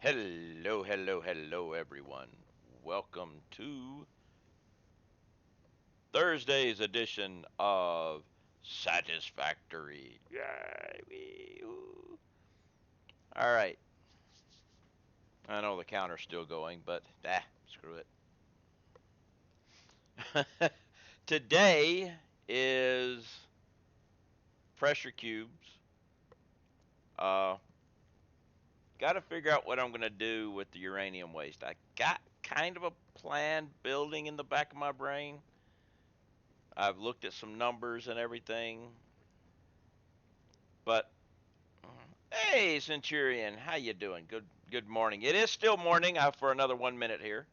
Hello, hello, hello, everyone. Welcome to Thursday's edition of Satisfactory. Yay! Wee-oo. All right. I know the counter's still going, but screw it. Today is pressure cubes. Uh, Got to figure out what I'm going to do with the uranium waste. I got kind of a plan building in the back of my brain. I've looked at some numbers and everything, but hey, Centurion, how you doing? Good morning. It is still morning for another 1 minute here.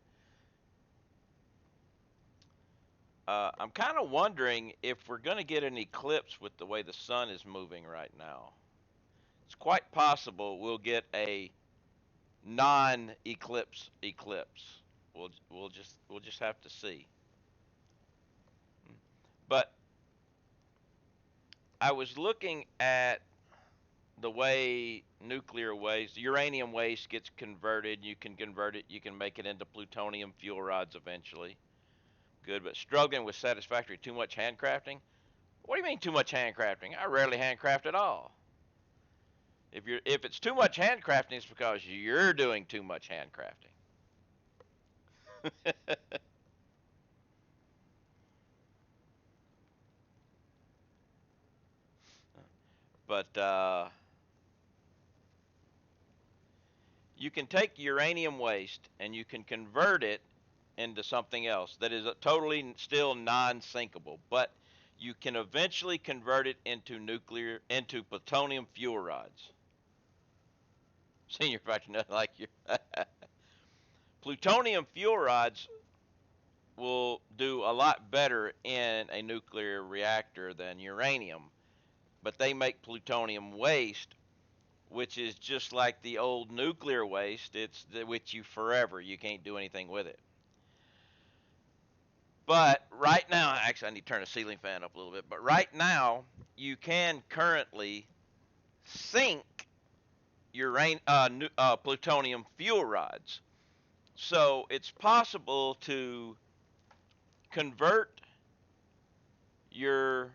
I'm kind of wondering if we're going to get an eclipse with the way the sun is moving right now. It's quite possible we'll get a non-eclipse eclipse. We'll just have to see. But I was looking at the way nuclear waste, uranium waste gets converted. You can convert it, you can make it into plutonium fuel rods eventually. Good, but struggling with satisfactory too much handcrafting. What do you mean too much handcrafting? I rarely handcraft at all. If it's too much handcrafting, it's because you're doing too much handcrafting. But you can take uranium waste and you can convert it into something else that is totally still non-sinkable, but you can eventually convert it into plutonium fuel rods. Senior fact, nothing like you. Plutonium fuel rods will do a lot better in a nuclear reactor than uranium, but they make plutonium waste, which is just like the old nuclear waste. It's with you forever. You can't do anything with it. But right now, actually, I need to turn the ceiling fan up a little bit. But right now, you can currently sink plutonium fuel rods. So it's possible to convert your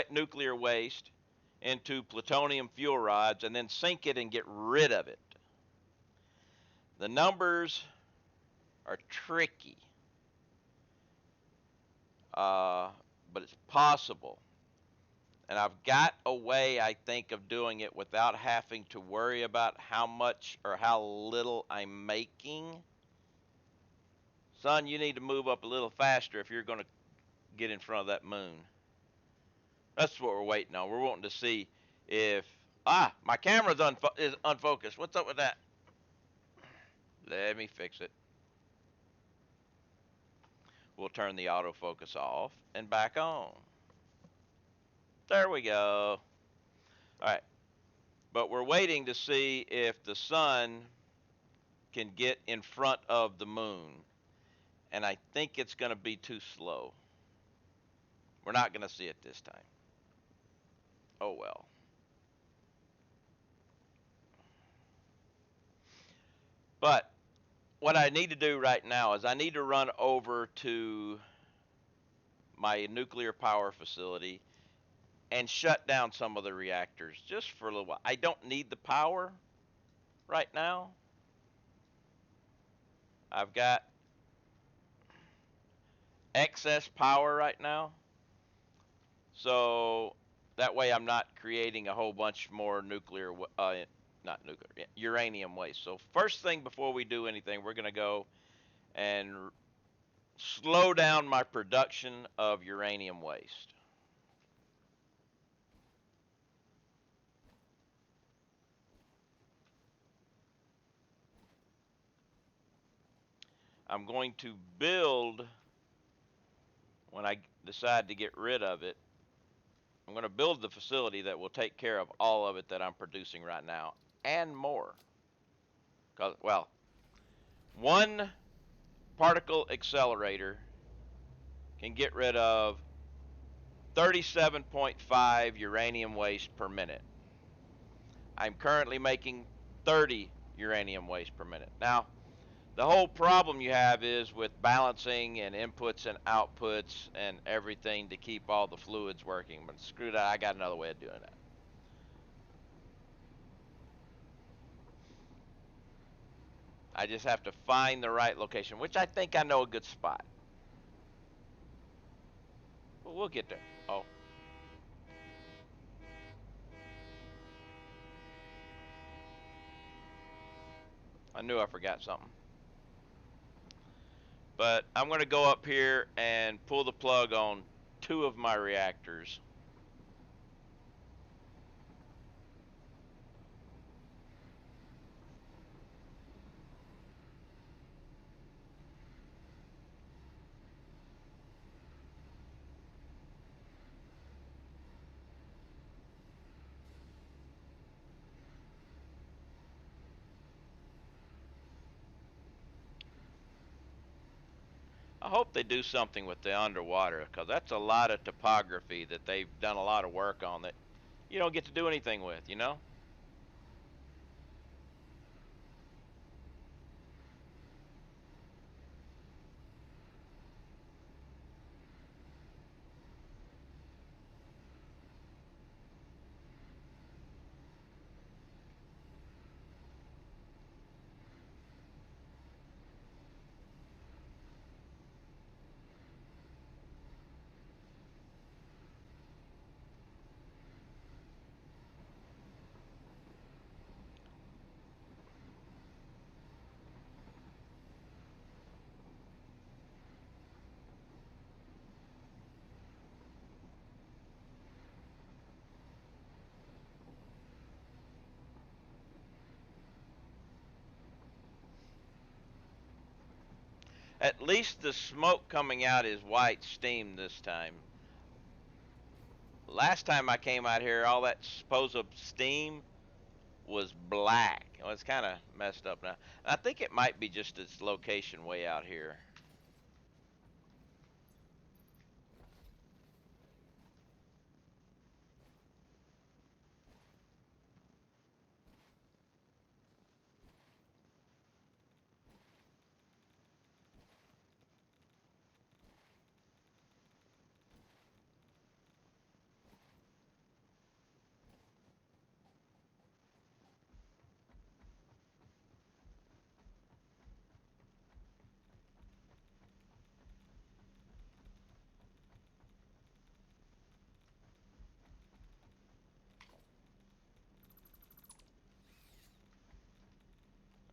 nuclear waste into plutonium fuel rods and then sink it and get rid of it. The numbers are tricky, but it's possible. And I've got a way, I think, of doing it without having to worry about how much or how little I'm making. Son, you need to move up a little faster if you're going to get in front of that moon. That's what we're waiting on. We're wanting to see if my camera's is unfocused. What's up with that? Let me fix it. We'll turn the autofocus off and back on. There we go. All right. But we're waiting to see if the sun can get in front of the moon. And I think it's going to be too slow. We're not going to see it this time. Oh well. But what I need to do right now is I need to run over to my nuclear power facility and shut down some of the reactors just for a little while. I don't need the power right now. I've got excess power right now. So that way I'm not creating a whole bunch more not nuclear, uranium waste. So first thing before we do anything, we're going to go and slow down my production of uranium waste. I'm going to build, when I decide to get rid of it, I'm going to build the facility that will take care of all of it that I'm producing right now and more. Well, one particle accelerator can get rid of 37.5 uranium waste per minute. I'm currently making 30 uranium waste per minute. Now, the whole problem you have is with balancing and inputs and outputs and everything to keep all the fluids working. But screw that, I got another way of doing that. I just have to find the right location, which I think I know a good spot. But we'll get there. Oh, I knew I forgot something. But I'm going to go up here and pull the plug on 2 of my reactors. I hope they do something with the underwater, because that's a lot of topography that they've done a lot of work on that you don't get to do anything with, you know? At least the smoke coming out is white steam this time. Last time I came out here, all that supposed steam was black. Well, it's kind of messed up now. I think it might be just its location way out here.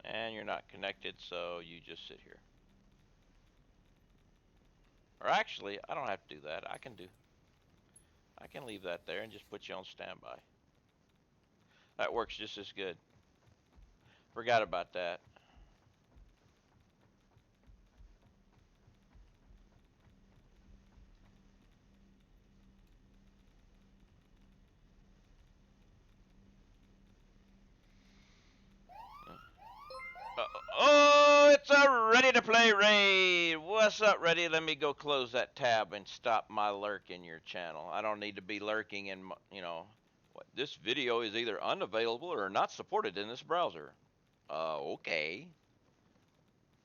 And you're not connected, so you just sit here. Or actually, I don't have to do that. I can leave that there and just put you on standby. That works just as good. Forgot about that. Oh, it's a ready to play raid. What's up, ready? Let me go close that tab and stop my lurk in your channel. I don't need to be lurking in, what, this video is either unavailable or not supported in this browser. Okay.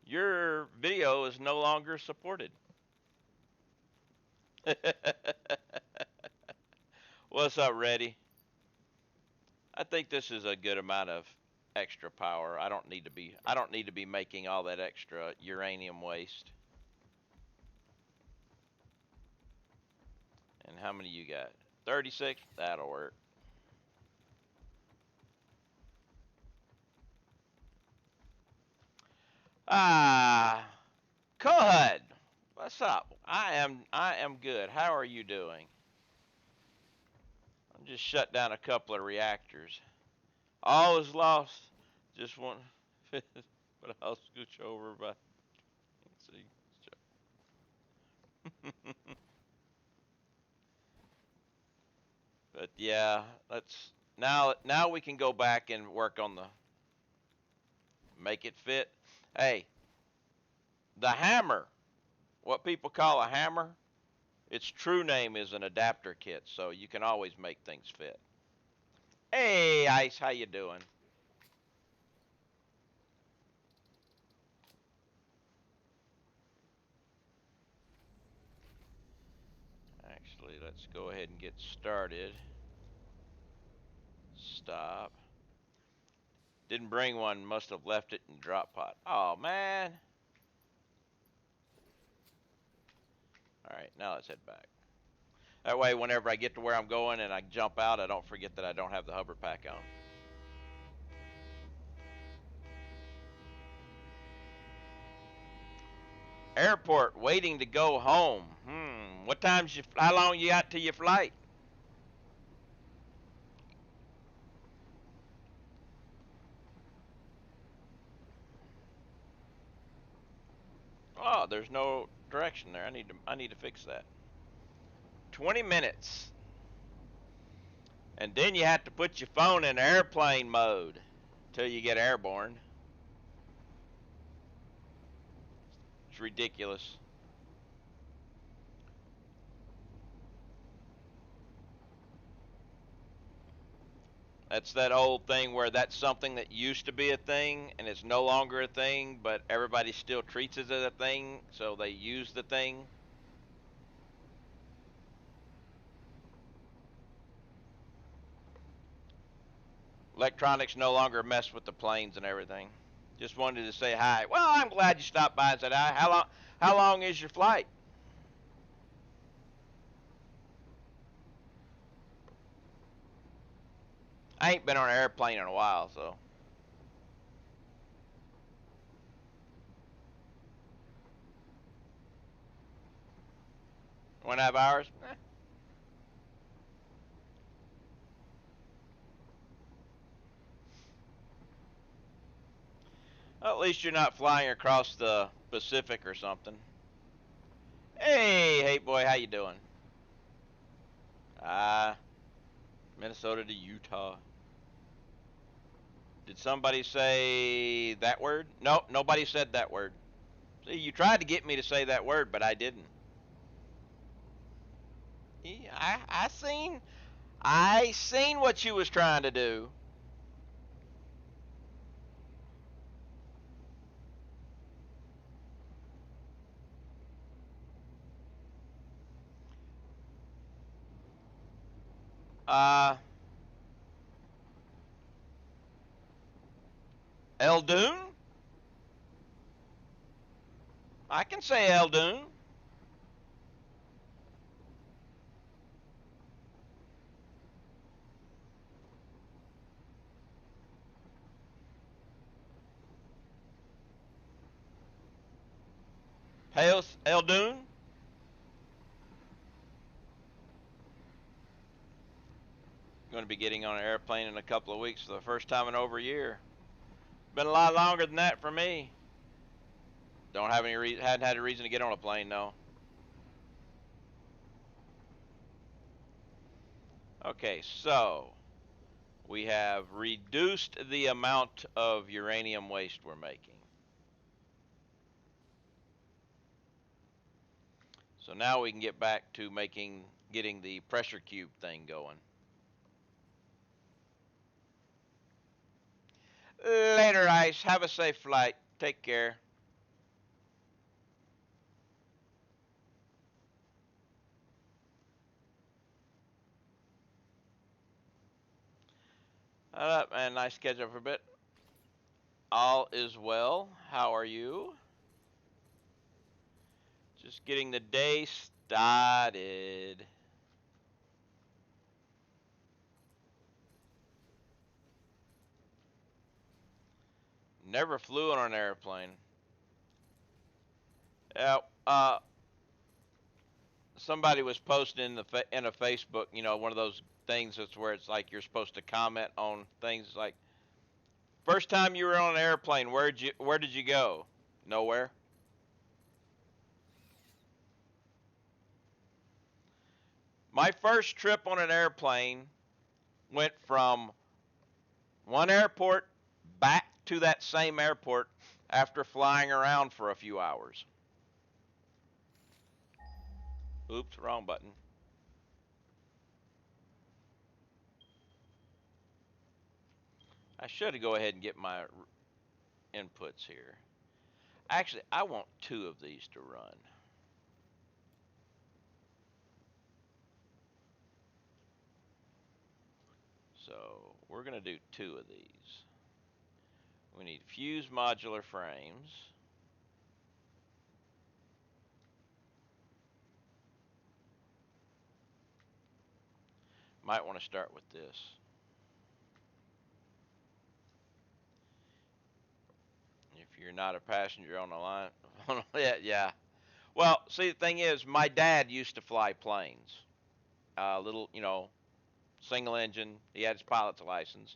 Your video is no longer supported. What's up, ready? I think this is a good amount of extra power. I don't need to be making all that extra uranium waste. And how many you got? 36? That'll work. Ah, Kohud, what's up? I am good. How are you doing? I'm just shut down a couple of reactors. All is lost. Just one, but I'll scooch over by. Let's see. But yeah, let's now we can go back and work on the make it fit. Hey, the hammer, what people call a hammer, its true name is an adapter kit, so you can always make things fit. Hey, Ice, how you doing? Actually, let's go ahead and get started. Stop. Didn't bring one, must have left it in the drop pot. Oh, man. Alright, now let's head back. That way, whenever I get to where I'm going and I jump out, I don't forget that I don't have the hover pack on. Airport, waiting to go home. What time's you? How long you got to your flight? Oh, there's no direction there. I need to fix that. 20 minutes. And then you have to put your phone in airplane mode till you get airborne. It's ridiculous. That's that old thing where that's something that used to be a thing and it's no longer a thing, but everybody still treats it as a thing, so they use the thing. Electronics no longer mess with the planes and everything. Just wanted to say hi. Well, I'm glad you stopped by and said hi. How long is your flight? I ain't been on an airplane in a while, so 1.5 hours. Well, at least you're not flying across the Pacific or something. Hey boy, how you doing? Ah, Minnesota to Utah. Did somebody say that word? No, nobody said that word. See, you tried to get me to say that word, but I didn't. Yeah, I seen what you was trying to do. Uh, Eldoon? I can say Eldoon. Pales Eldoon? Going to be getting on an airplane in a couple of weeks for the first time in over a year. Been a lot longer than that for me. Don't have hadn't had a reason to get on a plane, no. Okay, so we have reduced the amount of uranium waste we're making. So now we can get back to getting the pressure cube thing going. Later, Ice. Have a safe flight. Take care. All right, man. Nice catch up for a bit. All is well. How are you? Just getting the day started. Never flew on an airplane. Yeah, somebody was posting in a Facebook, one of those things that's where it's like you're supposed to comment on things. It's like, first time you were on an airplane, where did you go? Nowhere. My first trip on an airplane went from one airport back to that same airport after flying around for a few hours. Oops, wrong button. I should go ahead and get my inputs here. Actually, I want two of these to run. so we're going to do 2 of these. We need fused modular frames. Might want to start with this. If you're not a passenger on the line, yeah. Well, see, the thing is, my dad used to fly planes. Little, single engine. He had his pilot's license.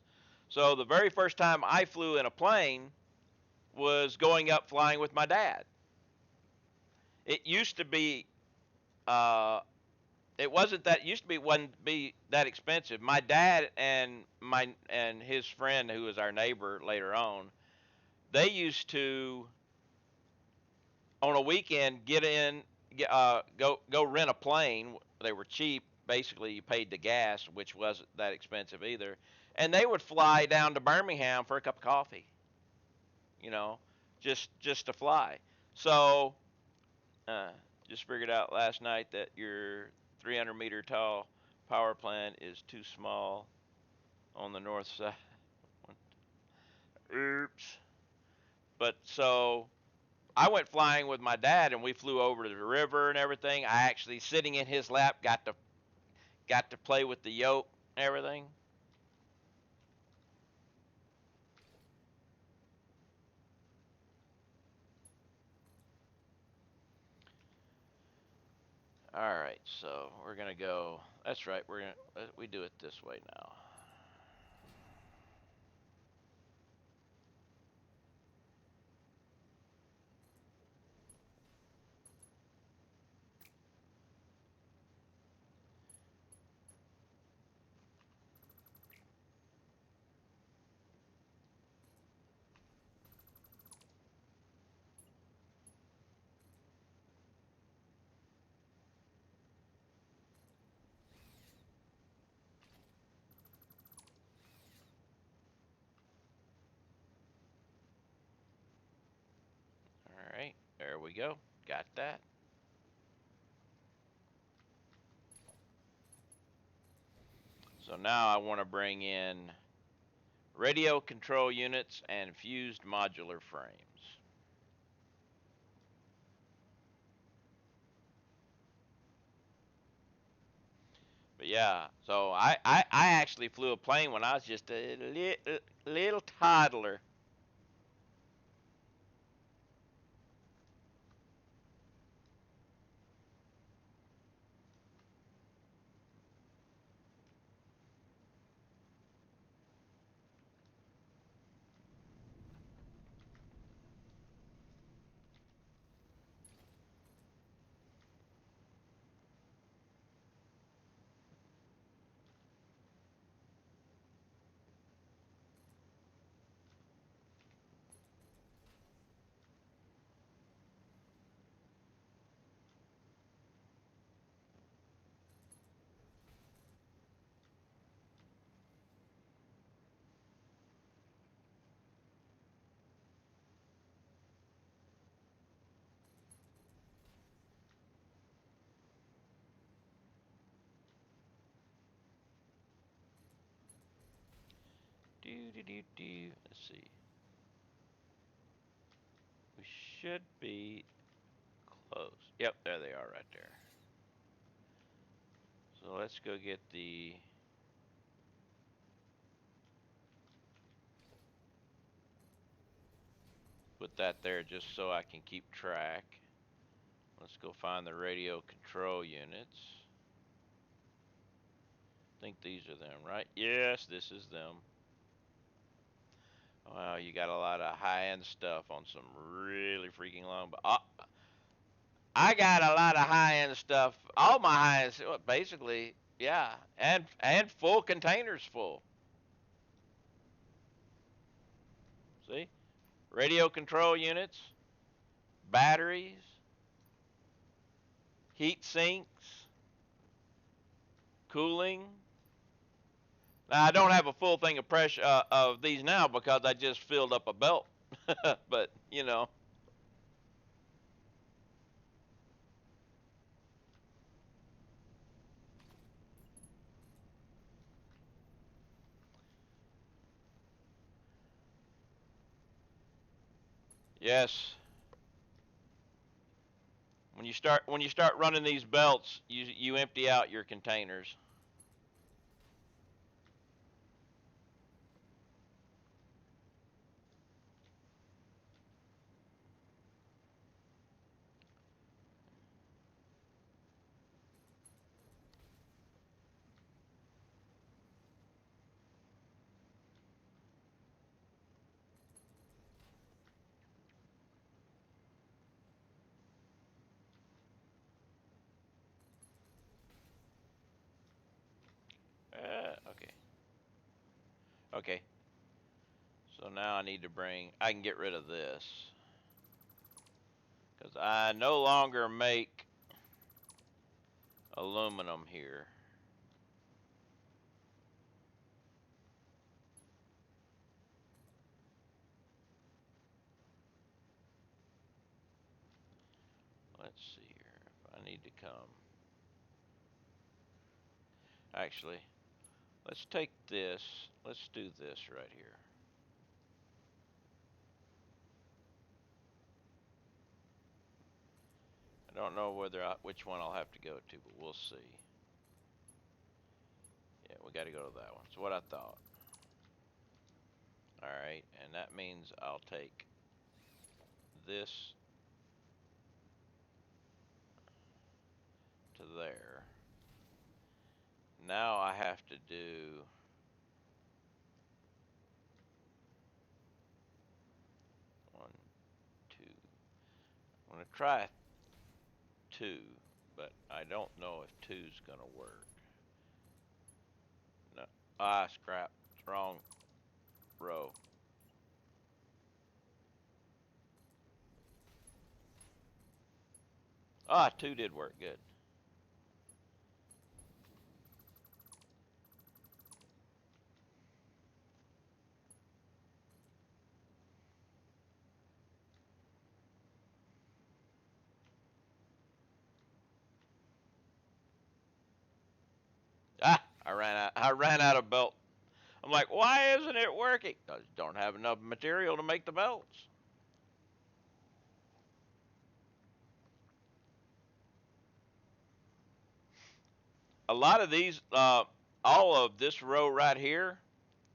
So the very first time I flew in a plane was going up flying with my dad. It used to be, uh, it wasn't that used to be wouldn't be that expensive. My dad and his friend who was our neighbor later on, they used to on a weekend get in, go rent a plane. They were cheap. Basically, you paid the gas, which wasn't that expensive either, and they would fly down to Birmingham for a cup of coffee. You know, just to fly. So, uh, just figured out last night that your 300-meter tall power plant is too small on the north side. Oops. But so I went flying with my dad, and we flew over to the river and everything. I actually sitting in his lap got to play with the yoke and everything. All right, so we're gonna go. That's right. We do it this way now. All right, there we go. Got that. So now I want to bring in radio control units and fused modular frames. But yeah, so I actually flew a plane when I was just a little toddler. Do do do do. Let's see. We should be close. Yep, there they are right there. So let's go get the. Put that there just so I can keep track. Let's go find the radio control units. I think these are them, right? Yes, this is them. Wow, you got a lot of high-end stuff on some really freaking long. But I got a lot of high-end stuff. All my high-end, basically, yeah, and full containers full. See, radio control units, batteries, heat sinks, cooling. Now I don't have a full thing of pressure of these now because I just filled up a belt. But Yes. When you start running these belts, you empty out your containers. Okay. Okay. So now I can get rid of this because I no longer make aluminum here. Let's see here if I need to come. Actually, let's take this. Let's do this right here. I don't know which one I'll have to go to, but we'll see. Yeah, we got to go to that one. It's what I thought. All right, and that means I'll take this to there. Now I have to do one, two. I'm gonna try two, but I don't know if two's gonna work. No, scrap. It's wrong row. Two did work good. I ran out of belt. I'm like, why isn't it working? I don't have enough material to make the belts. A lot of these, all of this row right here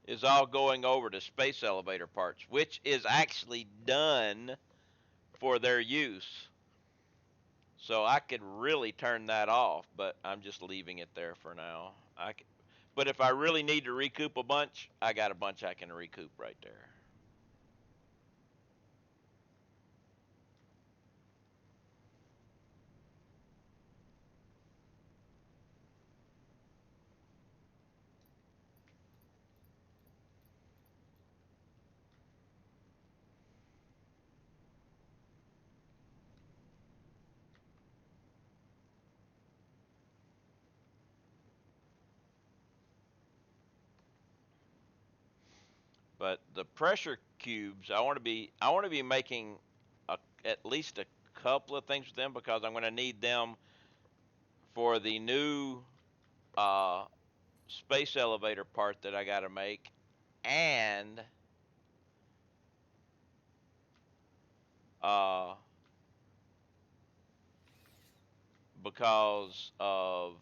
is all going over to space elevator parts, which is actually done for their use. So I could really turn that off, but I'm just leaving it there for now. But if I really need to recoup a bunch, I got a bunch I can recoup right there. But the pressure cubes, I want to be making at least a couple of things with them because I'm going to need them for the new uh, space elevator part that I got to make, and uh, because of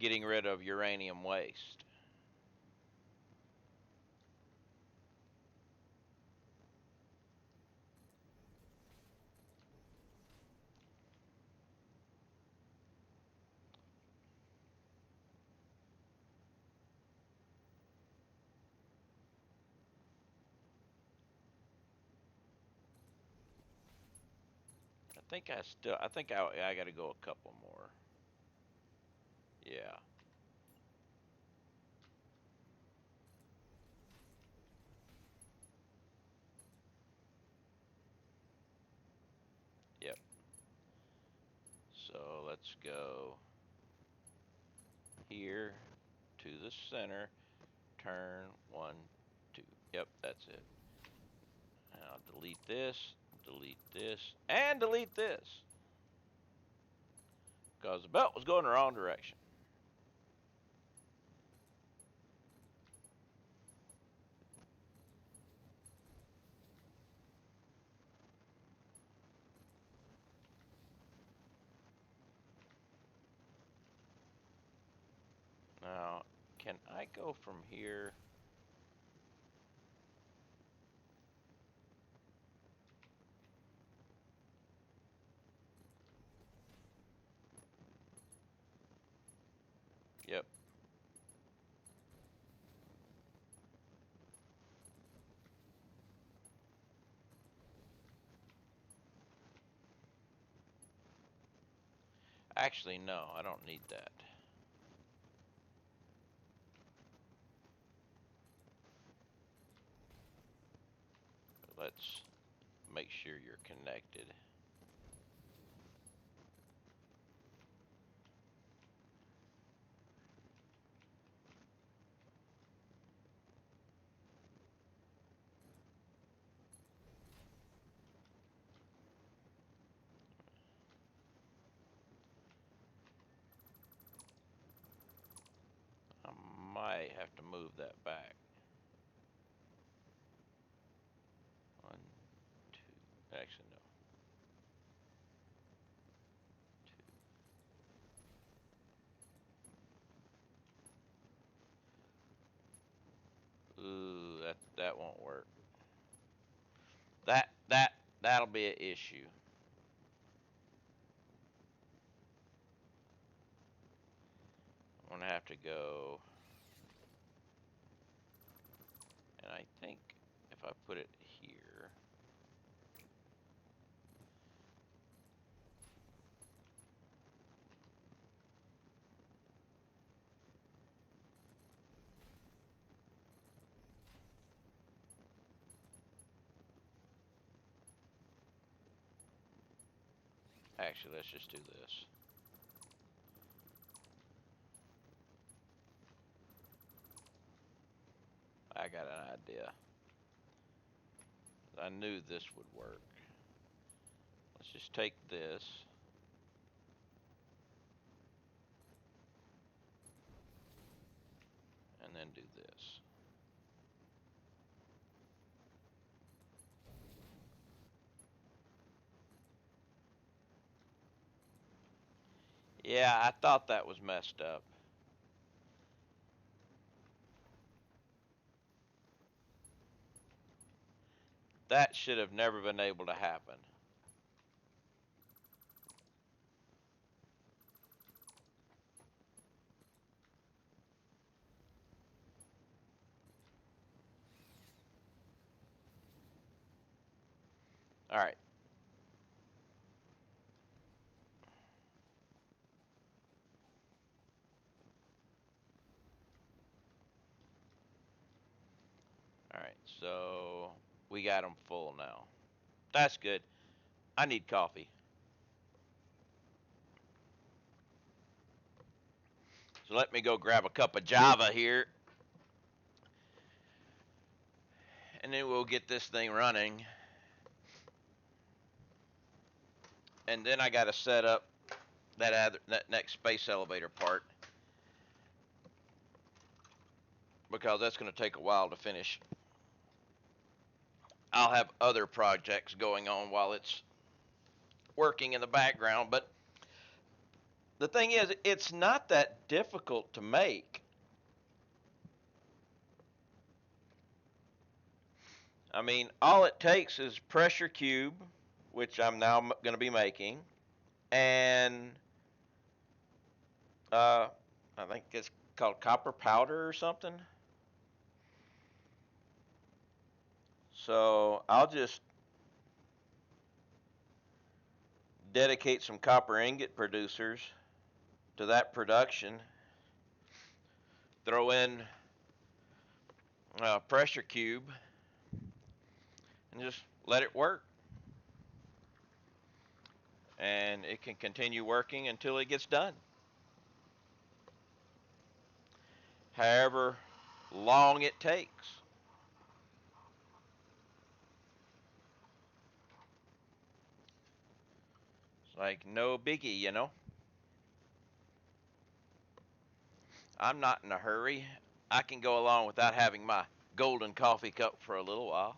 getting rid of uranium waste. I got to go a couple more. Yeah. Yep. So let's go here to the center. Turn one, two. Yep, that's it. Now delete this, and delete this. Because the belt was going the wrong direction. go from here? Yep. Actually, no, I don't need that. Let's make sure you're connected. I might have to move that back. 1, 2. Actually, no. 2. Ooh, that won't work. That'll be an issue. I'm gonna have to go, and I think if I put it here, actually, let's just do this. I got an idea. I knew this would work. Let's just take this. And then do this. Yeah, I thought that was messed up. That should have never been able to happen. All right. All right. So we got them full now. That's good. I need coffee. So let me go grab a cup of Java here. And then we'll get this thing running. And then I got to set up that next space elevator part, because that's going to take a while to finish. I'll have other projects going on while it's working in the background, but the thing is, it's not that difficult to make. I mean, all it takes is pressure cube, which I'm now going to be making, and I think it's called copper powder or something. So I'll just dedicate some copper ingot producers to that production. Throw in a pressure cube and just let it work. And it can continue working until it gets done. However long it takes. It's like no biggie, you know. I'm not in a hurry. I can go along without having my golden coffee cup for a little while.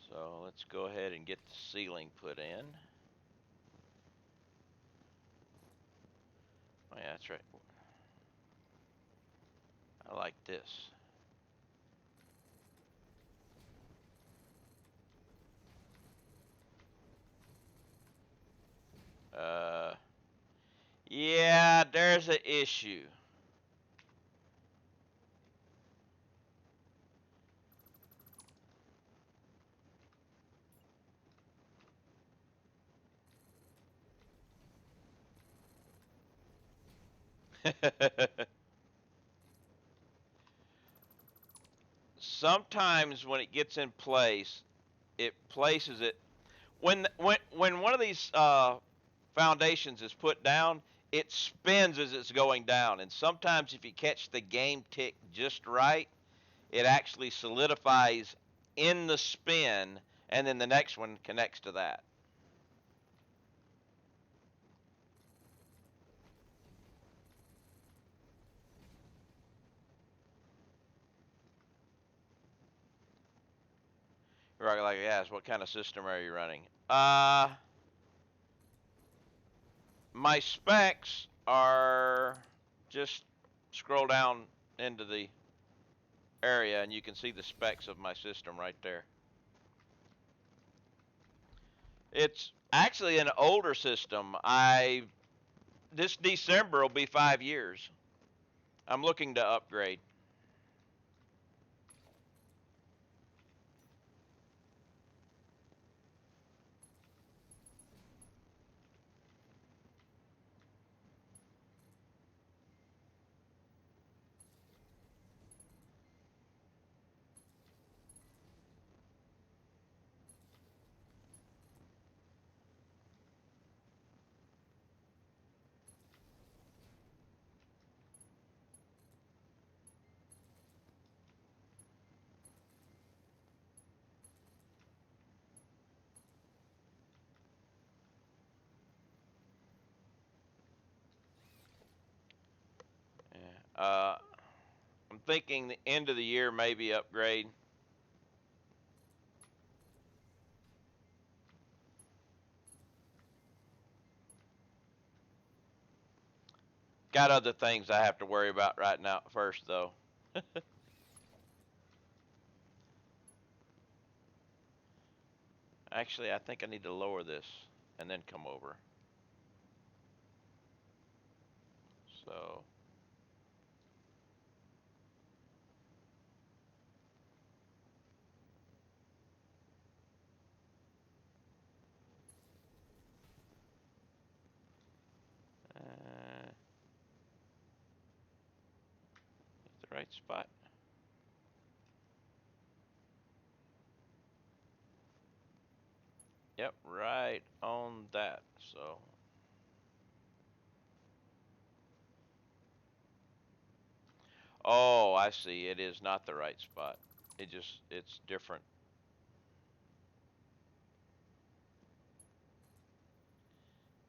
So let's go ahead and get the ceiling put in. Oh yeah, that's right. I like this. Uh, yeah, there's an issue. Sometimes when it gets in place, it places it when one of these foundations is put down, it spins as it's going down, and sometimes if you catch the game tick just right, it actually solidifies in the spin, and then the next one connects to that. Right, like yes, what kind of system are you running? My specs are just scroll down into the area, and you can see the specs of my system right there. It's actually an older system. I This December will be 5 years. I'm looking to upgrade. Yeah. I'm thinking the end of the year maybe upgrade. Got other things I have to worry about right now first though. Actually, I think I need to lower this and then come over. So, the right spot. Yep, right on that. So, oh, I see. It is not the right spot. It's different.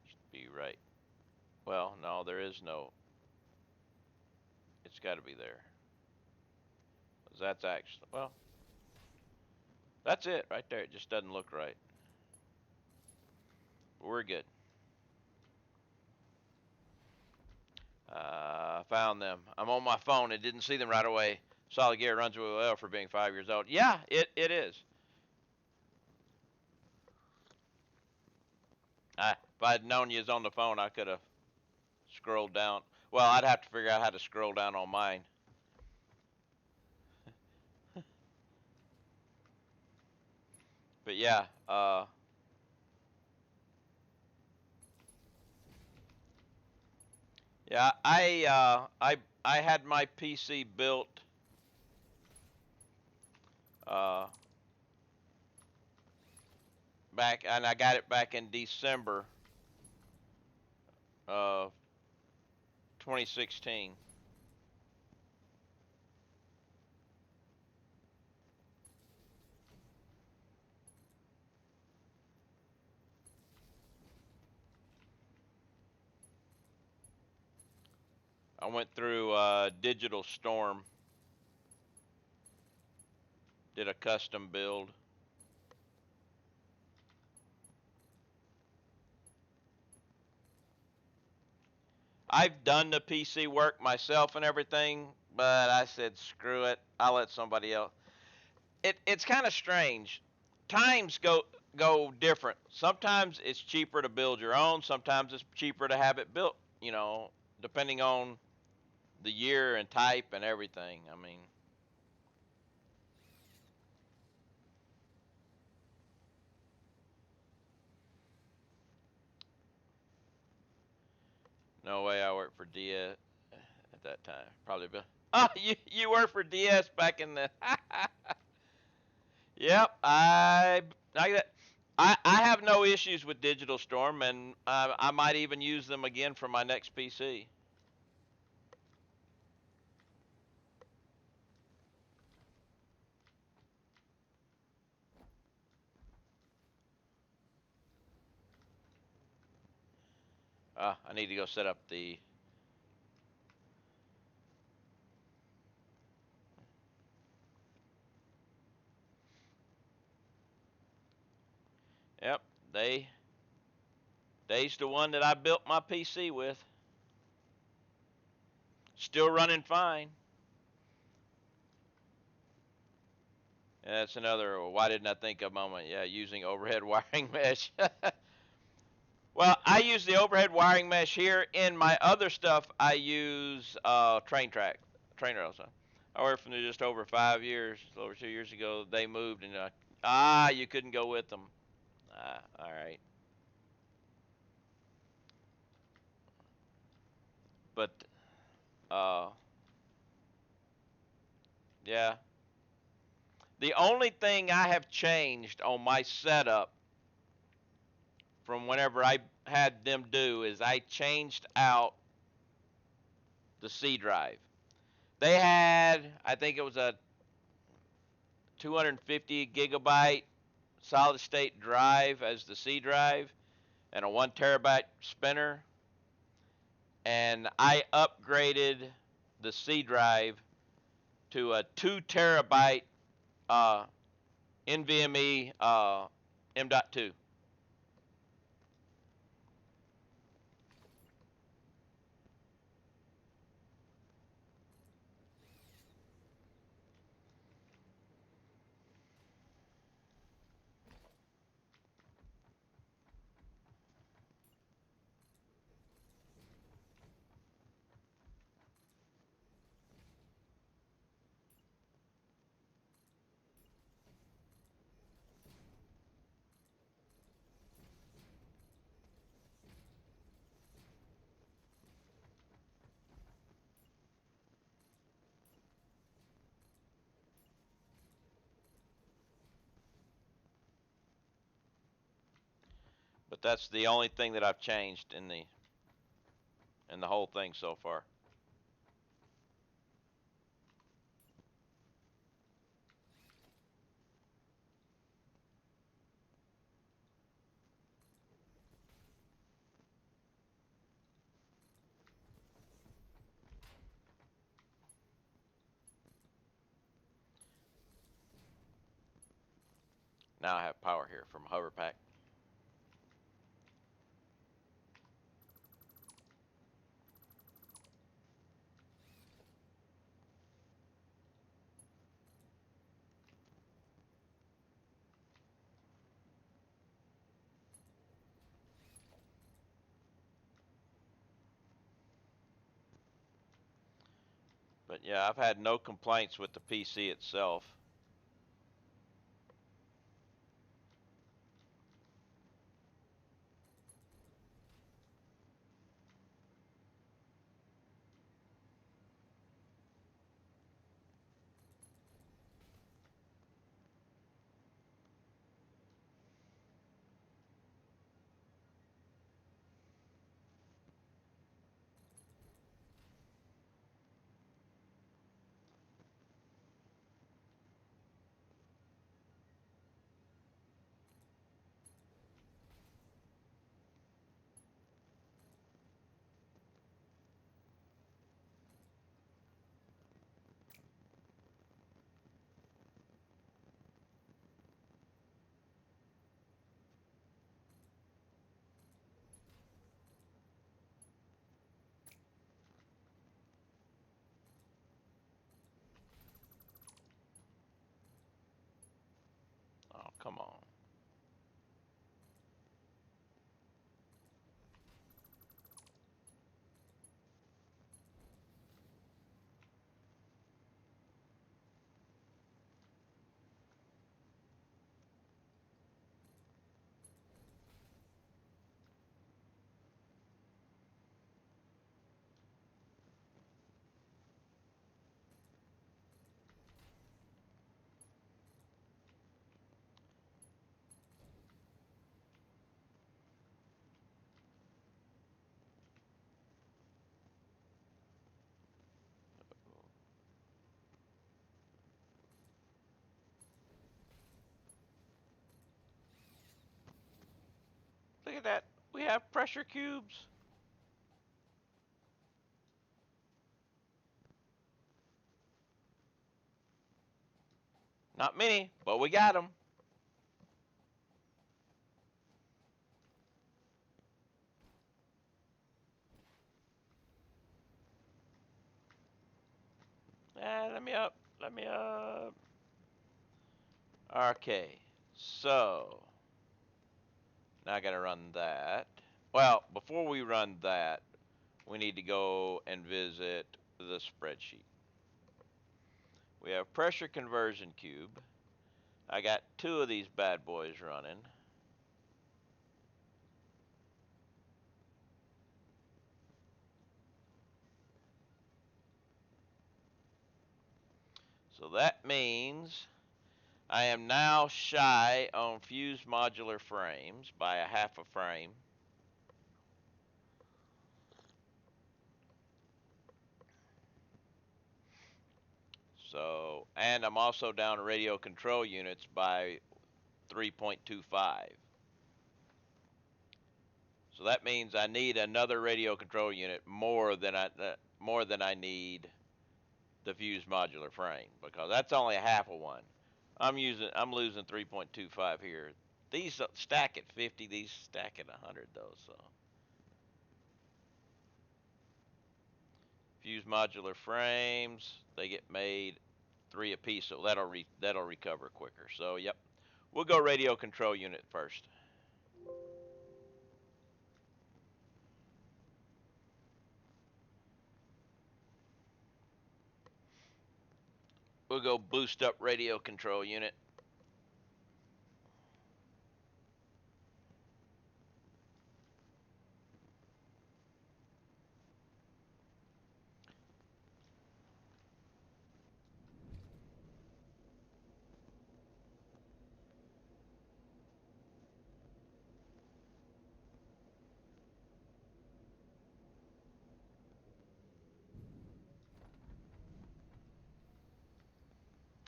Should be right. Well, no, there is no. It's got to be there. 'Cause that's actually, well, that's it right there. It just doesn't look right. We're good. Found them. I'm on my phone. It didn't see them right away. Solid gear runs really well for being 5 years old. Yeah, it is. If I'd known you was on the phone, I could have scrolled down. Well, I'd have to figure out how to scroll down on mine. But yeah, yeah, I had my PC built uh, back, and I got it back in December of 2016. I went through Digital Storm, did a custom build. I've done the PC work myself and everything, but I said screw it. I'll let somebody else. It's kind of strange. Times go different. Sometimes it's cheaper to build your own. Sometimes it's cheaper to have it built. Depending on the year and type and everything. I mean, no way I worked for DS at that time. Probably, oh, you worked for DS back in the. Yep, I I have no issues with Digital Storm, and I might even use them again for my next PC. I need to go set up the. Yep, they they's the one that I built my PC with. Still running fine. And that's another. Why didn't I think of a moment? Yeah, using overhead wiring mesh. Well, I use the overhead wiring mesh here. In my other stuff, I use train rails. I worked for them just over 5 years, over 2 years ago. They moved, and you couldn't go with them. All right, but uh, yeah. The only thing I have changed on my setup from whenever I had them do is I changed out the C drive. They had, I think it was a 250 gigabyte solid state drive as the C drive and a 1 terabyte spinner. And I upgraded the C drive to a 2 terabyte uh, NVMe M.2. But that's the only thing that I've changed in the whole thing so far. Now I have power here from HoverPack. But yeah, I've had no complaints with the PC itself. Come on. Look at that. We have pressure cubes. Not many, but we got them. Let me up. Let me up. Okay. So, now I got to run that. Well, before we run that, we need to go and visit the spreadsheet. We have pressure conversion cube. I got two of these bad boys running. So that means I am now shy on fused modular frames by a half a frame. So, and I'm also down radio control units by 3.25. So that means I need another radio control unit more than I need the fused modular frame, because that's only a half of one. I'm losing 3.25 here. These stack at 50, these stack at 100 though, so fused modular frames, they get made 3 apiece, so that'll recover quicker. So yep. We'll go radio control unit first. We'll go boost up radio control unit.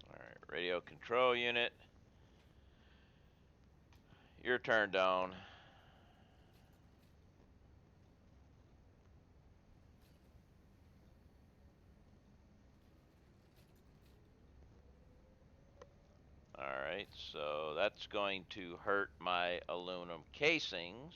All right, radio control unit. You're turned on. All right, so that's going to hurt my aluminum casings.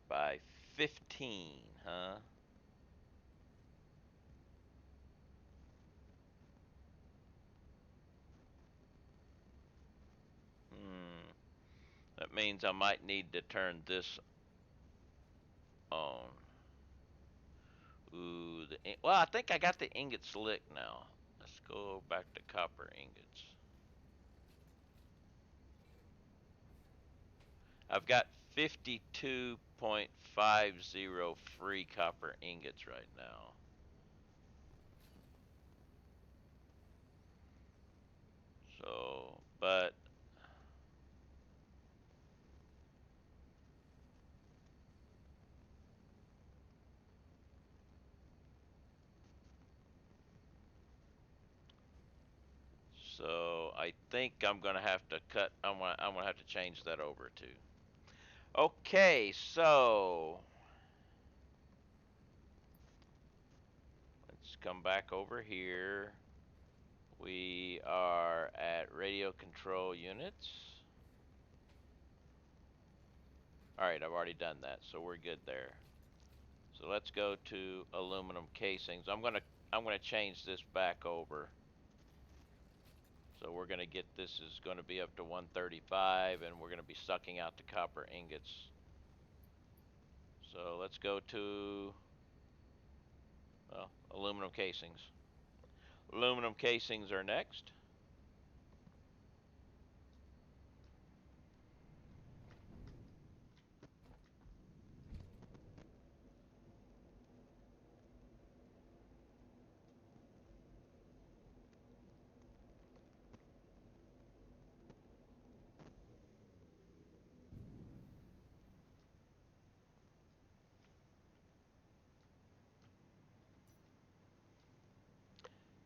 By 15, huh? Hmm. That means I might need to turn this on. Ooh, well, I think I got the ingot slick now. Let's go back to copper ingots. I've got 52.50 free copper ingots right now. So, but so I think I'm gonna have to cut. I'm gonna have to change that over too. Okay, so let's come back over here. We are at radio control units. All right, I've already done that, so we're good there. So let's go to aluminum casings. I'm gonna change this back over. So we're gonna get this is gonna be up to 135, and we're gonna be sucking out the copper ingots. So let's go to well, aluminum casings. Aluminum casings are next.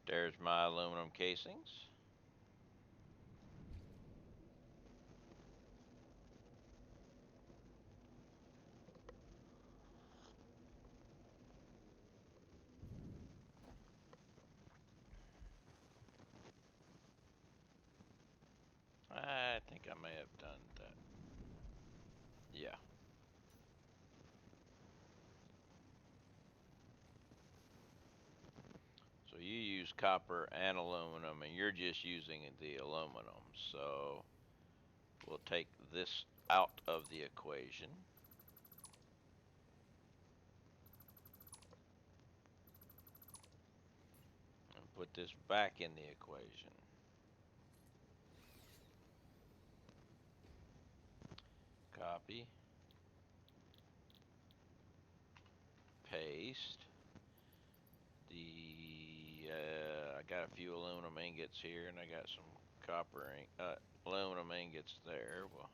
There's my aluminum casings. I think I may have done that. Yeah. So you use copper and aluminum, and you're just using the aluminum. So we'll take this out of the equation and put this back in the equation. Copy, paste. I got a few aluminum ingots here, and I got some aluminum ingots there. Well,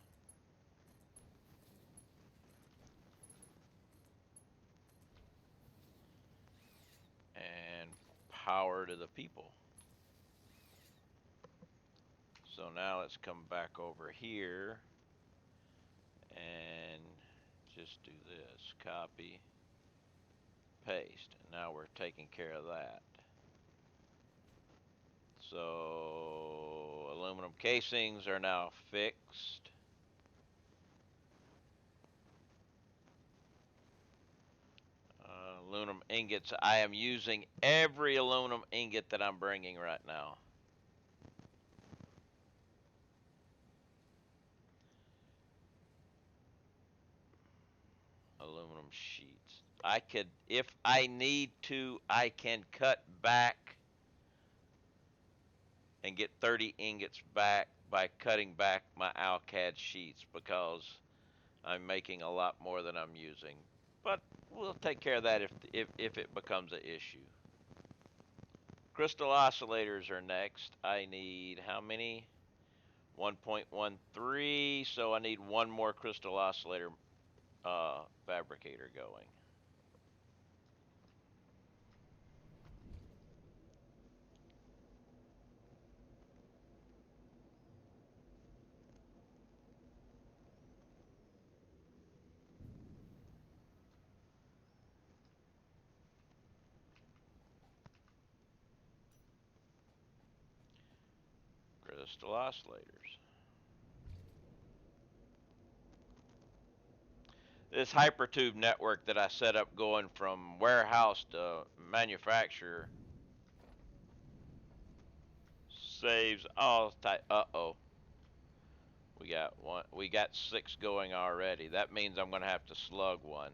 and power to the people. So now let's come back over here and just do this. Copy, paste. And now we're taking care of that. So aluminum casings are now fixed. Aluminum ingots. I am using every aluminum ingot that I'm bringing right now. Aluminum sheets. I could, if I need to, I can cut back and get 30 ingots back by cutting back my Alcad sheets because I'm making a lot more than I'm using. But we'll take care of that if it becomes an issue. Crystal oscillators are next. I need how many? 1.13, so I need one more crystal oscillator fabricator going. Crystal oscillators. This hypertube network that I set up going from warehouse to manufacturer saves all type. Uh-oh. We got 6 going already. That means I'm going to have to slug one.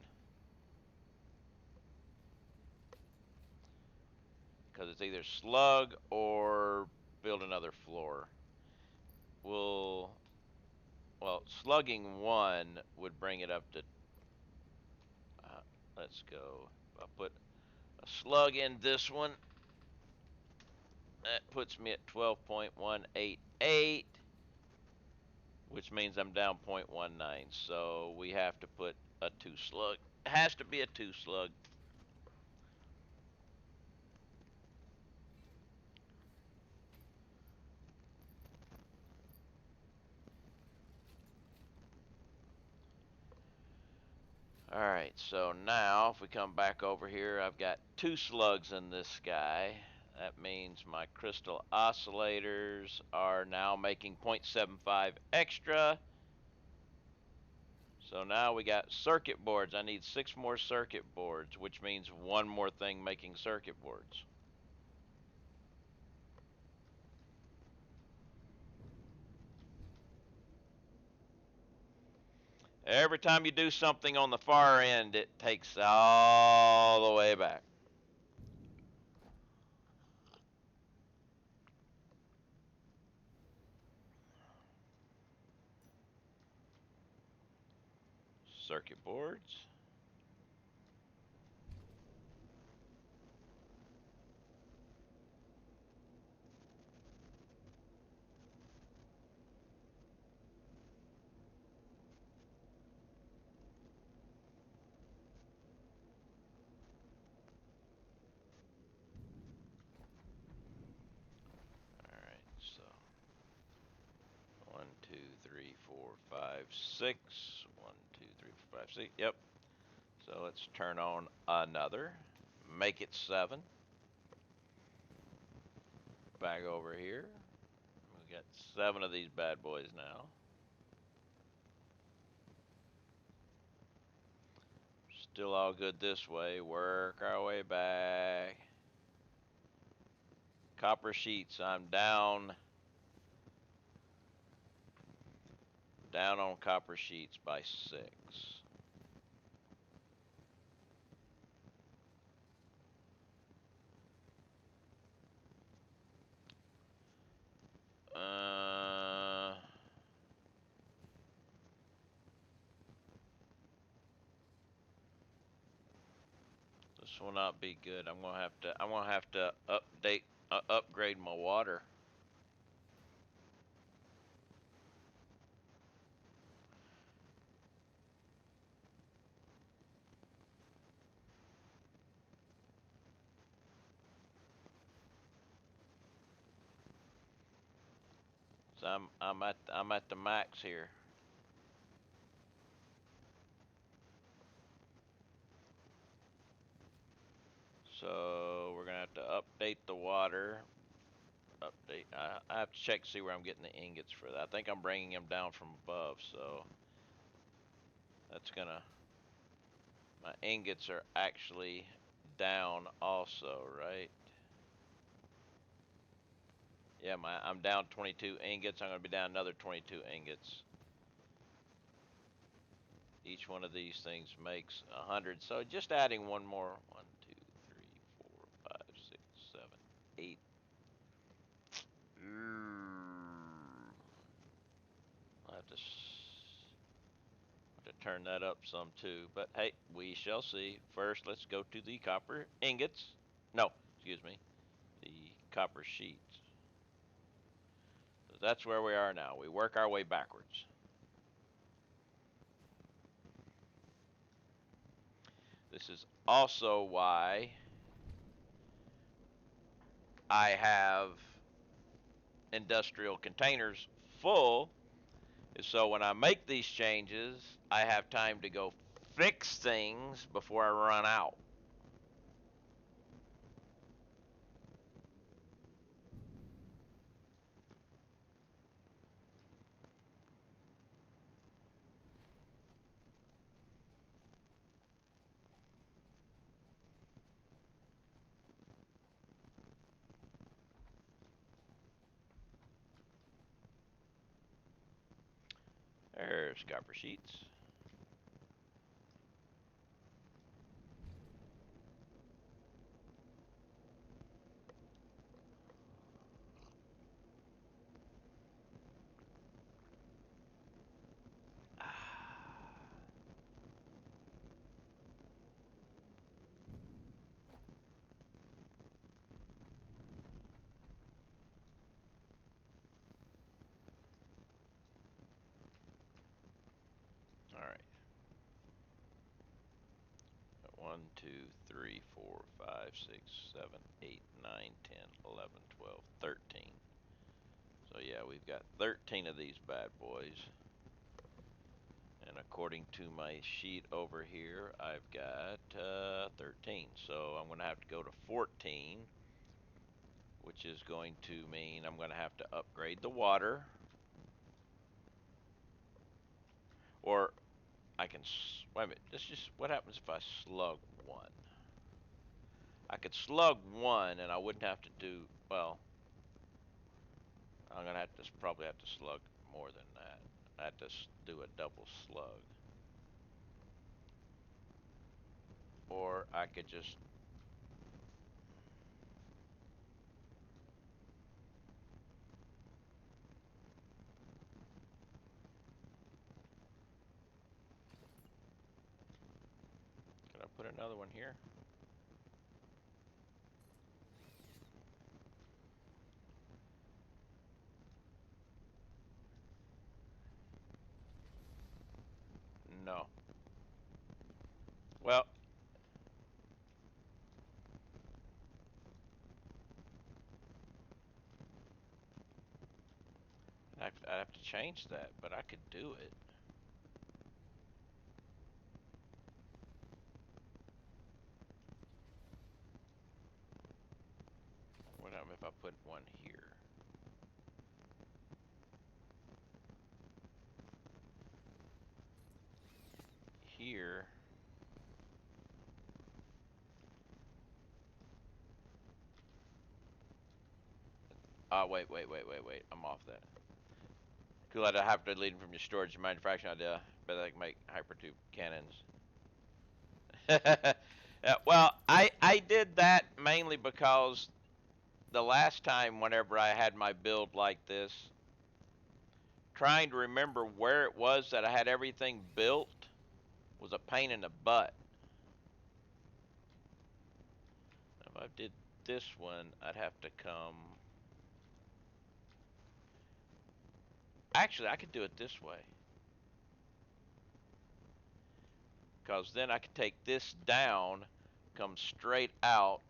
Because it's either slug or build another floor. Well, slugging one would bring it up to, uh, let's go. I'll put a slug in this one. That puts me at 12.188, which means I'm down 0.19. So we have to put a 2 slug. It has to be a 2 slug. Alright, so now if we come back over here, I've got 2 slugs in this guy. That means my crystal oscillators are now making 0.75 extra. So now we got circuit boards. I need 6 more circuit boards, which means one more thing making circuit boards. Every time you do something on the far end, it takes all the way back. Circuit boards. All right, so 1, 2, 3, 4, 5, 6. 1, 2, 3, 4, 5, 6. Yep. So let's turn on another. Make it 7. Back over here. We got 7 of these bad boys now. Still all good this way. Work our way back. Copper sheets. I'm down on copper sheets by 6. This will not be good. I'm gonna have to upgrade my water. So I'm at the max here. So we're gonna have to update the water. Update. I have to check to see where I'm getting the ingots for that. I think I'm bringing them down from above, so that's gonna. My ingots are actually down also, right? Yeah, I'm down 22 ingots. I'm gonna be down another 22 ingots. Each one of these things makes 100. So just adding one more. 1, 2, 3, 4, 5, 6, 7, 8. I'll have to turn that up some too. But hey, we shall see. First, let's go to the copper ingots. No, excuse me, the copper sheets. So that's where we are now. We work our way backwards. This is also why I have industrial containers full, is so when I make these changes, I have time to go fix things before I run out. There's copper sheets. All right. 1, 2, 3, 4, 5, 6, 7, 8, 9, 10, 11, 12, 13. So yeah, we've got 13 of these bad boys. And according to my sheet over here, I've got 13. So I'm going to have to go to 14, which is going to mean I'm going to have to upgrade the water. Or can, wait a minute, what happens if I slug one? I could slug one and I wouldn't have to do, well, I'm gonna have to probably have to slug more than that. I have to do a double slug. Or I could just, can I put another one here? No. Well, I'd have to change that, but I could do it. What happens if I put one here? Here. Wait. I'm off that. Cool, I'd have to lead from your storage and manufacturing idea. But I can make hypertube cannons. Yeah, well, I did that mainly because the last time, whenever I had my build like this, trying to remember where it was that I had everything built was a pain in the butt. If I did this one, I'd have to come. Actually, I could do it this way. Because then I could take this down, come straight out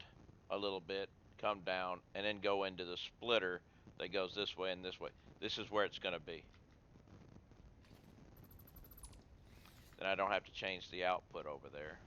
a little bit, come down, and then go into the splitter that goes this way and this way. This is where it's going to be. Then I don't have to change the output over there.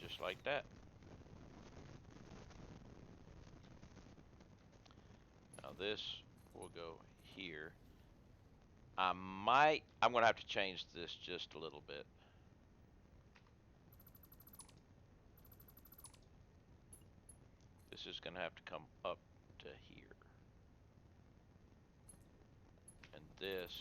Just like that. Now this will go here. I'm going to have to change this just a little bit. This is going to have to come up to here. And this,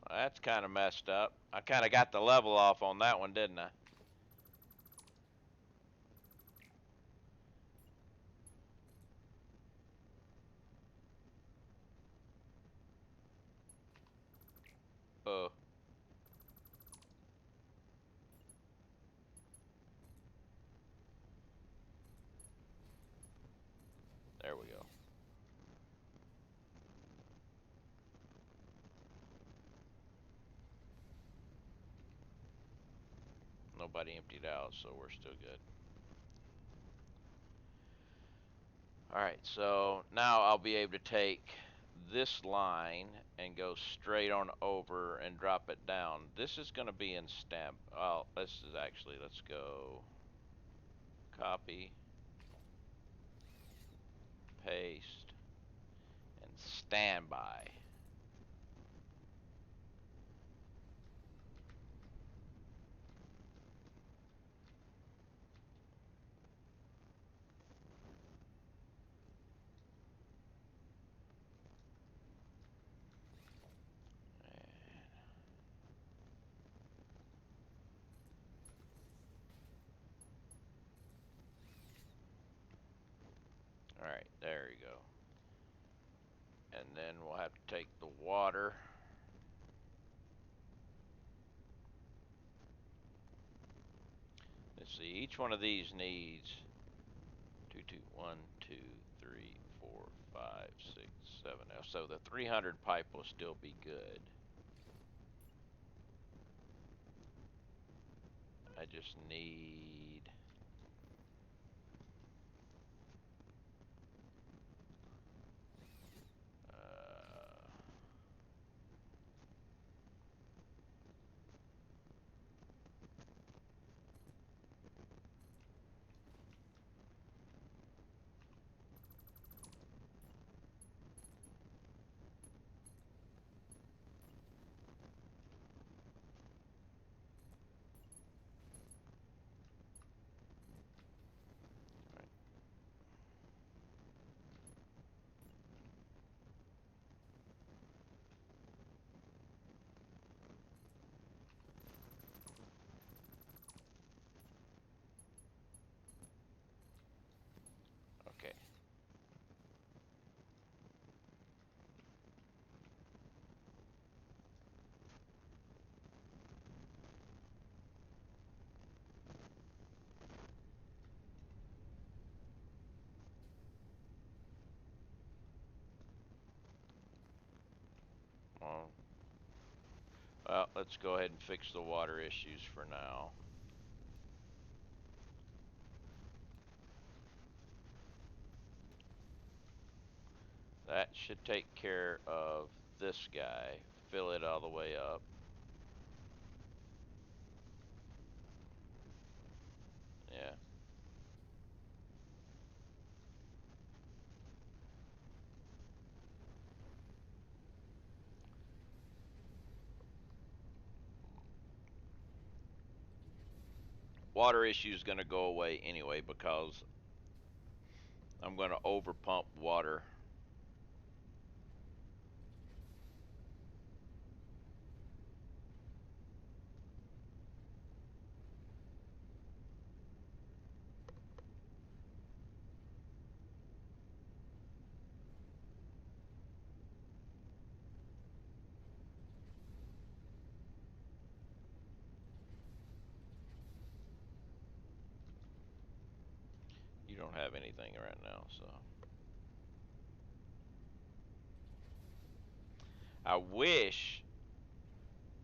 that's kind of messed up. I kind of got the level off on that one, didn't I? Oh. There we go. Nobody emptied out, so we're still good. Alright, so now I'll be able to take this line and go straight on over and drop it down. This is going to be in stamp. Well, this is actually, let's go copy, paste, and standby. All right, there you go. And then we'll have to take the water. Let's see, each one of these needs one, two, three, 4, 5, 6, 7. So the 300 pipe will still be good. I just need uh, right. Okay. Well, let's go ahead and fix the water issues for now. That should take care of this guy. Fill it all the way up. Yeah. Water issue is going to go away anyway because I'm going to over pump water. You don't have anything right now, so I wish.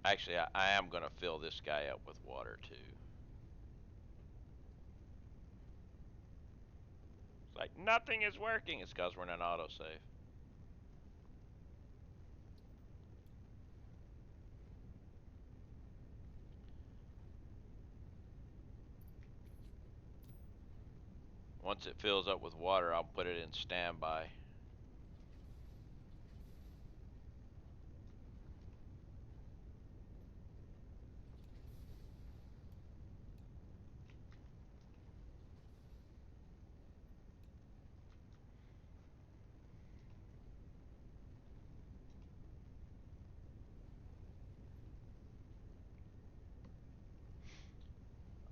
Actually, I am going to fill this guy up with water too. It's like nothing is working. It's because we're in an autosave. Once it fills up with water, I'll put it in standby.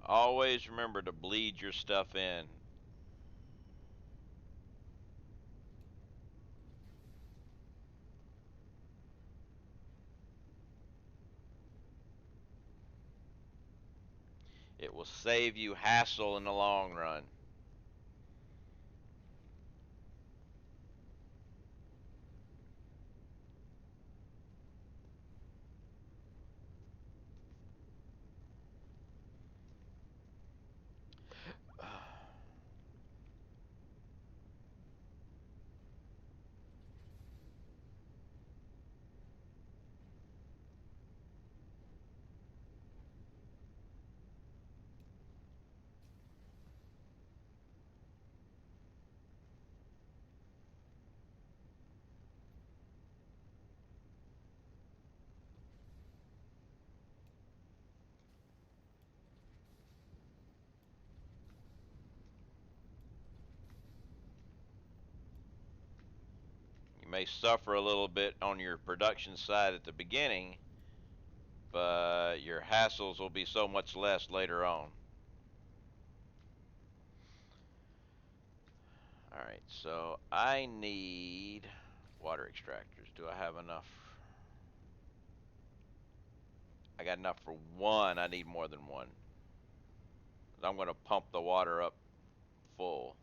Always remember to bleed your stuff in. It will save you hassle in the long run. You may suffer a little bit on your production side at the beginning, but your hassles will be so much less later on. All Alright, so I need water extractors. Do I have enough? I got enough for one. I need more than one. I'm going to pump the water up full.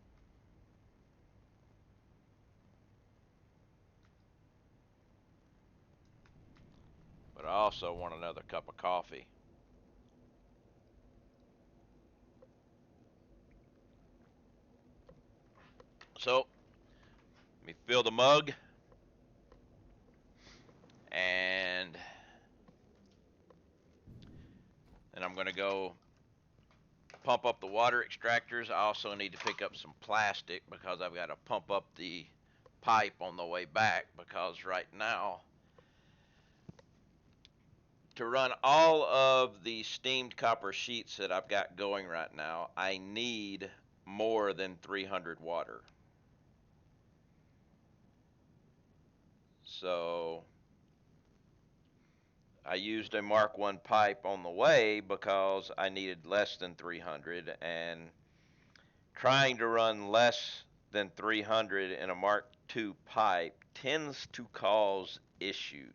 But I also want another cup of coffee. So, let me fill the mug. And then I'm going to go pump up the water extractors. I also need to pick up some plastic because I've got to pump up the pipe on the way back, because right now, to run all of the steamed copper sheets that I've got going right now, I need more than 300 water. So I used a Mark 1 pipe on the way because I needed less than 300, and trying to run less than 300 in a Mark 2 pipe tends to cause issues.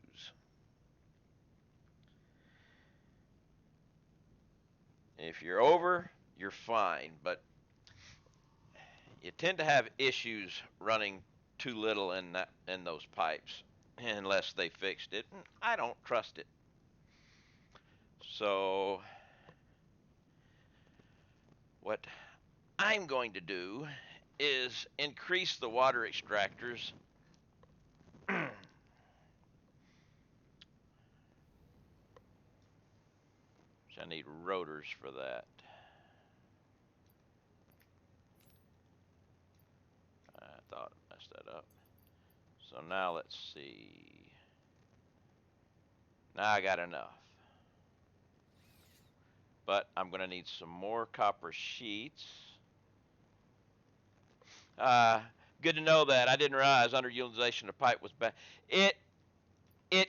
If you're over, you're fine, but you tend to have issues running too little in those pipes unless they fixed it. And I don't trust it. So what I'm going to do is increase the water extractors. I need rotors for that. I thought I messed that up. So now let's see. Now I got enough. But I'm going to need some more copper sheets. Good to know that. I didn't realize underutilization of pipe was bad. It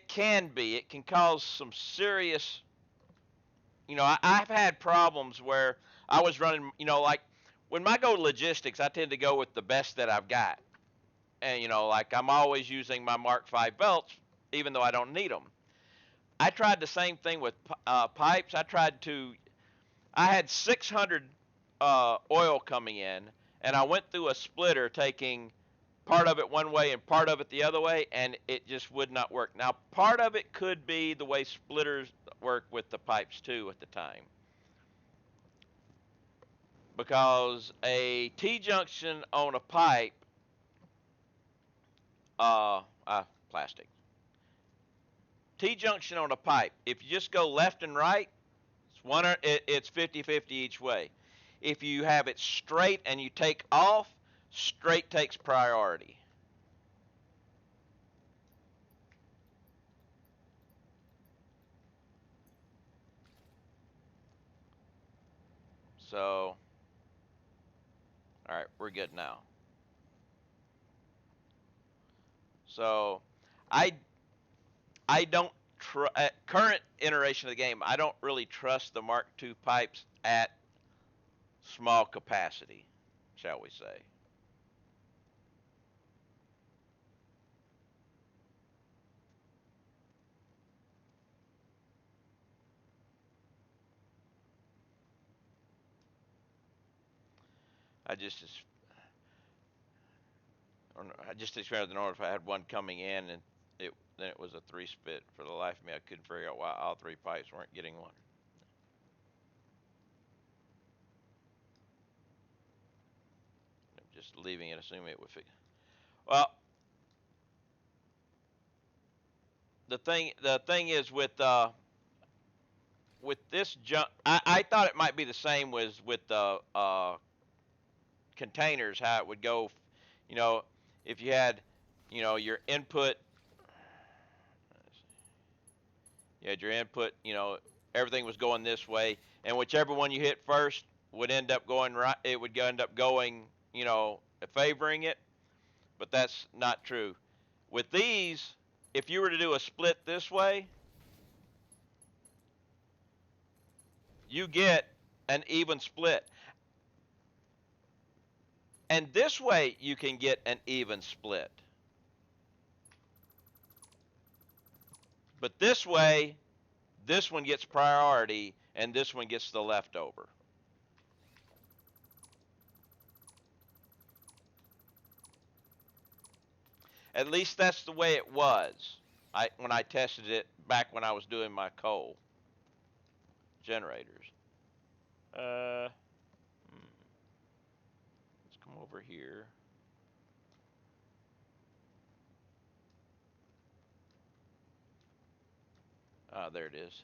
can be. It can cause some serious. I've had problems where I was running. Like when I go logistics, I tend to go with the best that I've got, and like I'm always using my Mark V belts, even though I don't need them. I tried the same thing with pipes. I had 600 oil coming in, and I went through a splitter taking part of it one way and part of it the other way, and it just would not work. Now, part of it could be the way splitters work with the pipes too at the time, because a T-junction on a pipe, plastic. T-junction on a pipe, if you just go left and right, it's 50-50 each way. If you have it straight and you take off, straight takes priority. So, all right, we're good now. So, I I don't at current iteration of the game, I don't really trust the Mark II pipes at small capacity, shall we say. I just I just experienced the north. If I had one coming in and then it was a three spit. For the life of me, I couldn't figure out why all three pipes weren't getting one. I'm just leaving it, assuming it would fix. Well, the thing is with this junk, I thought it might be the same with the containers, how it would go. You know, if you had, your input, you had your input, everything was going this way, and whichever one you hit first would end up going right. It would end up going, favoring it, but that's not true. With these, if you were to do a split this way, you get an even split. And this way you can get an even split. But this way, this one gets priority and this one gets the leftover. At least that's the way it was when I tested it back when I was doing my coal generators. Let's come over here. Ah, there it is.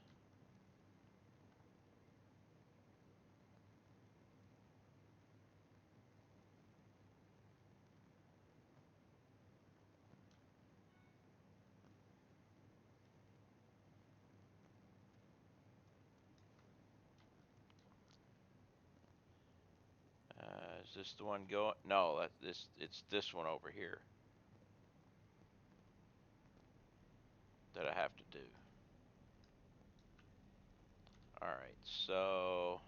Is this the one going? No, it's this one over here that I have to do. All right, so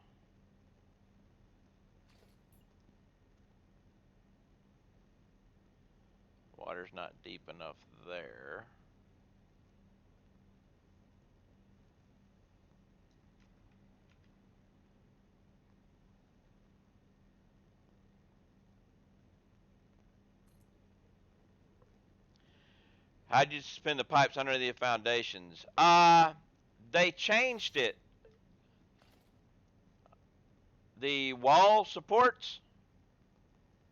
water's not deep enough there. How'd you spin the pipes under the foundations? They changed it. The wall supports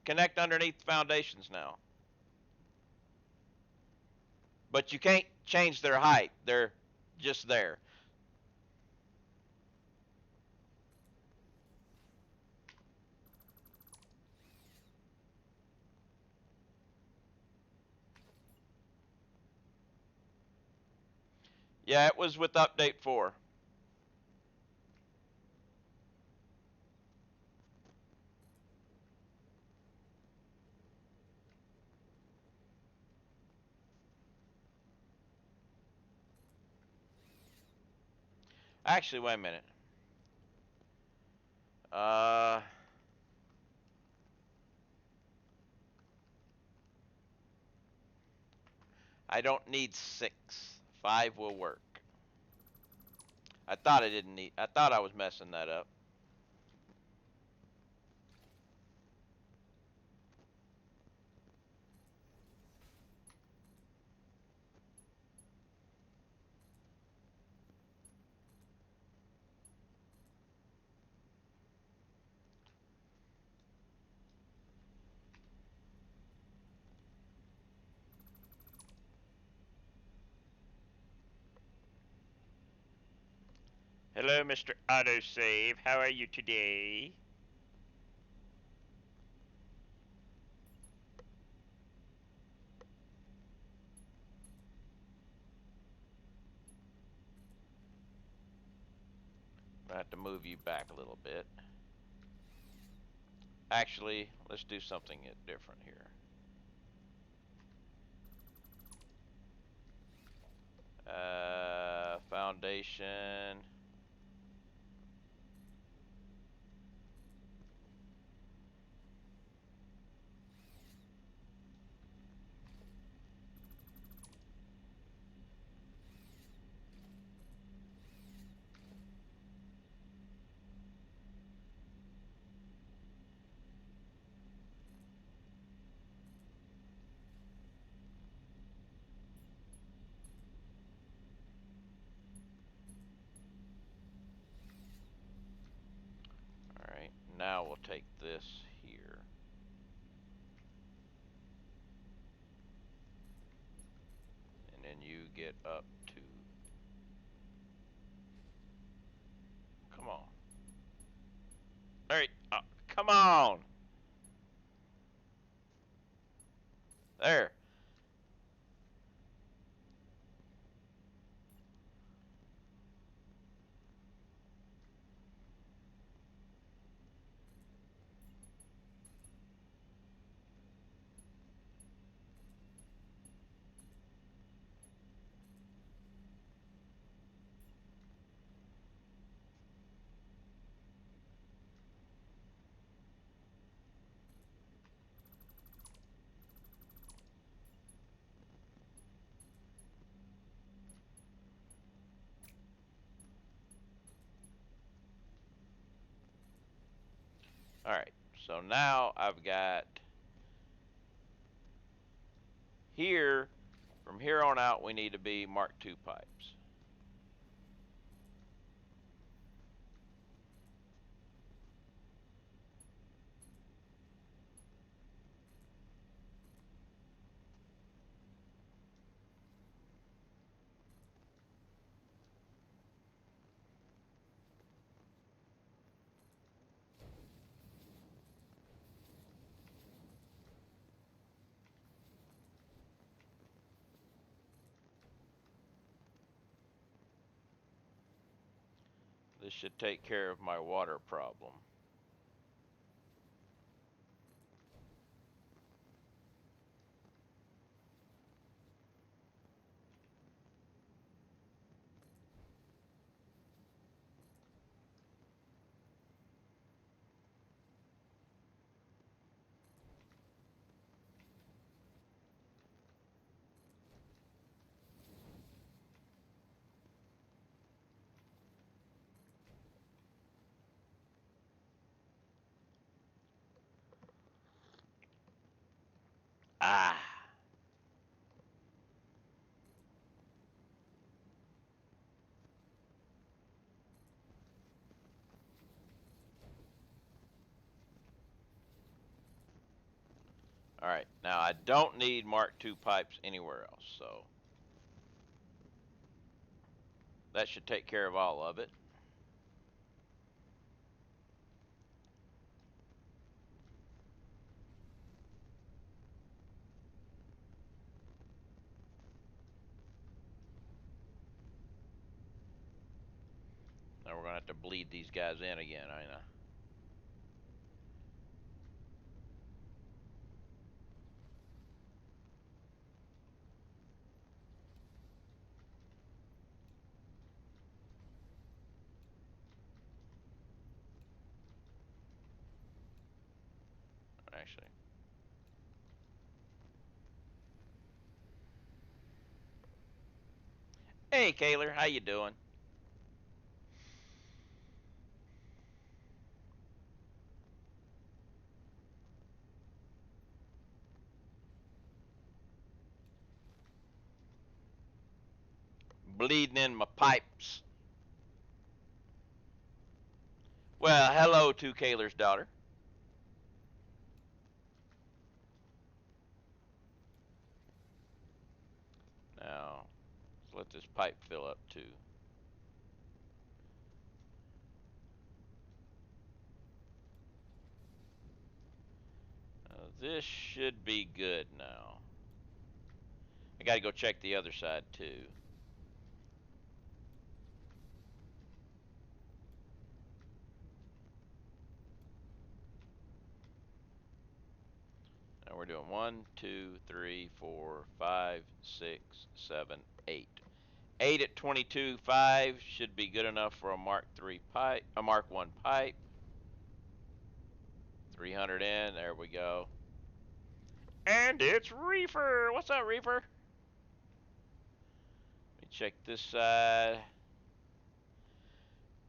connect underneath the foundations now. But you can't change their height. They're just there. Yeah, it was with update 4. Actually, wait a minute. I don't need 6. 5 will work. I thought I didn't need. I thought I was messing that up. Hello, Mr. Autosave. How are you today? I have to move you back a little bit. Actually, let's do something different here. Foundation. Alright, now we'll take this here. And then you get up to... Come on. Alright, come on! There. Alright, so now I've got here, from here on out, we need to be Mark II pipes. This should take care of my water problem. Ah! Alright, now I don't need Mark II pipes anywhere else, so that should take care of all of it. Now we're going to have to bleed these guys in again, ain't I? Actually. Hey, Kaler, how you doing? Bleeding in my pipes. Well, hello to Kaler's daughter. Now, let's let this pipe fill up too. This should be good now. I gotta go check the other side too. Now we're doing 1, 2, 3, 4, 5, 6, 7, 8. 8 at 22.5 should be good enough for a Mark III pipe, a Mark I pipe. 300 in, there we go. And it's Reefer. What's up, Reefer? Let me check this side.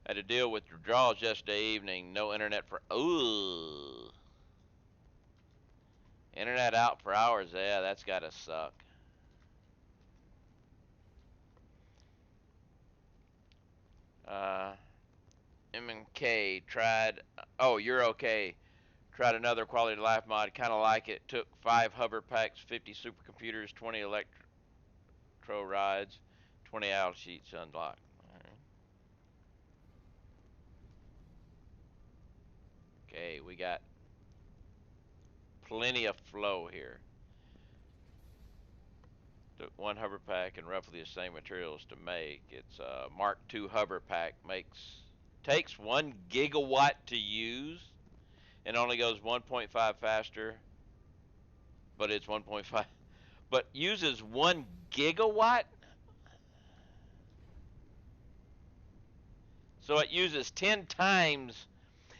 Had to deal with withdrawals yesterday evening. No internet for. Ooh. Internet out for hours. Yeah, that's gotta suck. Uh, M&K tried. Oh, you're okay. Tried another quality of life mod. Kind of like it. Took 5 hover packs, 50 supercomputers, 20 electro rides, 20 owl sheets unlocked. Okay, we got plenty of flow here. Took 1 hover pack and roughly the same materials to make. It's a Mark II hover pack. Takes 1 gigawatt to use and only goes 1.5 faster, but it's 1.5, but uses 1 gigawatt. So it uses 10 times.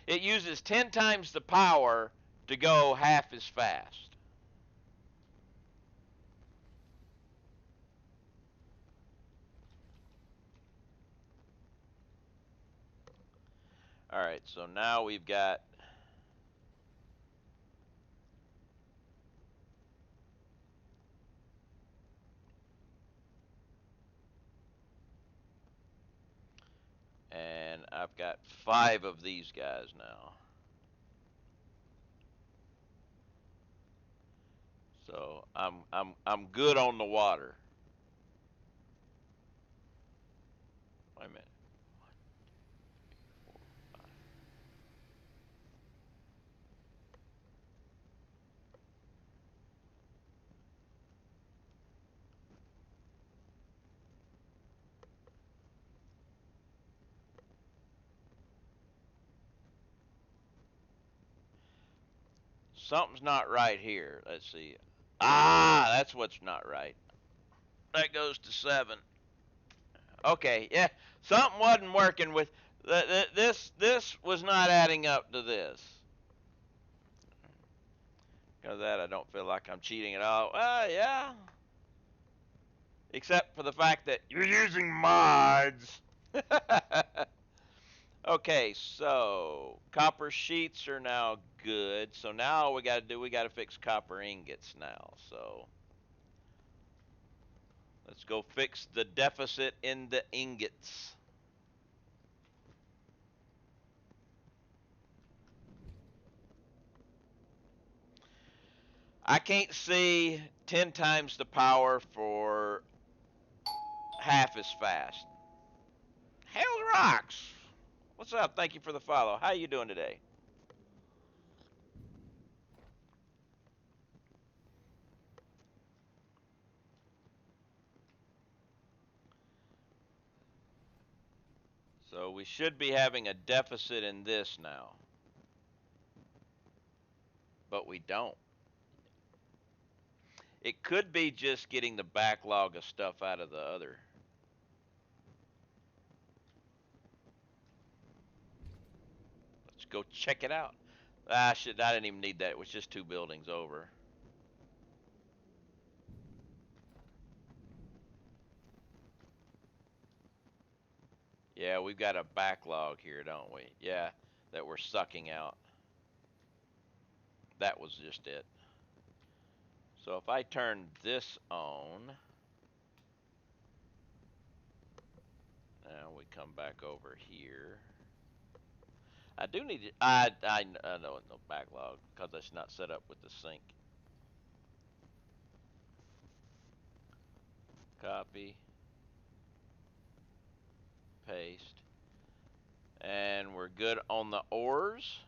It uses 10 times the power to go half as fast. All right, so now we've got I've got 5 of these guys now. So I'm good on the water. Wait a minute. Something's not right here. Let's see. Ah, that's what's not right. That goes to 7. Okay, yeah. Something wasn't working with this was not adding up to this. Because of that, I don't feel like I'm cheating at all. Well, yeah. Except for the fact that you're using mods. Okay, so copper sheets are now good. So now all we got to do, we got to fix copper ingots now. So let's go fix the deficit in the ingots. I can't see 10 times the power for half as fast. Hell rocks. What's up? Thank you for the follow. How you doing today? So we should be having a deficit in this now. But we don't. It could be just getting the backlog of stuff out of the other. Let's go check it out. Ah, shit, I didn't even need that. It was just 2 buildings over. Yeah, we've got a backlog here, don't we? Yeah, that we're sucking out. That was just it. So if I turn this on, now we come back over here. I do need to, I know it's no backlog because it's not set up with the sync. Copy, paste, and we're good on the ores.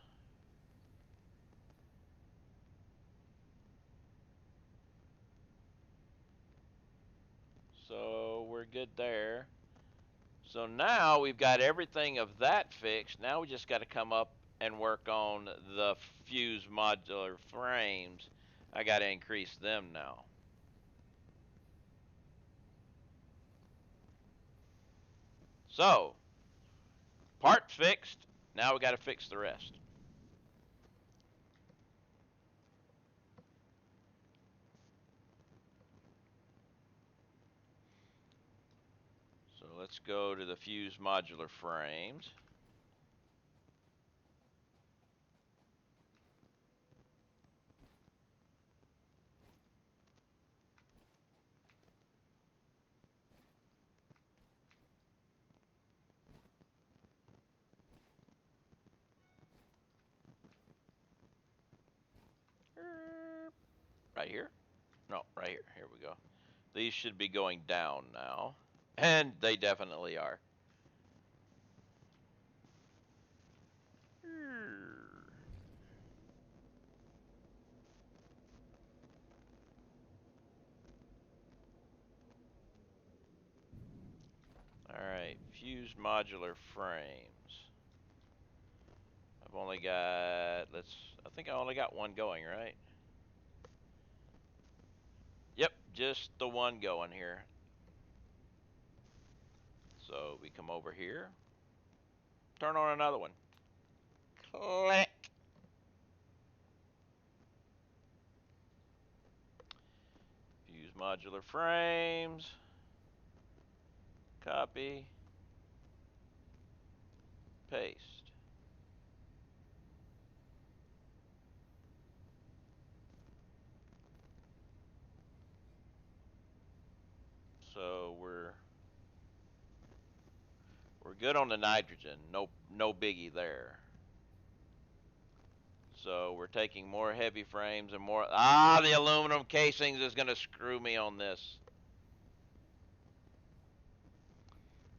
So we're good there. So now we've got everything of that fixed. Now we just got to come up and work on the fuse modular frames. I got to increase them now. So, part fixed. Now we got to fix the rest. So let's go to the fuse modular frames. Right here? No, right here. Here we go. These should be going down now. And they definitely are. Alright, fuse modular frames. I've only got, I think I only got one going, right? Yep, just the one going here. So we come over here, turn on another one. Click. Fuse modular frames. Copy. Paste. So we're We're good on the nitrogen. No biggie there. So we're taking more heavy frames and more. The aluminum casings is going to screw me on this.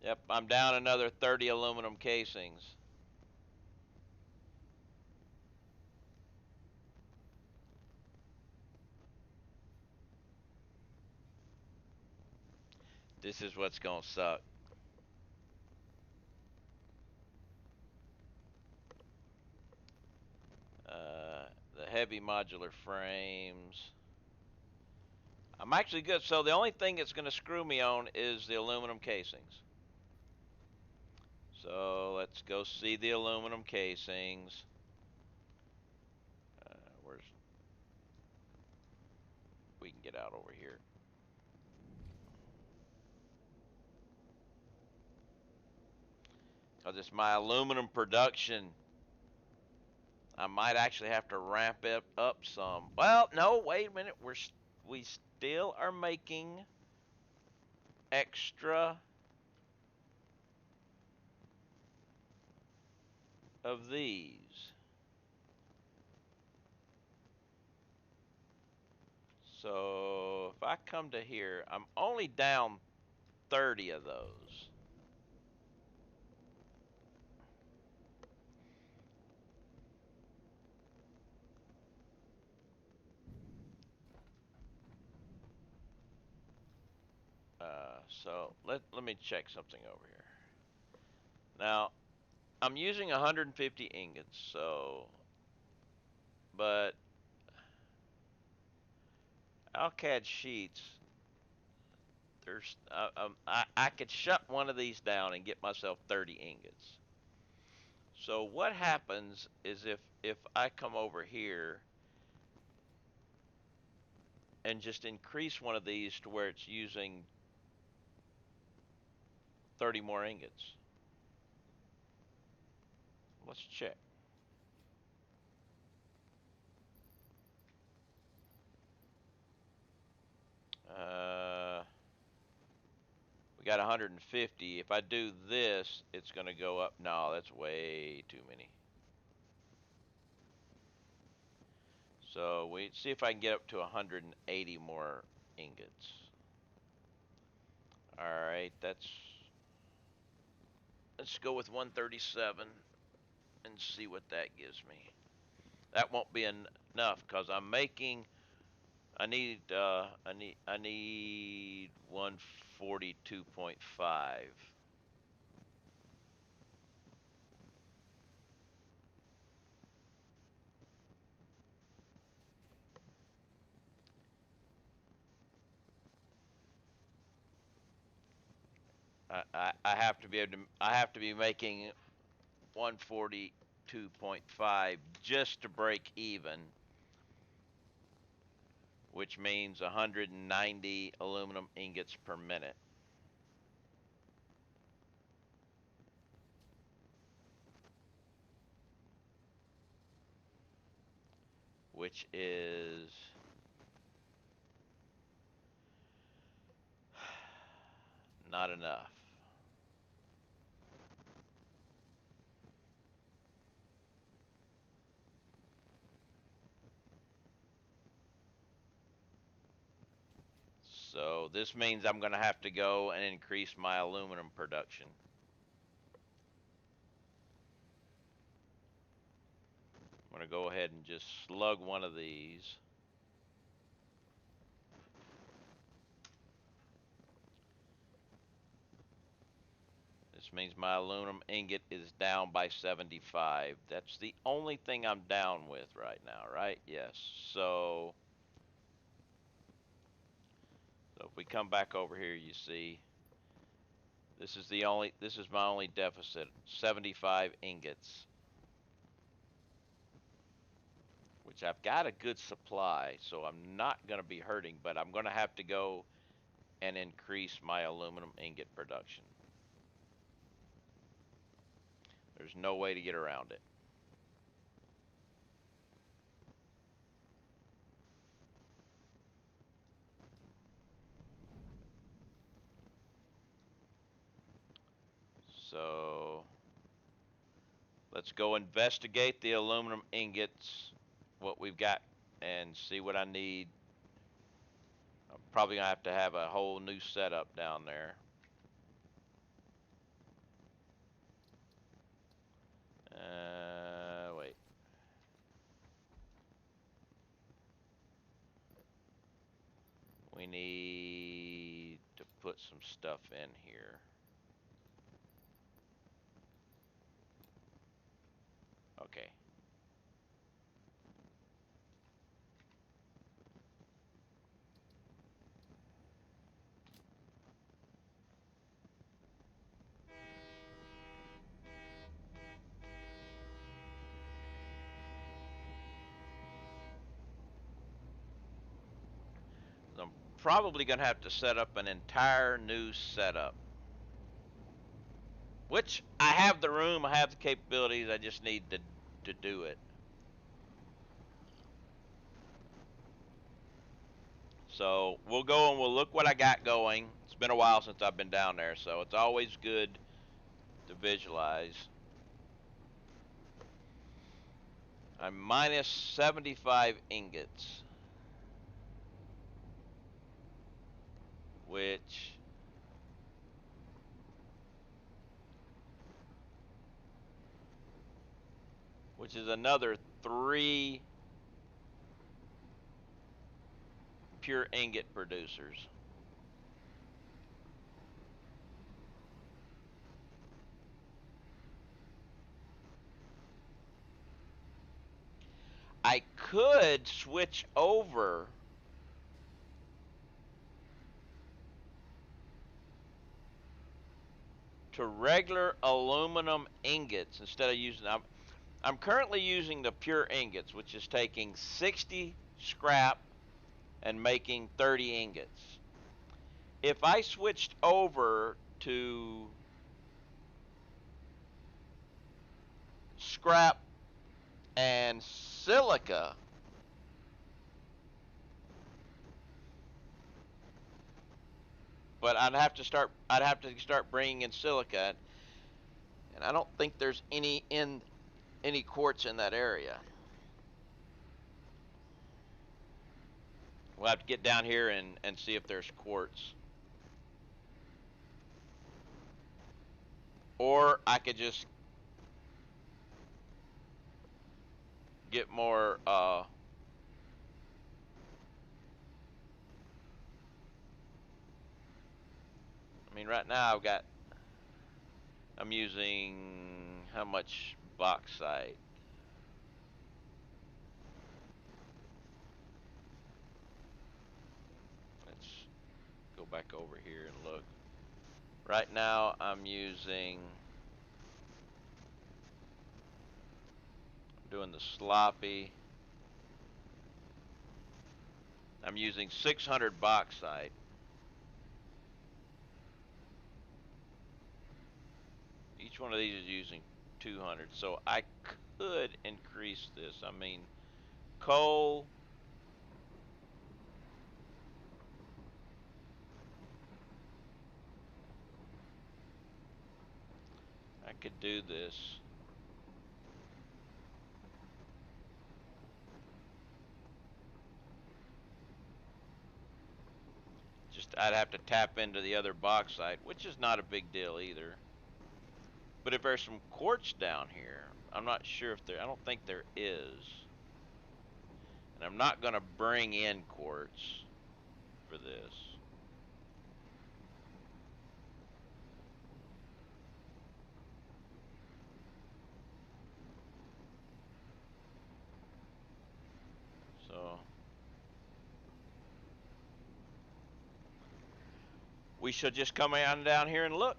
Yep, I'm down another 30 aluminum casings. This is what's going to suck. The heavy modular frames. I'm actually good. So the only thing that's going to screw me on is the aluminum casings. So let's go see the aluminum casings. Where's we can get out over here. Because it's my aluminum production. I might actually have to ramp it up some. Well, no, wait a minute. We still are making extra of these. So if I come to here, I'm only down 30 of those. So let me check something over here. Now, I'm using 150 ingots, so, but Alcad sheets, I could shut one of these down and get myself 30 ingots. So what happens is if I come over here and just increase one of these to where it's using 30 more ingots. Let's check. We got 150. If I do this, it's going to go up. No, that's way too many. So we see if I can get up to 180 more ingots. All right, let's go with 137 and see what that gives me. That won't be enough because I'm making. I need 142.5. I have to be able to. I have to be making 142.5 just to break even, which means 190 aluminum ingots per minute. Which is not enough. So this means I'm going to have to go and increase my aluminum production. I'm going to go ahead and just slug one of these. This means my aluminum ingot is down by 75. That's the only thing I'm down with right now, right? Yes. So if we come back over here, you see this is my only deficit, 75 ingots. Which I've got a good supply, so I'm not going to be hurting, but I'm going to have to go and increase my aluminum ingot production. There's no way to get around it. So let's go investigate the aluminum ingots, what we've got, and see what I need. I'm probably gonna have to have a whole new setup down there. Wait. We need to put some stuff in here. Okay. I'm probably gonna have to set up an entire new setup. Which I have the room, I have the capabilities, I just need to do it. So we'll go and we'll look what I got going. It's been a while since I've been down there, so it's always good to visualize. I'm minus 75 ingots, which is another 3 pure ingot producers. I could switch over to regular aluminum ingots instead of using. I'm currently using the pure ingots, which is taking 60 scrap and making 30 ingots. If I switched over to scrap and silica, but I'd have to start bringing in silica, and I don't think there's any quartz in that area. We'll have to get down here and see if there's quartz. Or I could just get more I mean, right now I'm using how much bauxite? Let's go back over here and look. Right now I'm doing the sloppy. I'm using 600 bauxite. Each one of these is using 200, so I could increase this. I mean, coal. I could do this. Just I'd have to tap into the other bauxite, which is not a big deal either. But if there's some quartz down here, I'm not sure if there. I don't think there is. And I'm not going to bring in quartz for this. So we should just come on down here and look.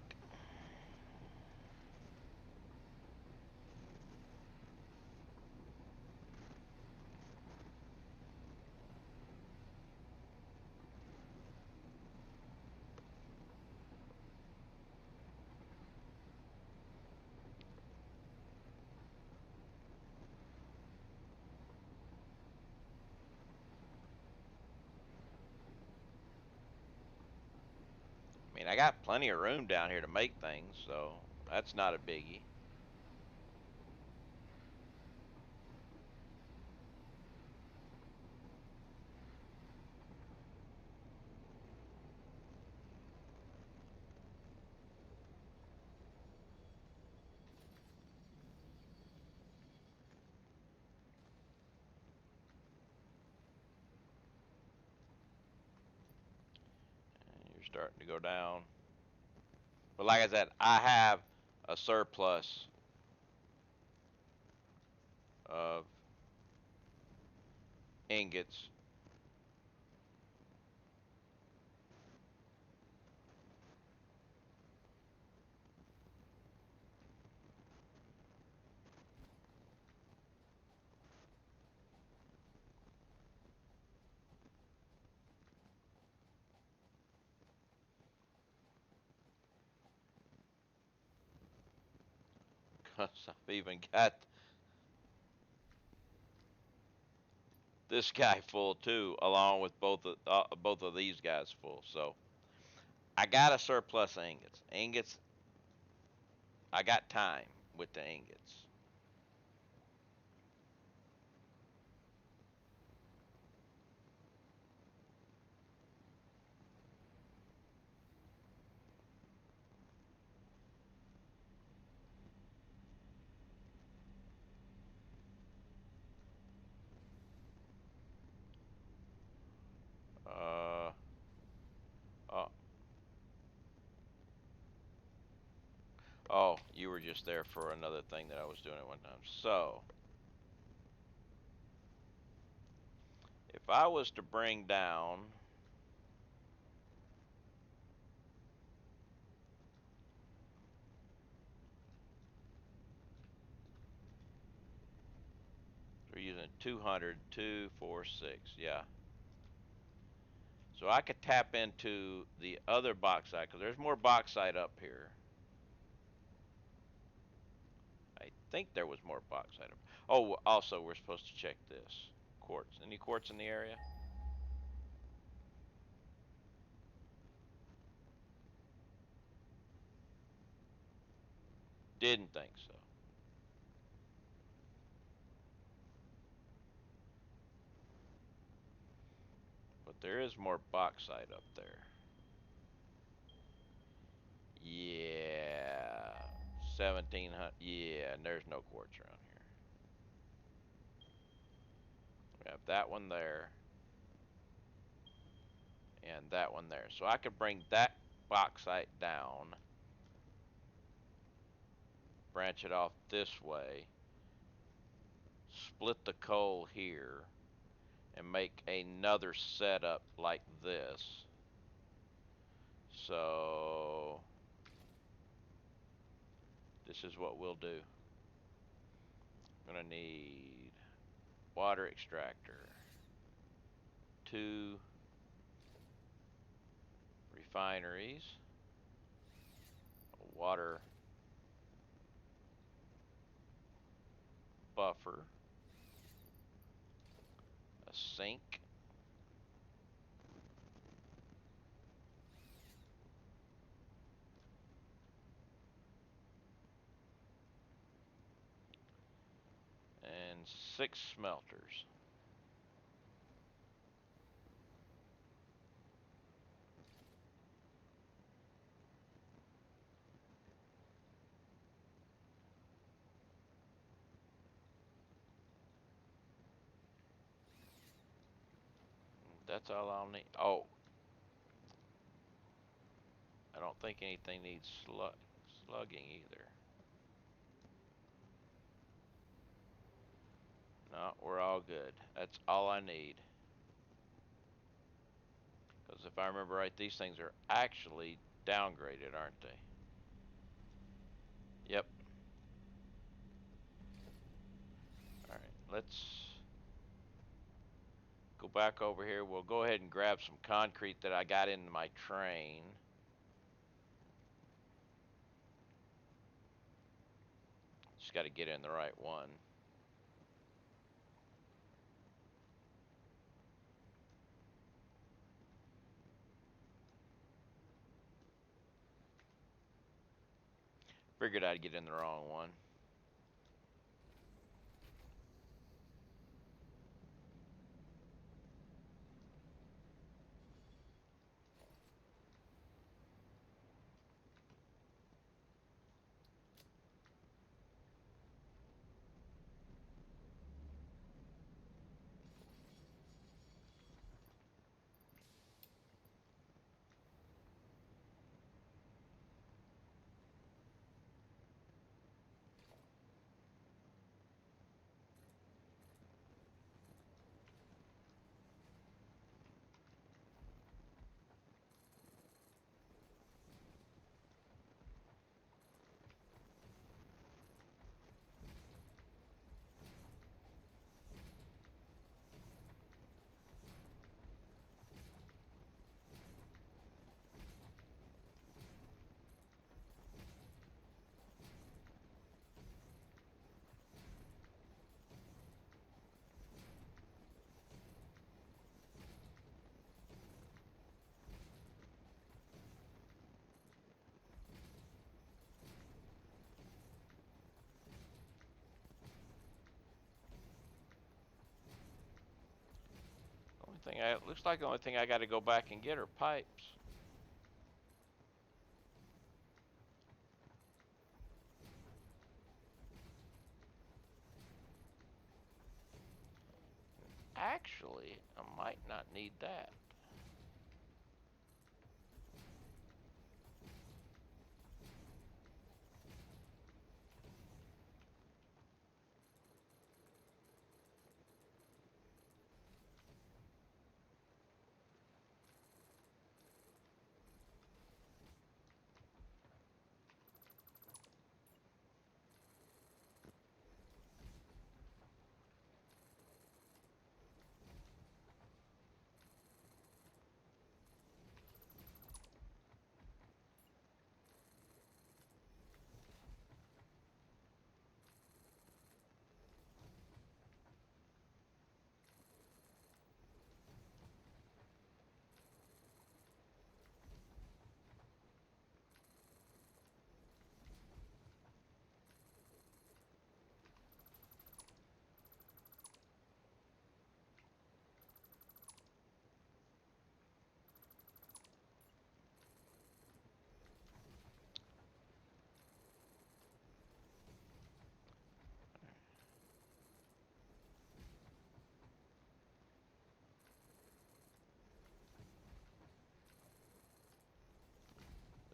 I mean, I got plenty of room down here to make things, so that's not a biggie. starting to go down. But like I said, I have a surplus of ingots. Cause I've even got this guy full too, along with both of these guys full. So I got a surplus of ingots. Ingots, I got time with the ingots. Uh, oh, oh, you were just there for another thing that I was doing at one time. So if I was to bring down, we're using 200, 246, yeah. So I could tap into the other bauxite because there's more bauxite up here. I think there was more bauxite up. Oh, also we're supposed to check this quartz. Any quartz in the area? Didn't think so. But there is more bauxite up there. Yeah. 1700. Yeah, and there's no quartz around here. We have that one there and that one there. So I could bring that bauxite down, branch it off this way, split the coal here, and make another setup like this. So this is what we'll do. I'm gonna need water extractor, 2 refineries, a water buffer, a sink, and 6 smelters. That's all I'll need. Oh, I don't think anything needs slugging either. No, we're all good. That's all I need. Because if I remember right, these things are actually downgraded, aren't they? Yep. All right, let's go back over here. We'll go ahead and grab some concrete that I got in my train. Just got to get in the right one. Figured I'd get in the wrong one. looks like the only thing I got to go back and get are pipes. Actually, I might not need that.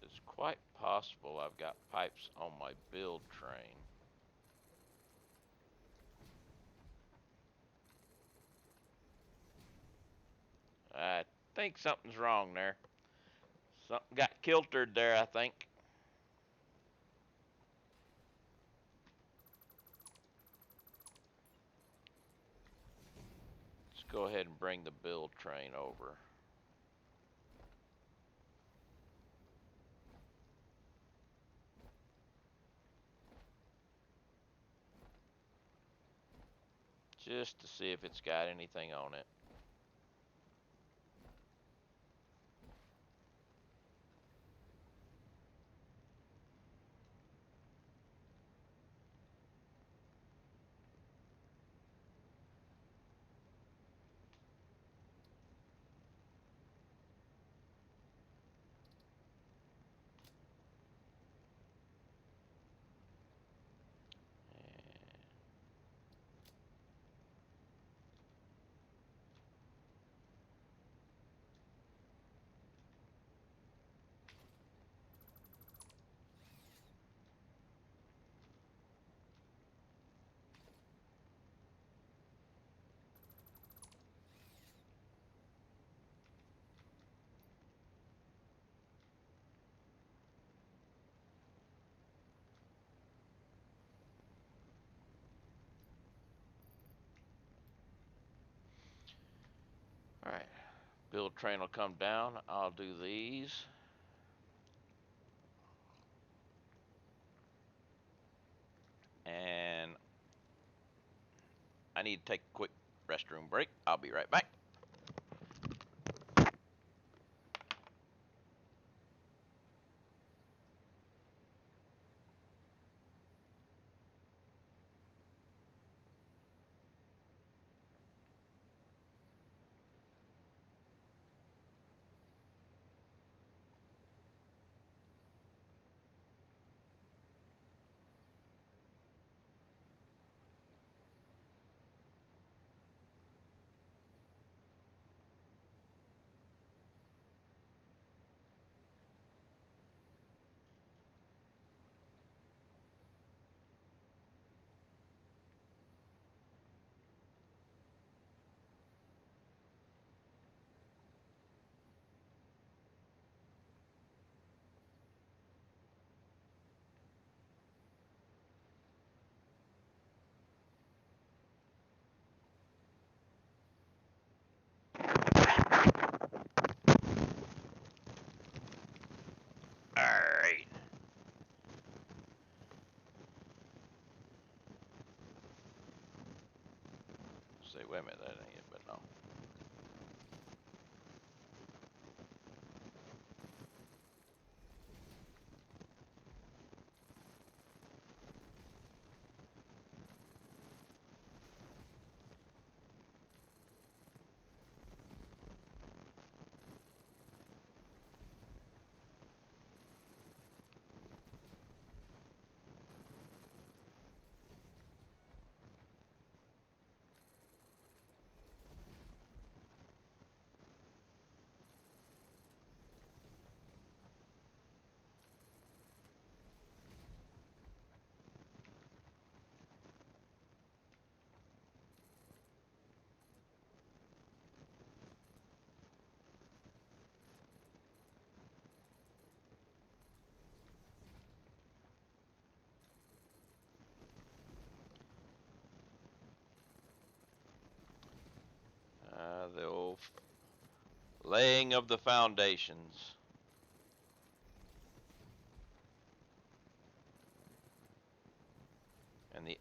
It's quite possible I've got pipes on my build train. I think something's wrong there. Something got kiltered there, I think. Let's go ahead and bring the build train over. Just to see if it's got anything on it. Alright, build train will come down. I'll do these. And I need to take a quick restroom break. I'll be right back. Alright. Say, wait a minute, that ain't it, but no. Laying of the foundations. And the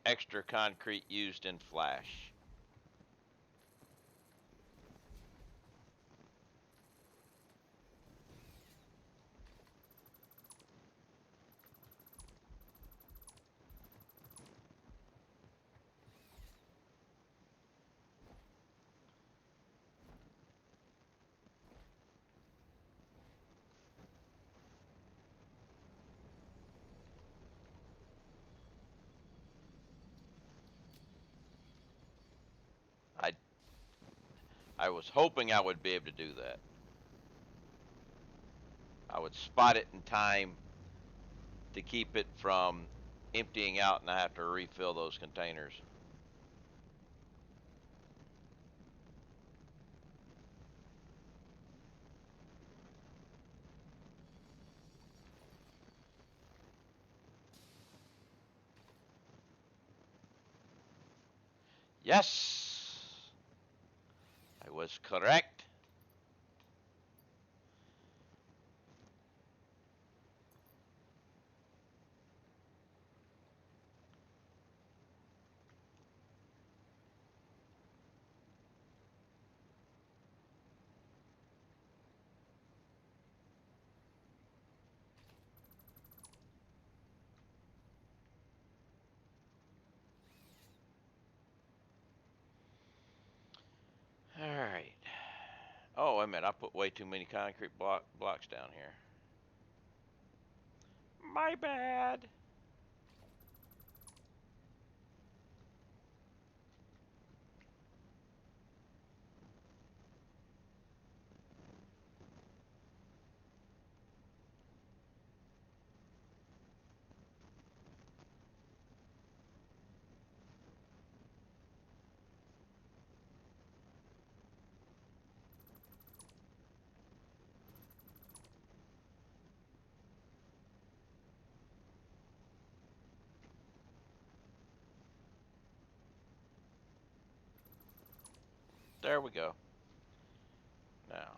extra concrete used in flash. I I was hoping I would be able to do that. I would spot it in time to keep it from emptying out and I have to refill those containers. Yes, I was correct. All right. Oh, wait a minute. I put way too many concrete blocks down here. My bad. There we go. Now,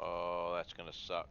oh, that's gonna suck.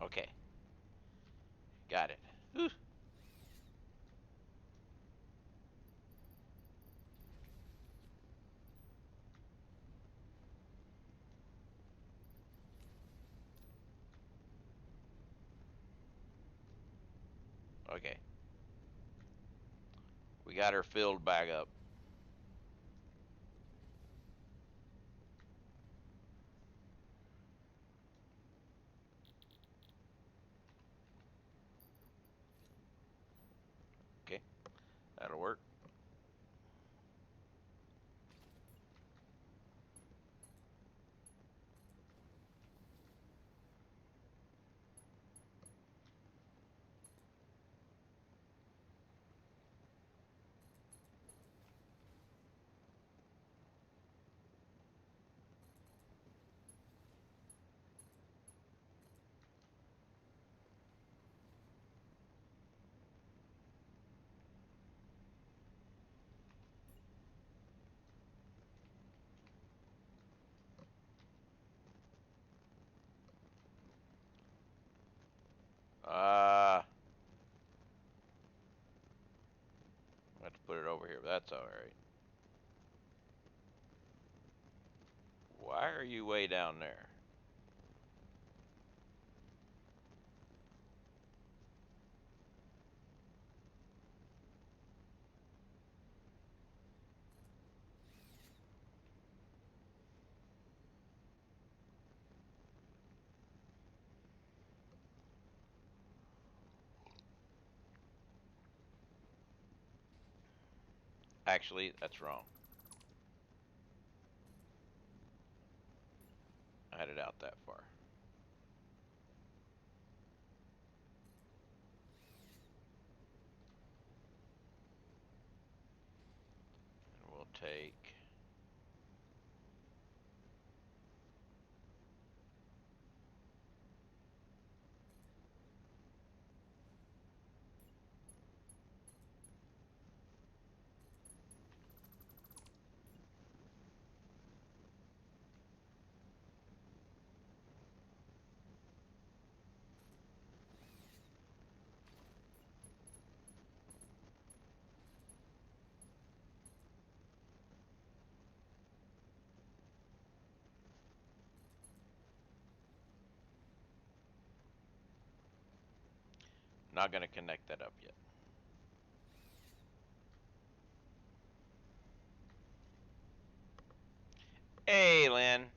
Okay, got it. Whew. Okay, we got her filled back up. Okay. put it over here, but that's alright. Why are you way down there? Actually, that's wrong. I had it out that far. And we'll take... Not going to connect that up yet. Hey, Lynn. Alright.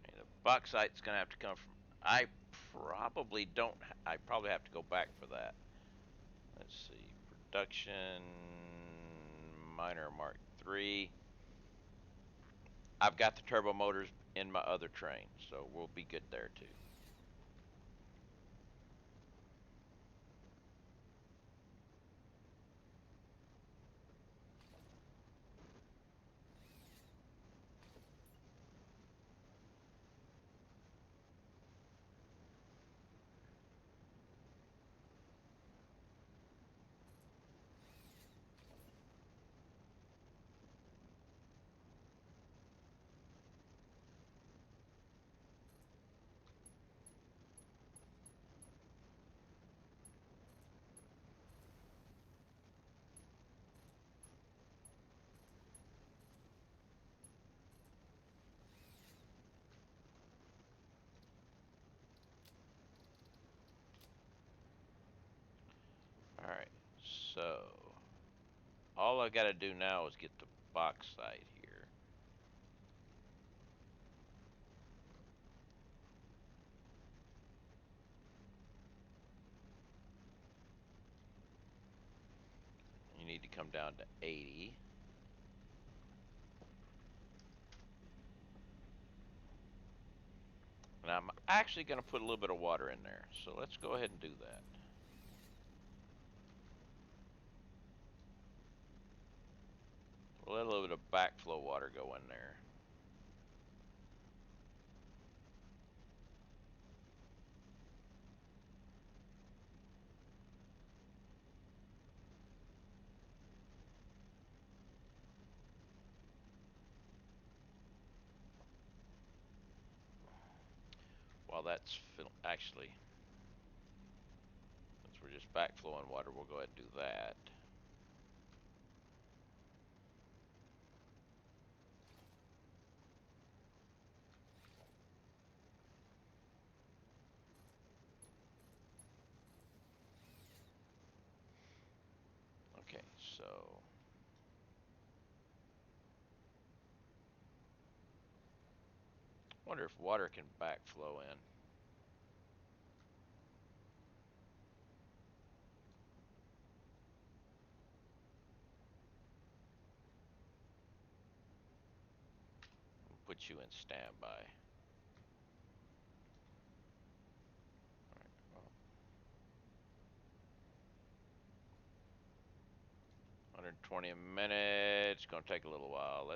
And the bauxite's going to have to come from... I probably don't... I probably have to go back for that. Let's see. Production... Miner Mark 3. I've got the turbo motors in my other train, so we'll be good there too. Alright, so all I gotta do now is get the bauxite here. You need to come down to 80. And I'm actually going to put a little bit of water in there. So let's go ahead and do that. We'll let a little bit of backflow water go in there. While that's actually, since we're just backflowing water, we'll go ahead and do that. Okay, so wonder if water can backflow in. We'll put you in standby. All right, well, 120 minutes. Gonna take a little while.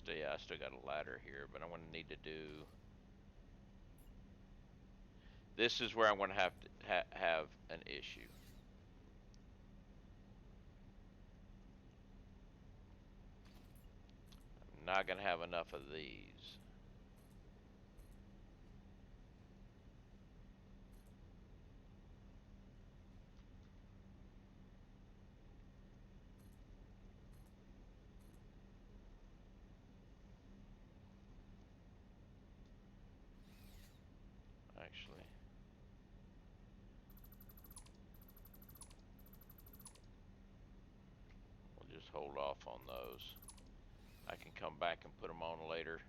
Yeah, I still got a ladder here, but I'm gonna need to do. This is where I'm gonna have to have an issue. I'm not gonna have enough of these. Actually, we'll just hold off on those. I can come back and put them on later.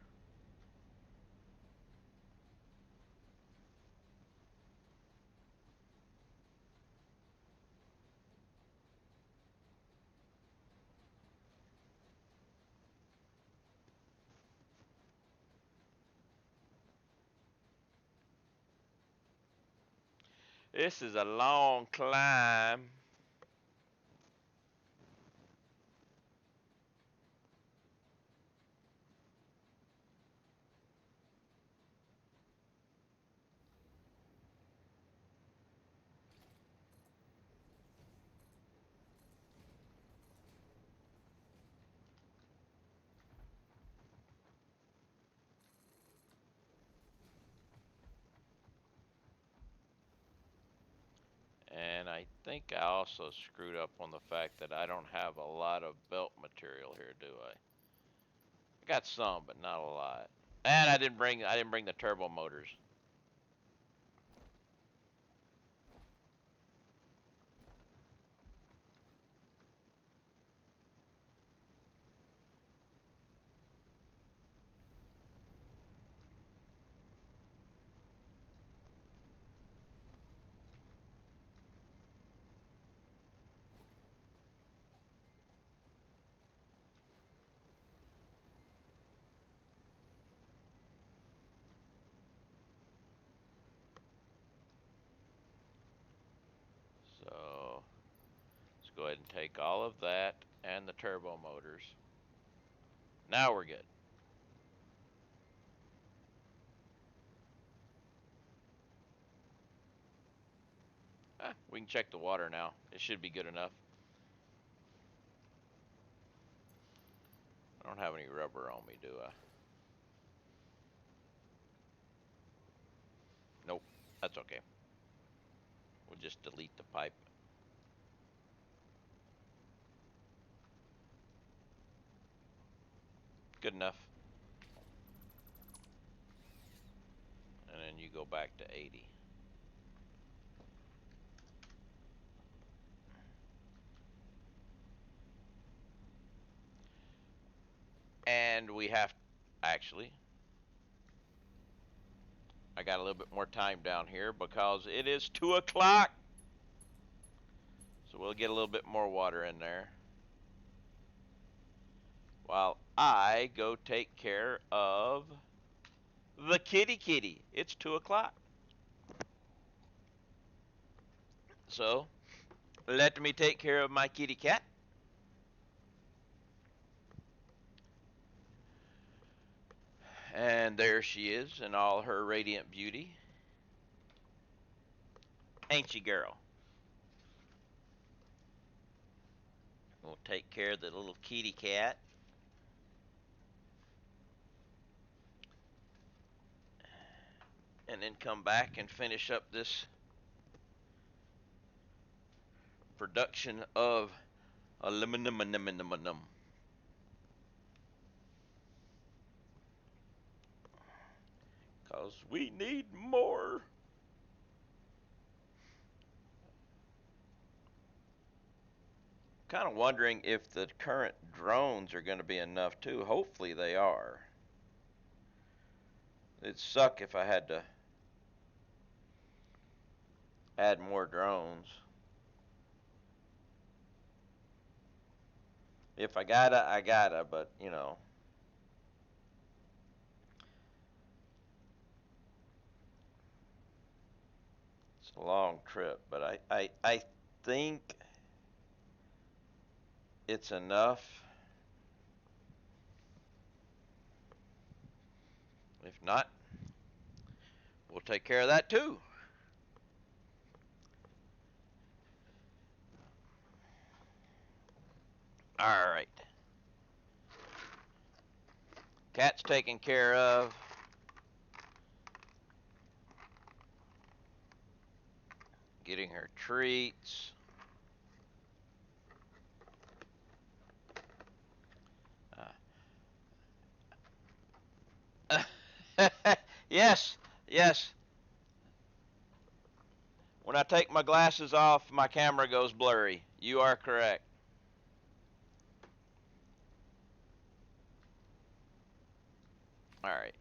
This is a long climb. And I think I also screwed up on the fact that I don't have a lot of belt material here, do I? I got some, but not a lot. And I didn't bring the turbo motors. So let's go ahead and take all of that and the turbo motors. Now we're good. We can check the water now. It should be good enough. I don't have any rubber on me, do I? Nope. That's okay. We'll just delete the pipe. Good enough. And then you go back to 80. And we have, actually, I got a little bit more time down here because it is 2 o'clock. So we'll get a little bit more water in there while I go take care of the kitty kitty. It's 2 o'clock. So let me take care of my kitty cat. And there she is in all her radiant beauty. Ain't she, girl? We'll take care of the little kitty cat. And then come back and finish up this production of aluminum. Because we need more. Kind of wondering if the current drones are going to be enough too. Hopefully they are. It'd suck if I had to add more drones. If I gotta, I gotta, but you know. It's a long trip, but I think it's enough. If not, we'll take care of that too. All right. Cat's taken care of. Getting her treats. Yes, yes. When I take my glasses off, my camera goes blurry. You are correct. All right.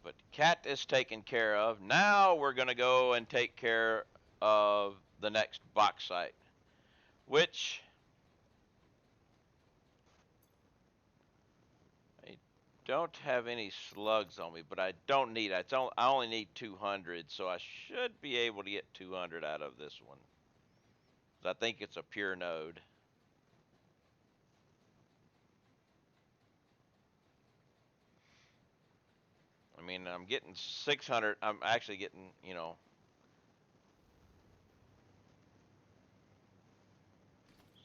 But cat is taken care of. Now we're going to go and take care of the next bauxite, which I don't have any slugs on me, but I don't need it. I only need 200, so I should be able to get 200 out of this one. I think it's a pure node. I mean, I'm getting 600. I'm actually getting,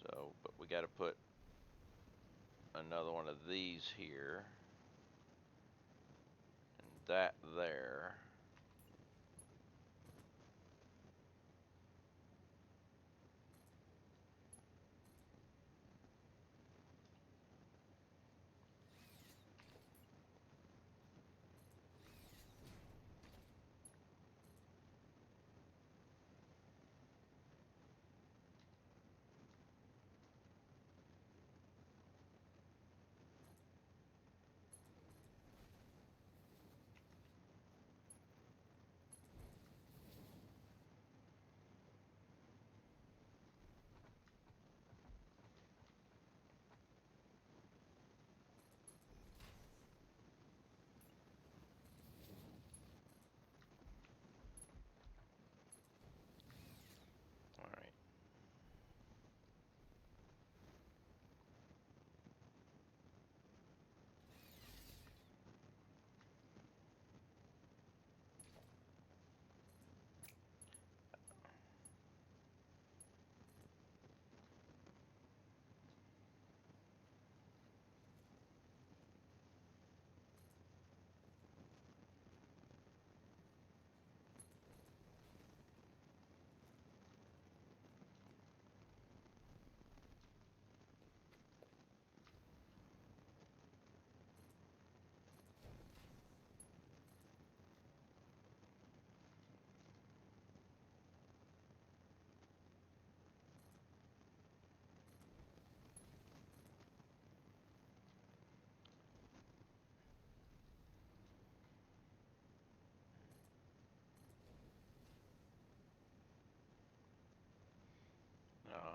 so, but we got to put another one of these here and that there. All right. Uh,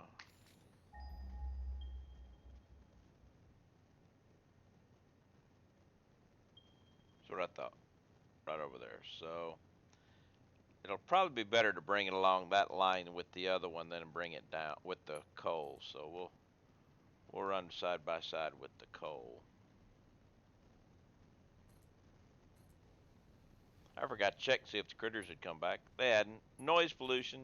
that's what I thought. Right over there. So it'll probably be better to bring it along that line with the other one than bring it down with the coal. So we'll run side by side with the coal. I forgot to check to see if the critters had come back. They hadn't. Noise pollution.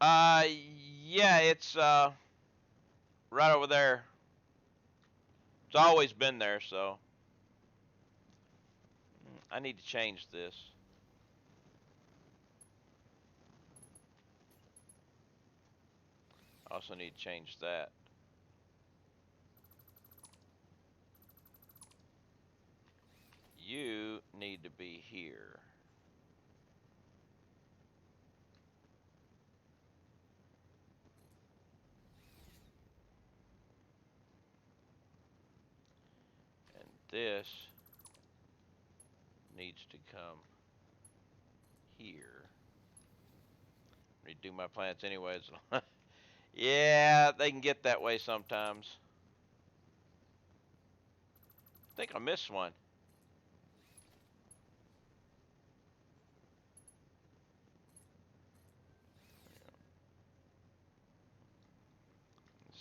Uh, yeah, it's right over there. It's always been there. So I need to change this. I also need to change that. You need to be here. And this needs to come here. Redo my plants anyways. Yeah, they can get that way sometimes. I think I missed one.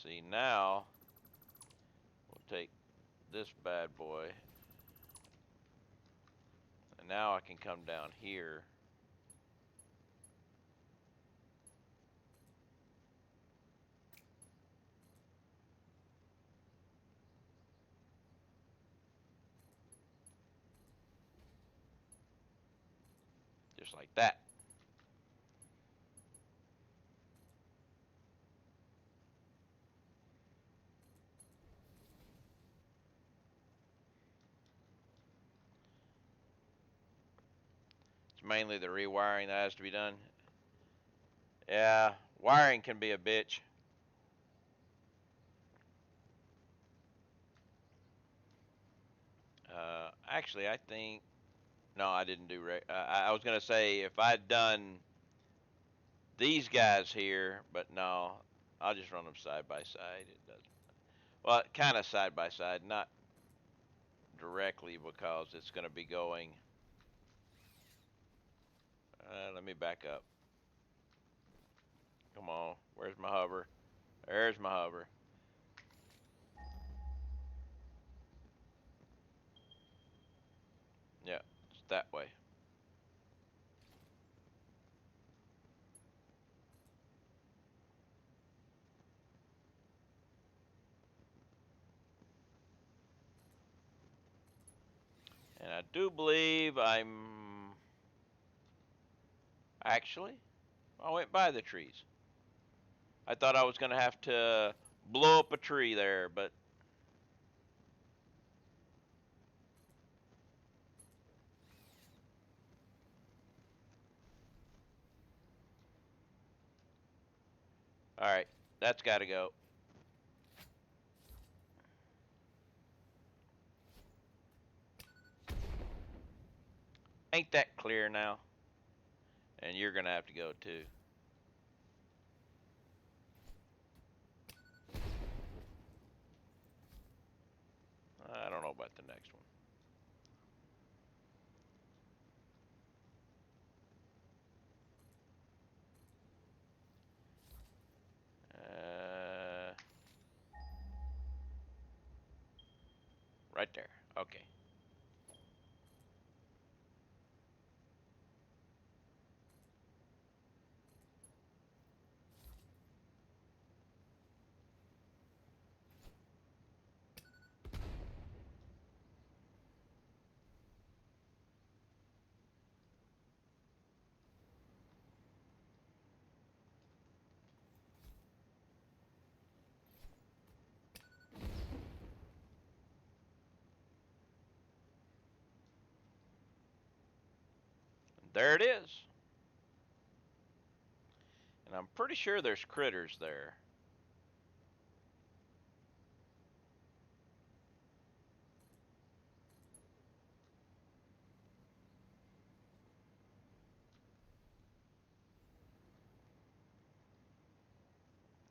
See, now we'll take this bad boy, and now I can come down here. Just like that. It's mainly the rewiring that has to be done. Yeah, wiring can be a bitch. Actually, I think no, I didn't do. I was gonna say if I'd done these guys here, but no, I'll just run them side by side. It doesn't. Well, kind of side by side, not directly because it's gonna be going. Let me back up. Come on, where's my hover? There's my hover. Yeah, it's that way. And I do believe I'm actually. I went by the trees. I thought I was gonna have to blow up a tree there, but all right, that's got to go. Ain't that clear now? And you're gonna have to go too. I don't know about the next one. Uh, right there. Okay. There it is. And I'm pretty sure there's critters there.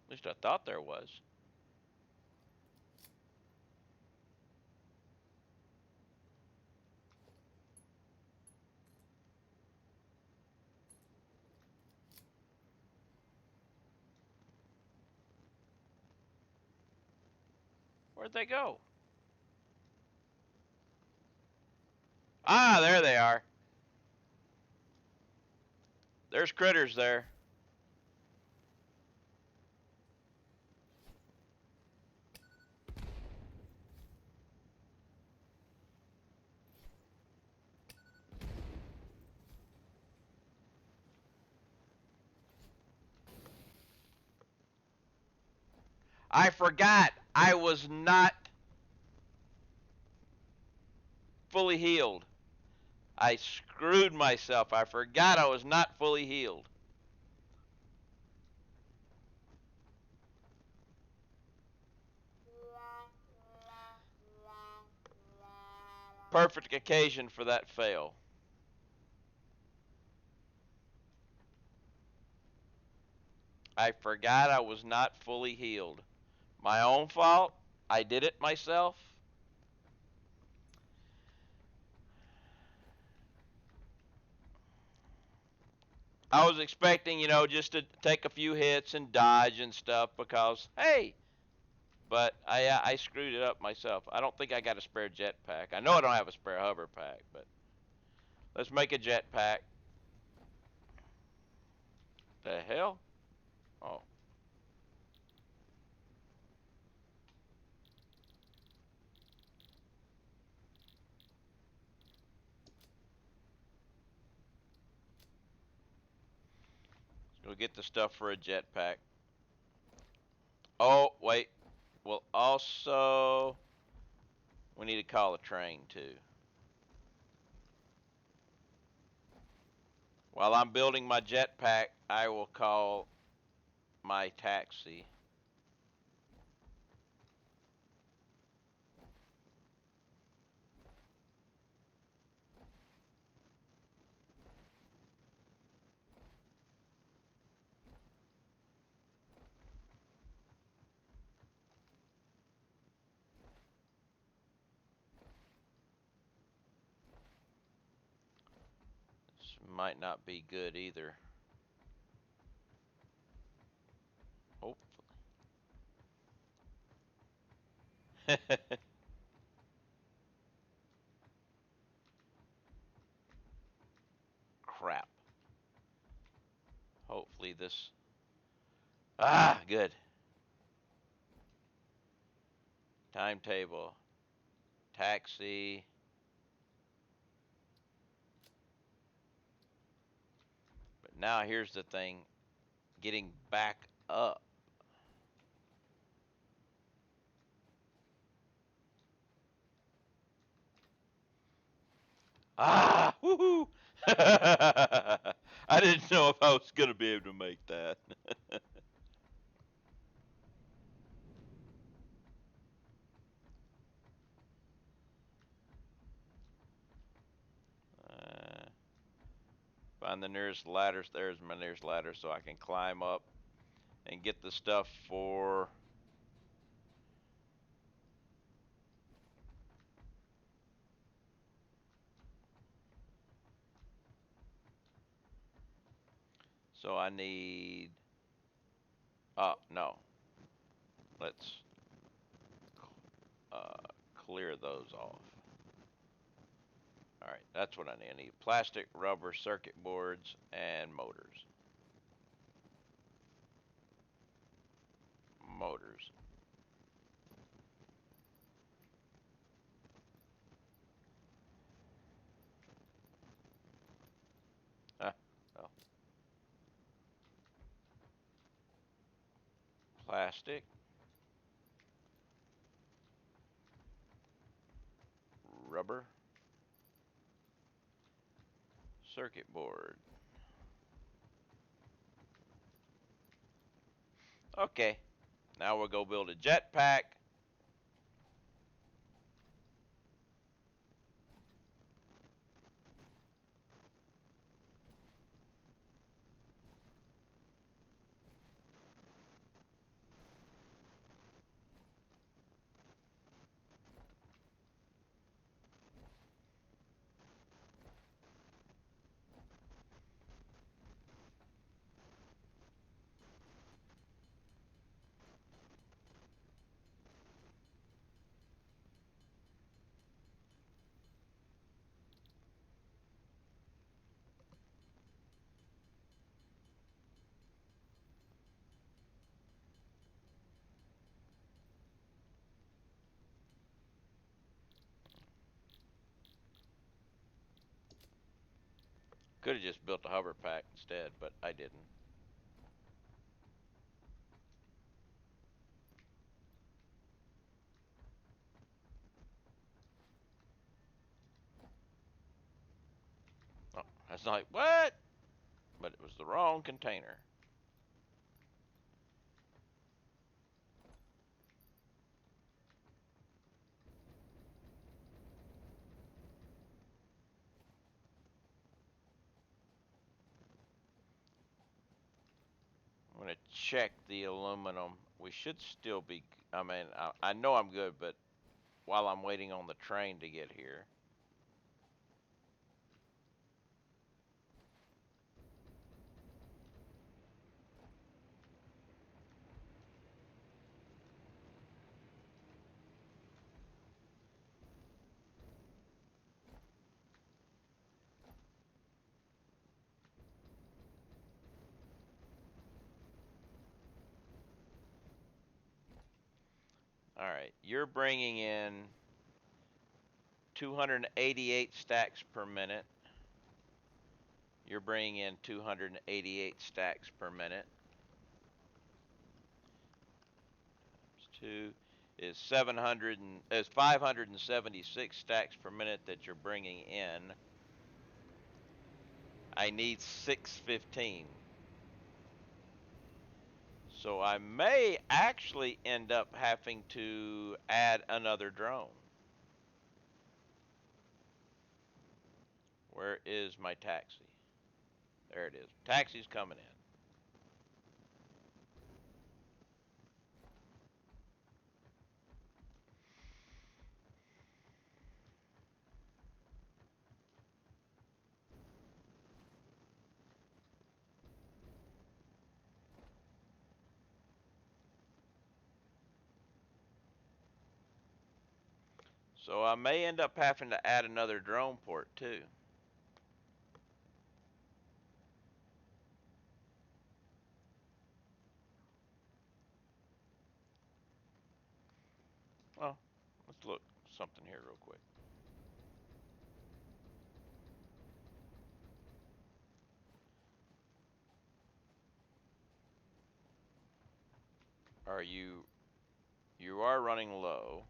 At least I thought there was. Where'd they go? Ah, there they are. There's critters there. I forgot I was not fully healed. I screwed myself. I forgot I was not fully healed. Perfect occasion for that fail. I forgot I was not fully healed. My own fault. I did it myself. I was expecting, just to take a few hits and dodge and stuff because, hey, but I screwed it up myself. I don't think I got a spare jetpack. I know I don't have a spare hover pack, but let's make a jetpack. The hell? Oh, let's go get the stuff for a jetpack. Oh, wait. Well, also, we need to call a train too. While I'm building my jetpack, I will call my taxi. This might not be good either. Hopefully. Crap. Hopefully this. Ah, good. Timetable. Taxi. But now here's the thing, getting back up. Ah, woohoo! I didn't know if I was going to be able to make that. uh, Find the nearest ladders. There's my nearest ladder so I can climb up and get the stuff for. So I need. Oh, no. Let's clear those off. All right, that's what I need. I need plastic, rubber, circuit boards, and motors. Motors. Ah, well, plastic, rubber, circuit board. Okay, now we'll go build a jetpack. Could have just built a hover pack instead, but I didn't. I was like, what? But it was the wrong container. I'm going to check the aluminum. We should still be, I mean, I know I'm good, but while I'm waiting on the train to get here. All right, you're bringing in 288 stacks per minute. You're bringing in 288 stacks per minute. Two is 576 stacks per minute that you're bringing in. I need 615. So I may actually end up having to add another drone. Where is my taxi? There it is. Taxi's coming in. So I may end up having to add another drone port too. Well, let's look something here real quick. Are you are running low,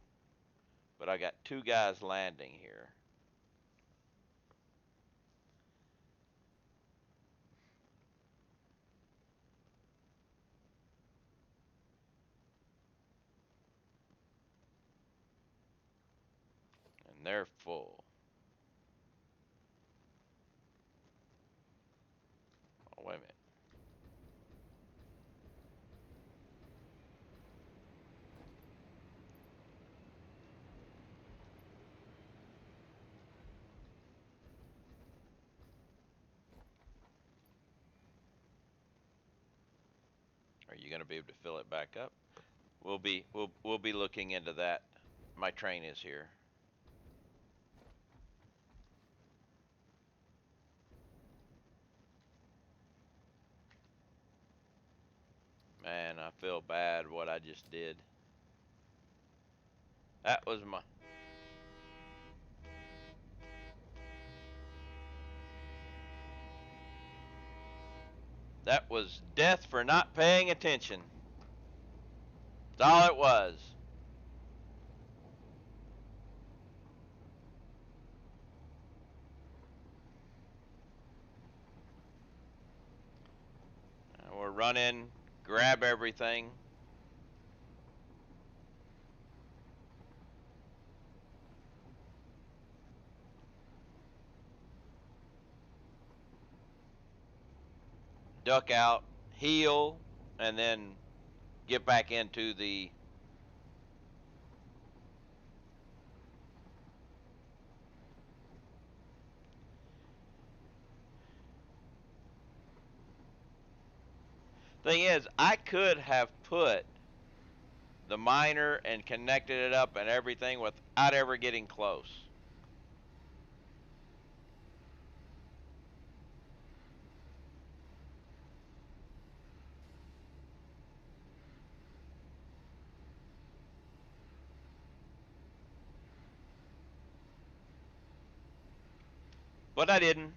but I got two guys landing here. And they're full. Oh, wait a minute. Are you going to be able to fill it back up? We'll be looking into that. My train is here. Man, I feel bad what I just did. That was my that was death for not paying attention. That's all it was. We're running, grab everything. Duck out, heal, and then get back into the. Thing is, I could have put the miner and connected it up and everything without ever getting close. But I didn't.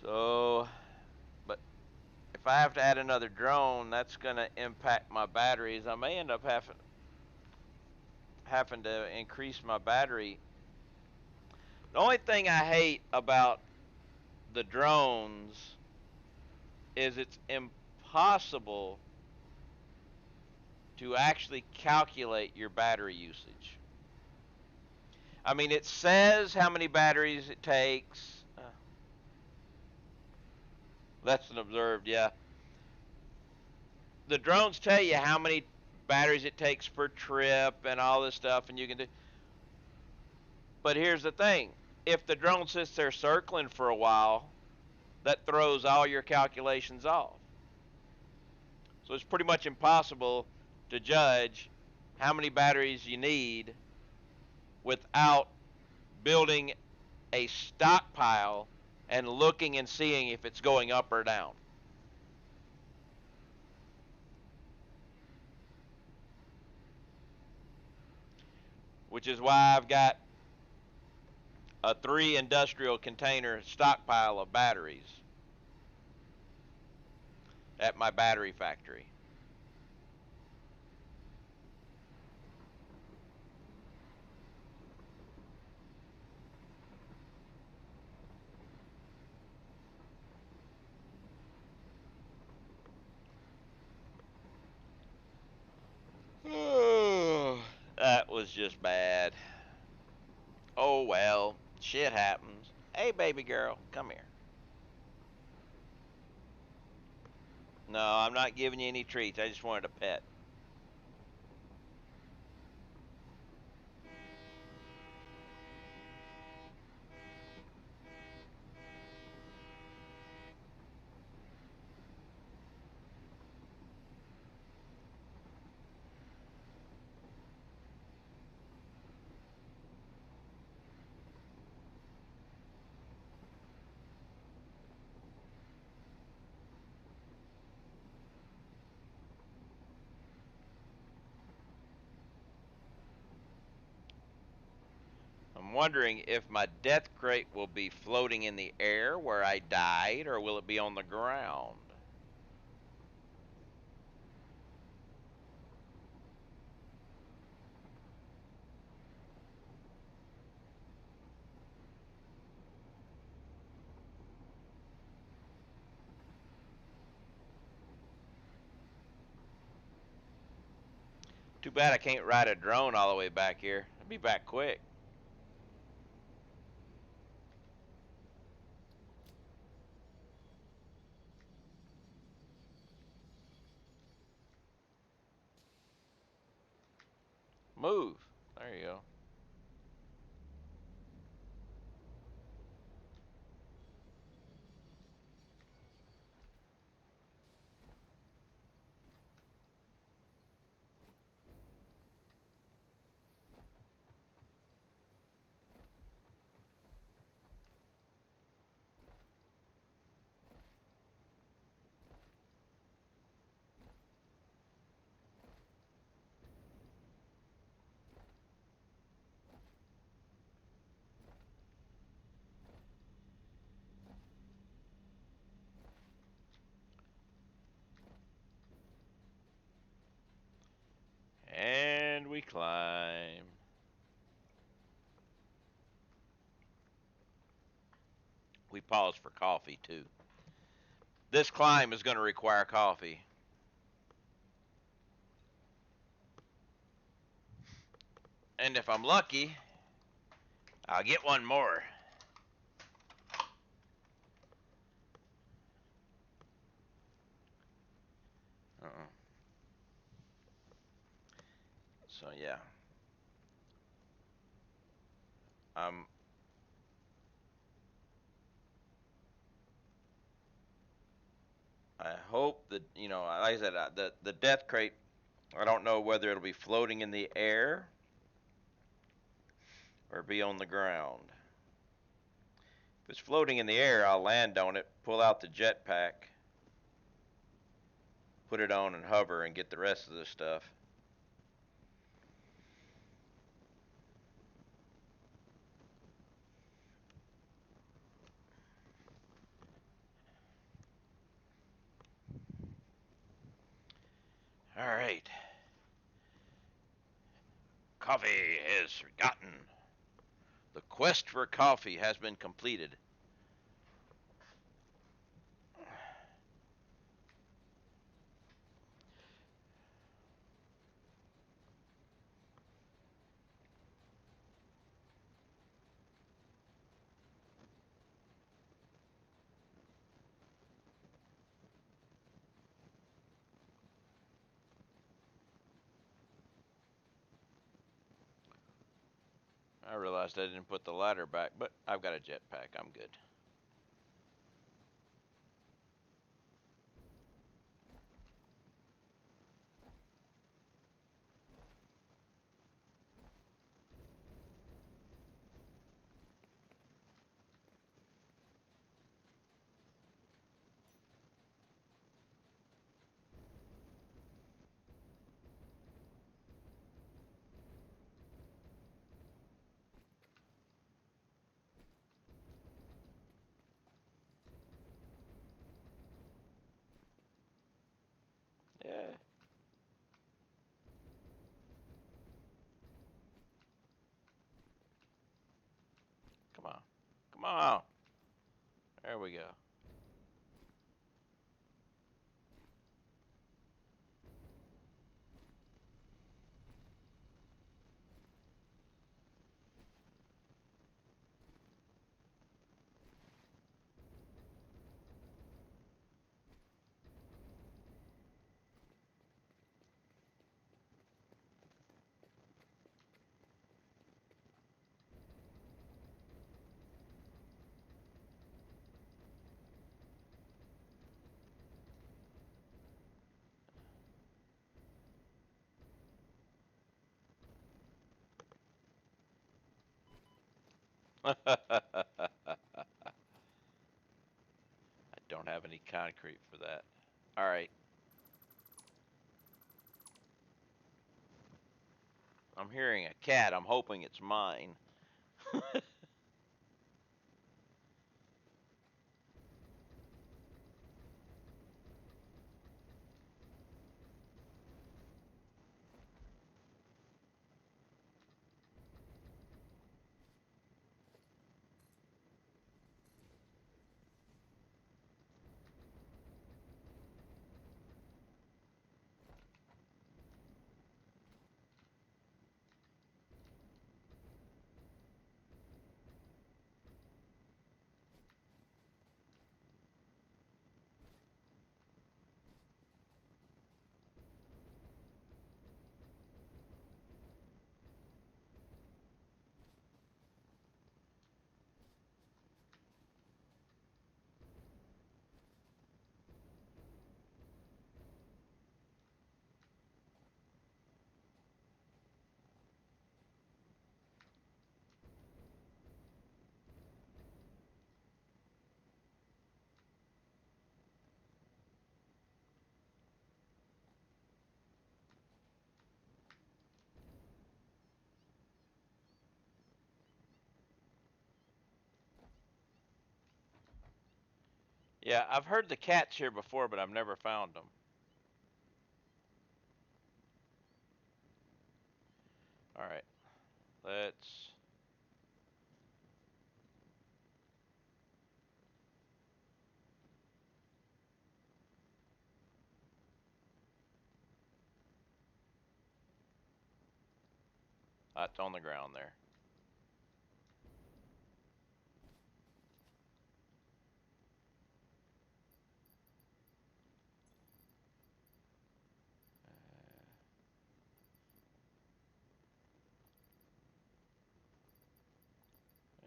So, but if I have to add another drone, that's going to impact my batteries. I may end up having to increase my battery. The only thing I hate about the drones is it's impossible to actually calculate your battery usage. I mean, it says how many batteries it takes. Lesson observed, yeah. The drones tell you how many batteries it takes per trip and all this stuff, and you can do. But here's the thing: if the drone sits there circling for a while, that throws all your calculations off. So it's pretty much impossible to judge how many batteries you need without building a stockpile and looking and seeing if it's going up or down. Which is why I've got a 3 industrial container stockpile of batteries at my battery factory. That was just bad. Oh well, shit happens. Hey, baby girl, come here. No, I'm not giving you any treats. I just wanted a pet. I'm wondering if my death crate will be floating in the air where I died, or will it be on the ground? Too bad I can't ride a drone all the way back here. I'll be back quick. Move. There you go. And we climb. We pause for coffee too. This climb is going to require coffee. And if I'm lucky, I'll get one more. Uh-uh. So yeah, um, I hope that like I said, the death crate. I don't know whether it'll be floating in the air or be on the ground. If it's floating in the air, I'll land on it, pull out the jetpack, put it on, and hover, and get the rest of the stuff. All right. Coffee is forgotten. The quest for coffee has been completed. I realized I didn't put the ladder back, but I've got a jetpack. I'm good. Yeah. Come on. Come on. There we go. I don't have any concrete for that. All right. I'm hearing a cat. I'm hoping it's mine. Yeah, I've heard the cats here before, but I've never found them. All right. Let's. That's on the ground there.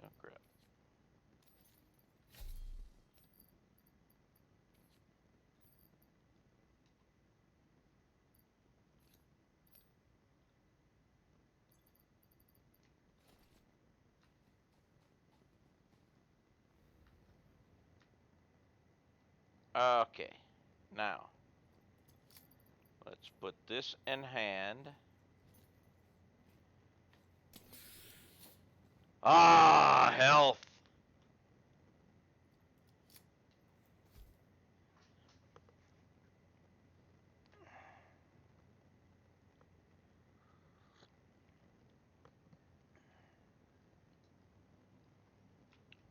Oh, crap. Okay. Now, let's put this in hand. Ah, health.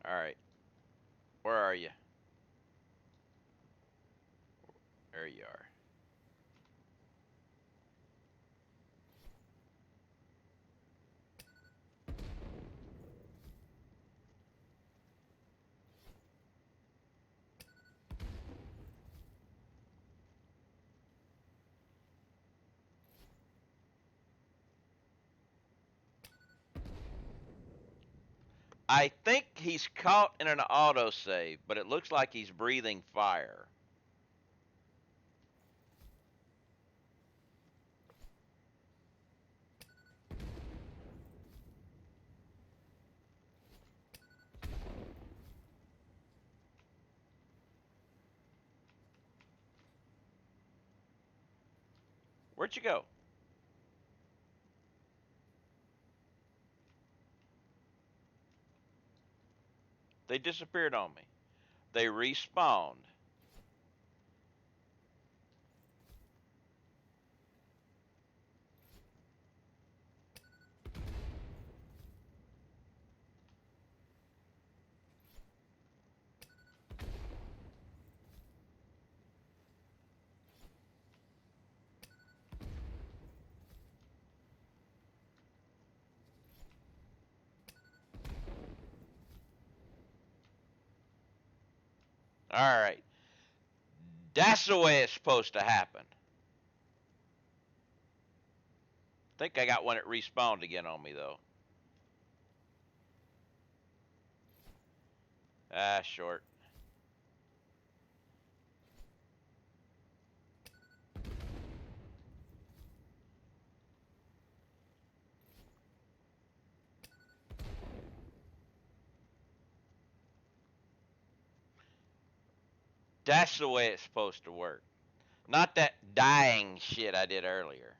All right. Where are you? There you are. I think he's caught in an autosave, but it looks like he's breathing fire. Where'd you go? They disappeared on me. They respawned. All right. That's the way it's supposed to happen. I think I got one that respawned again on me, though. Ah, short. That's the way it's supposed to work. Not that dying shit I did earlier.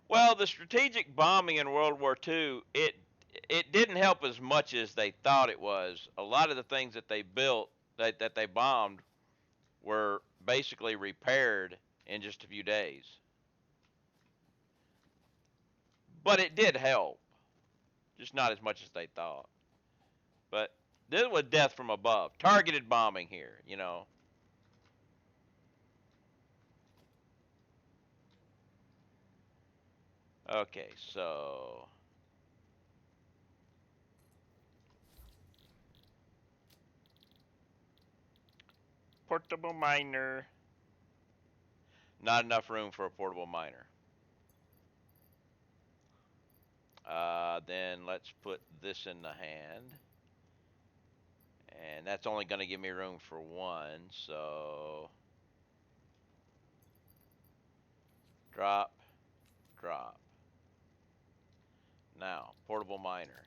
Well, the strategic bombing in World War II, it didn't help as much as they thought it was. A lot of the things that they built that they bombed were basically repaired in just a few days. But it did help, just not as much as they thought. But this was death from above, targeted bombing here, you know. Okay, so portable miner. Not enough room for a portable miner. Then let's put this in the hand. And that's only going to give me room for one, so drop, drop. Now, portable miner.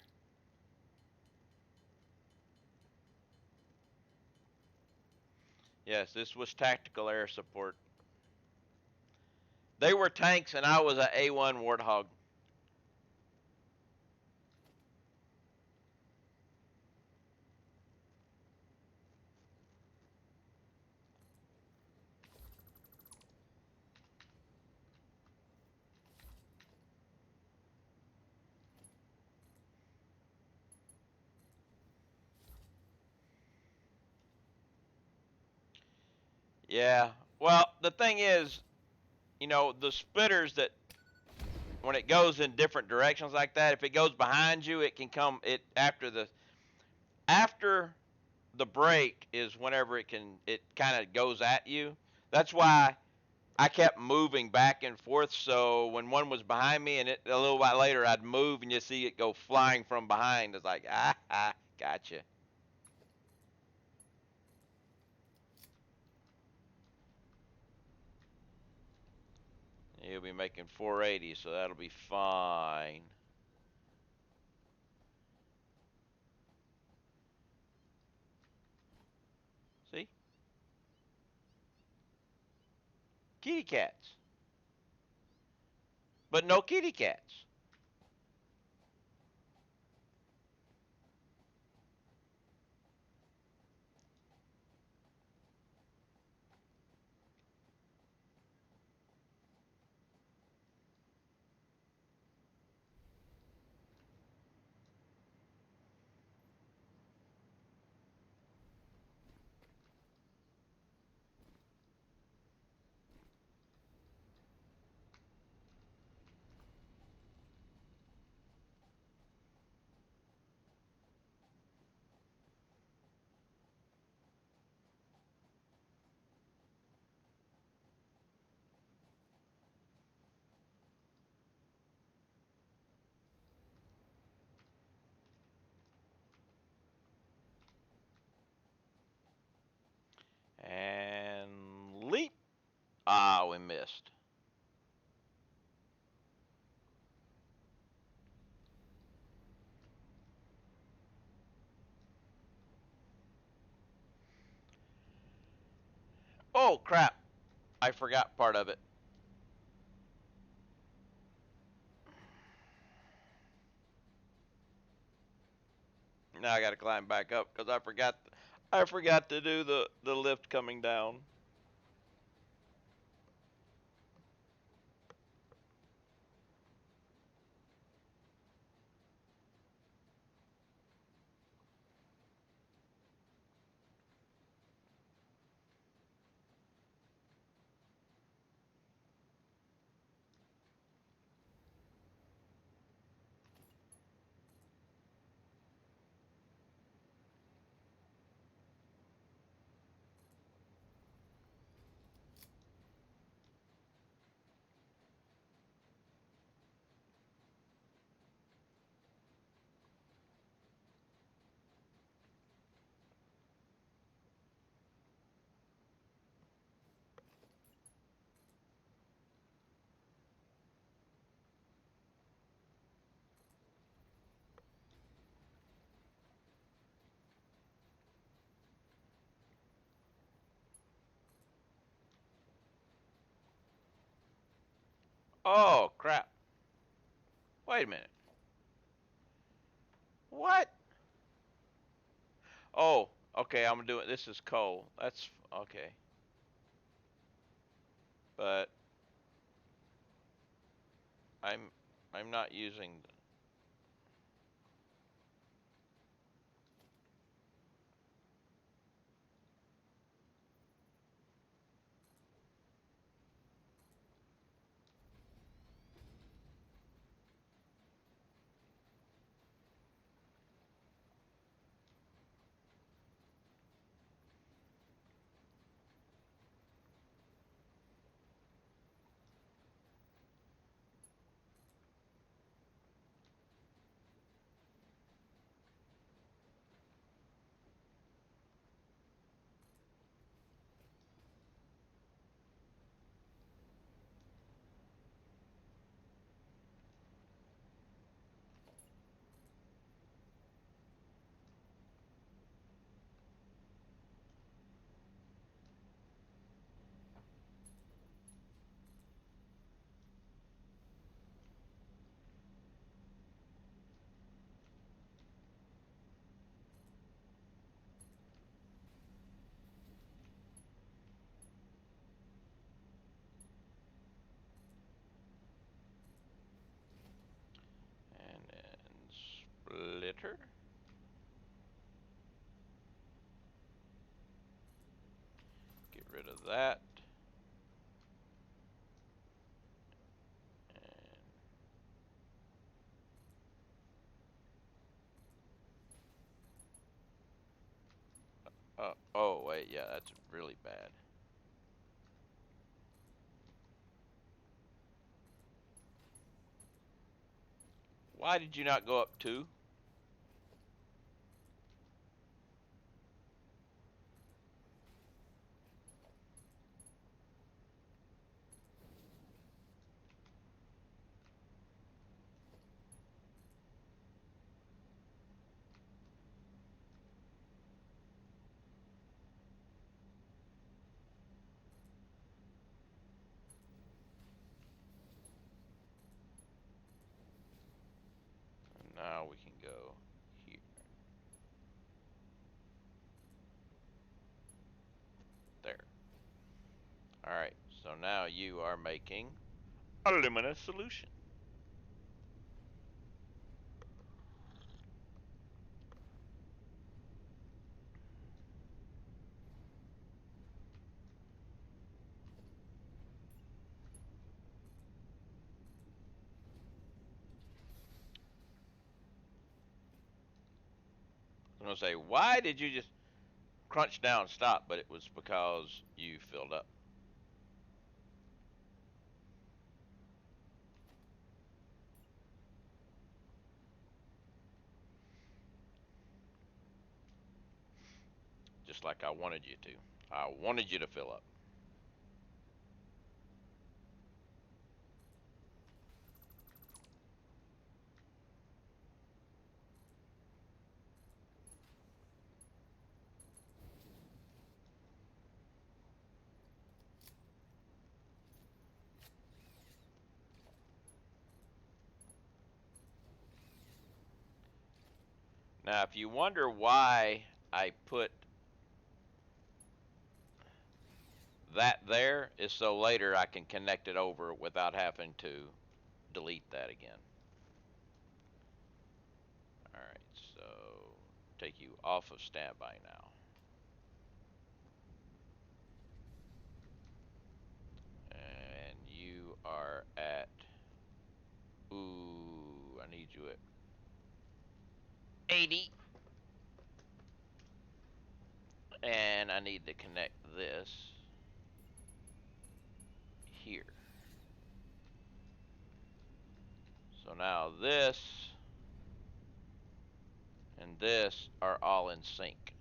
Yes, this was tactical air support. They were tanks, and I was a A1 Warthog. Yeah. Well, the thing is, you know, the spitters that when it goes in different directions like that, if it goes behind you, it can come it after the break is whenever it kind of goes at you. That's why I kept moving back and forth. So when one was behind me, and a little while later, I'd move and you see it go flying from behind. It's like, gotcha. You'll be making 480, so that'll be fine. See, kitty cats, but no kitty cats. list. Oh crap! I forgot part of it. Now I got to climb back up because I forgot to do the lift coming down. Oh crap! Wait a minute. What? Oh, okay. I'm doing. This is coal. That's okay. But I'm I'm not using. And then splitter. Get rid of that. Oh wait, yeah, that's really bad. Why did you not go up two? And now we can go here. There. All right. So now you are making alumina solution. I'm gonna say, why did you just crunch down and stop? But it was because you filled up. Just like I wanted you to. I wanted you to fill up. Now, if you wonder why I put that there, is so later I can connect it over without having to delete that again. Alright, so take you off of standby now. And you are at, ooh, I need you at 80. And I need to connect this here. So now this and this are all in sync.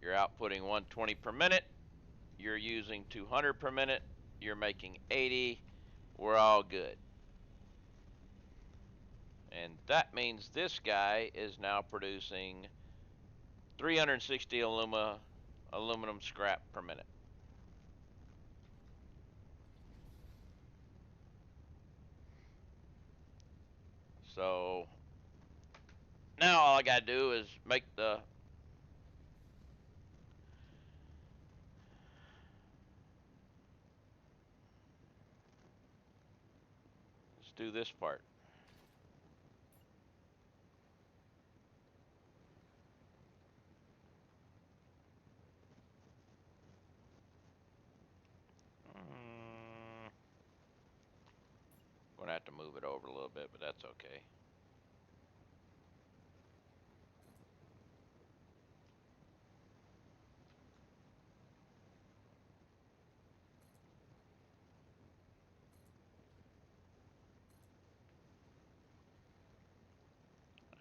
You're outputting 120 per minute. You're using 200 per minute. You're making 80. We're all good. And that means this guy is now producing 360 aluminum scrap per minute. So now all I gotta do is make the let's do this part. Gonna have to move it over a little bit, but that's okay.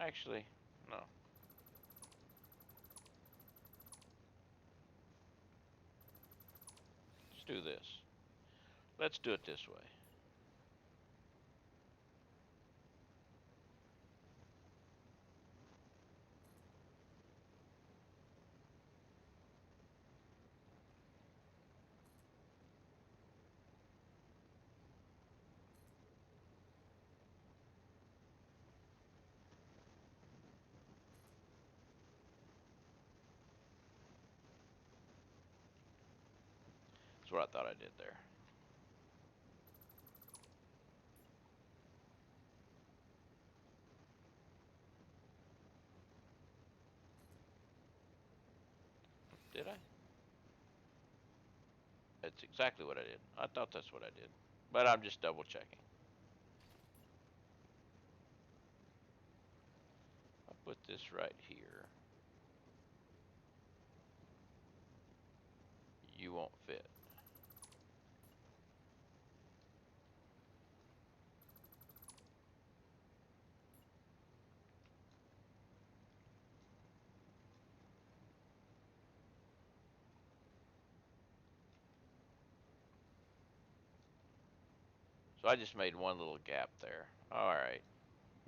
Actually, no. Let's do this. Let's do it this way. That's what I thought I did there. Did I? That's exactly what I did. I thought that's what I did. But I'm just double checking. I'll put this right here. You won't fit. So I just made one little gap there. Alright.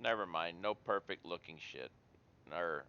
Never mind. No perfect looking shit. Or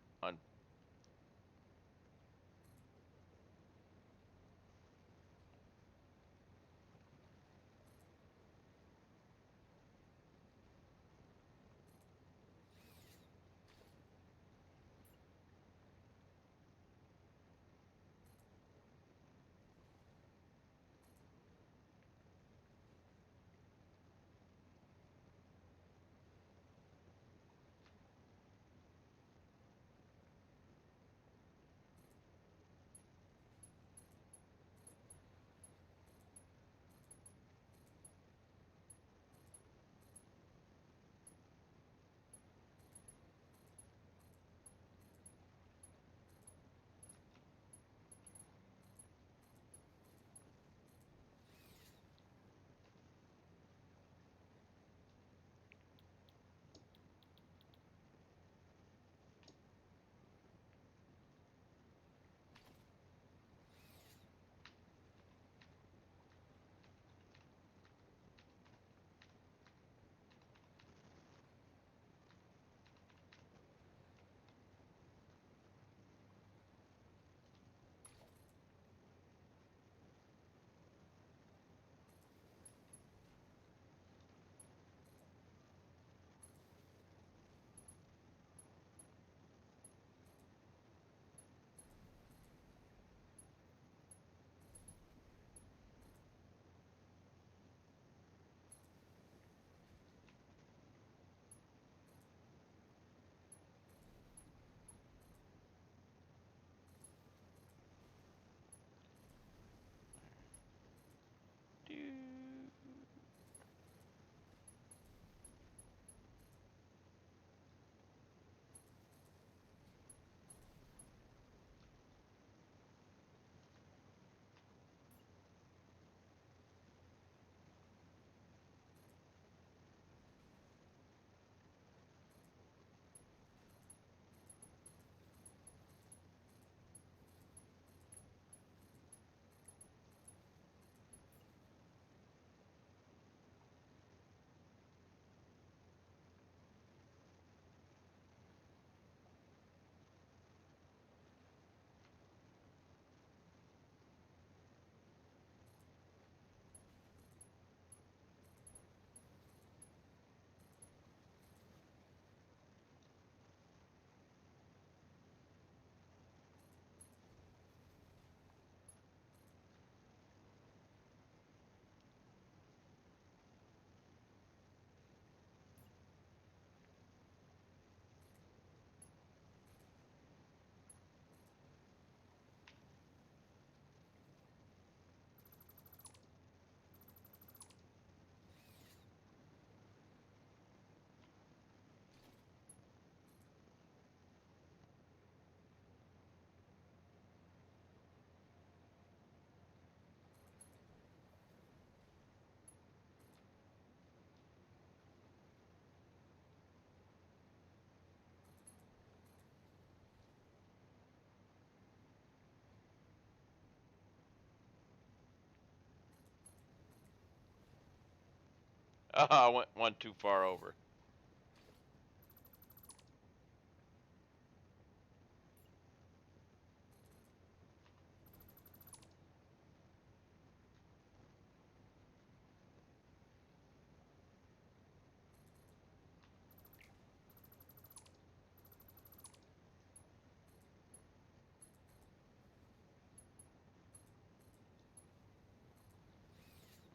I went one too far over.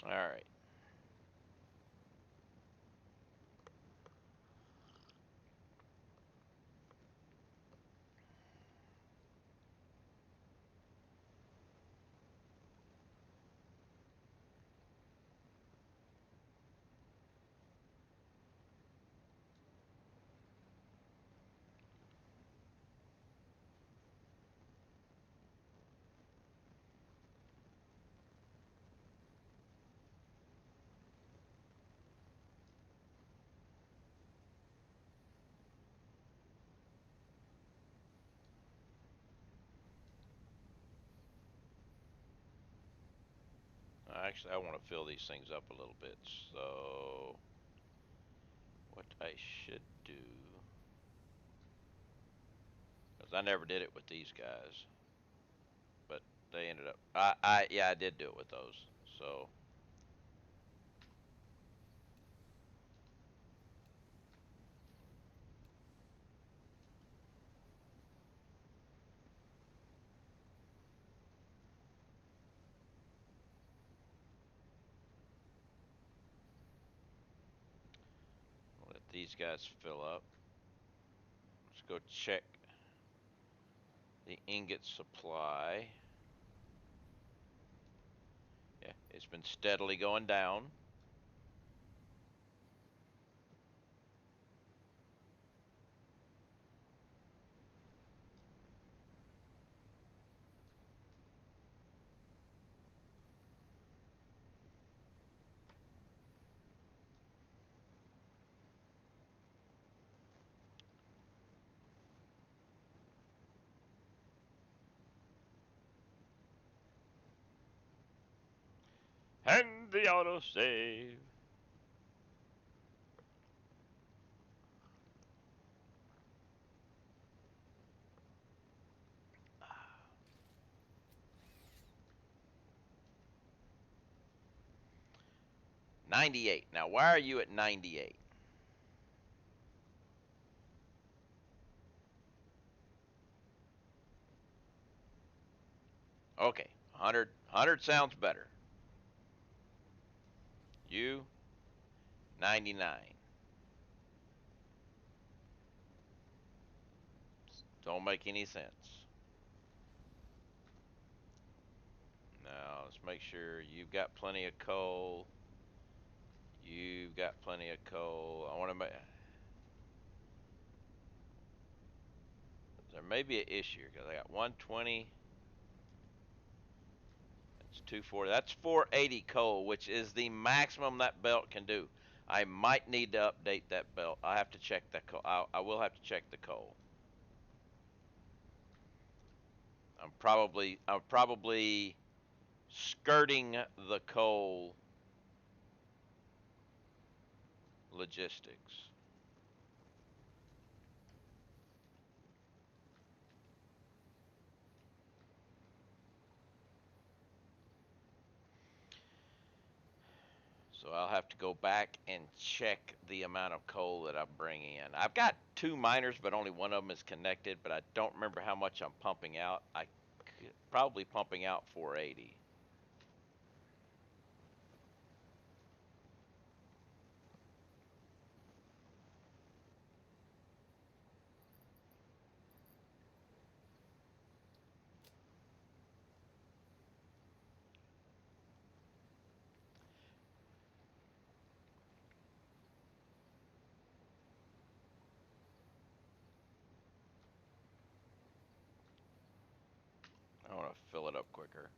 All right. Actually, I want to fill these things up a little bit. So, what I should do, because I never did it with these guys, but they ended up. Yeah, I did do it with those. So, let these guys fill up. Let's go check the ingot supply. Yeah, it's been steadily going down. And the autosave. 98. Now, why are you at 98? Okay, 100 sounds better. You, 99. Don't make any sense. Now, let's make sure you've got plenty of coal. You've got plenty of coal. I want to make. There may be an issue because I got 120. That's 240. That's 480 coal, which is the maximum that belt can do. I might need to update that belt. I have to check that coal. I will have to check the coal. I'm probably skirting the coal logistics. So I'll have to go back and check the amount of coal that I'm bringing in. I've got two miners, but only one of them is connected. But I don't remember how much I'm pumping out. I probably pumping out 480. I want to fill it up quicker.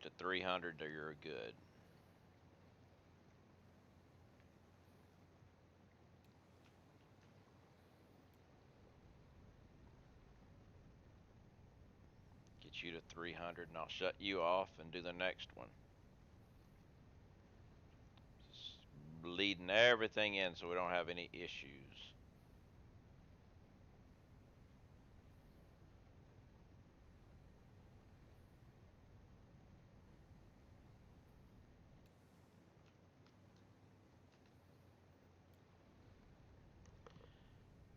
to 300 or you're good. Get you to 300 and I'll shut you off and do the next one. Just bleeding everything in so we don't have any issues.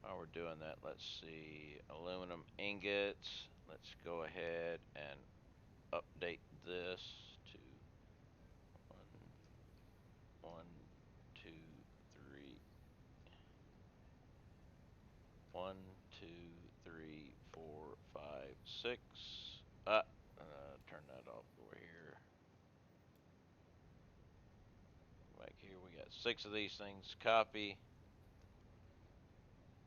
While we're doing that, let's see. Aluminum ingots. Let's go ahead and update this to one, two, three, 1, 2, 3, 4, 5, 6. Turn that off over here. Back here, we got 6 of these things. Copy,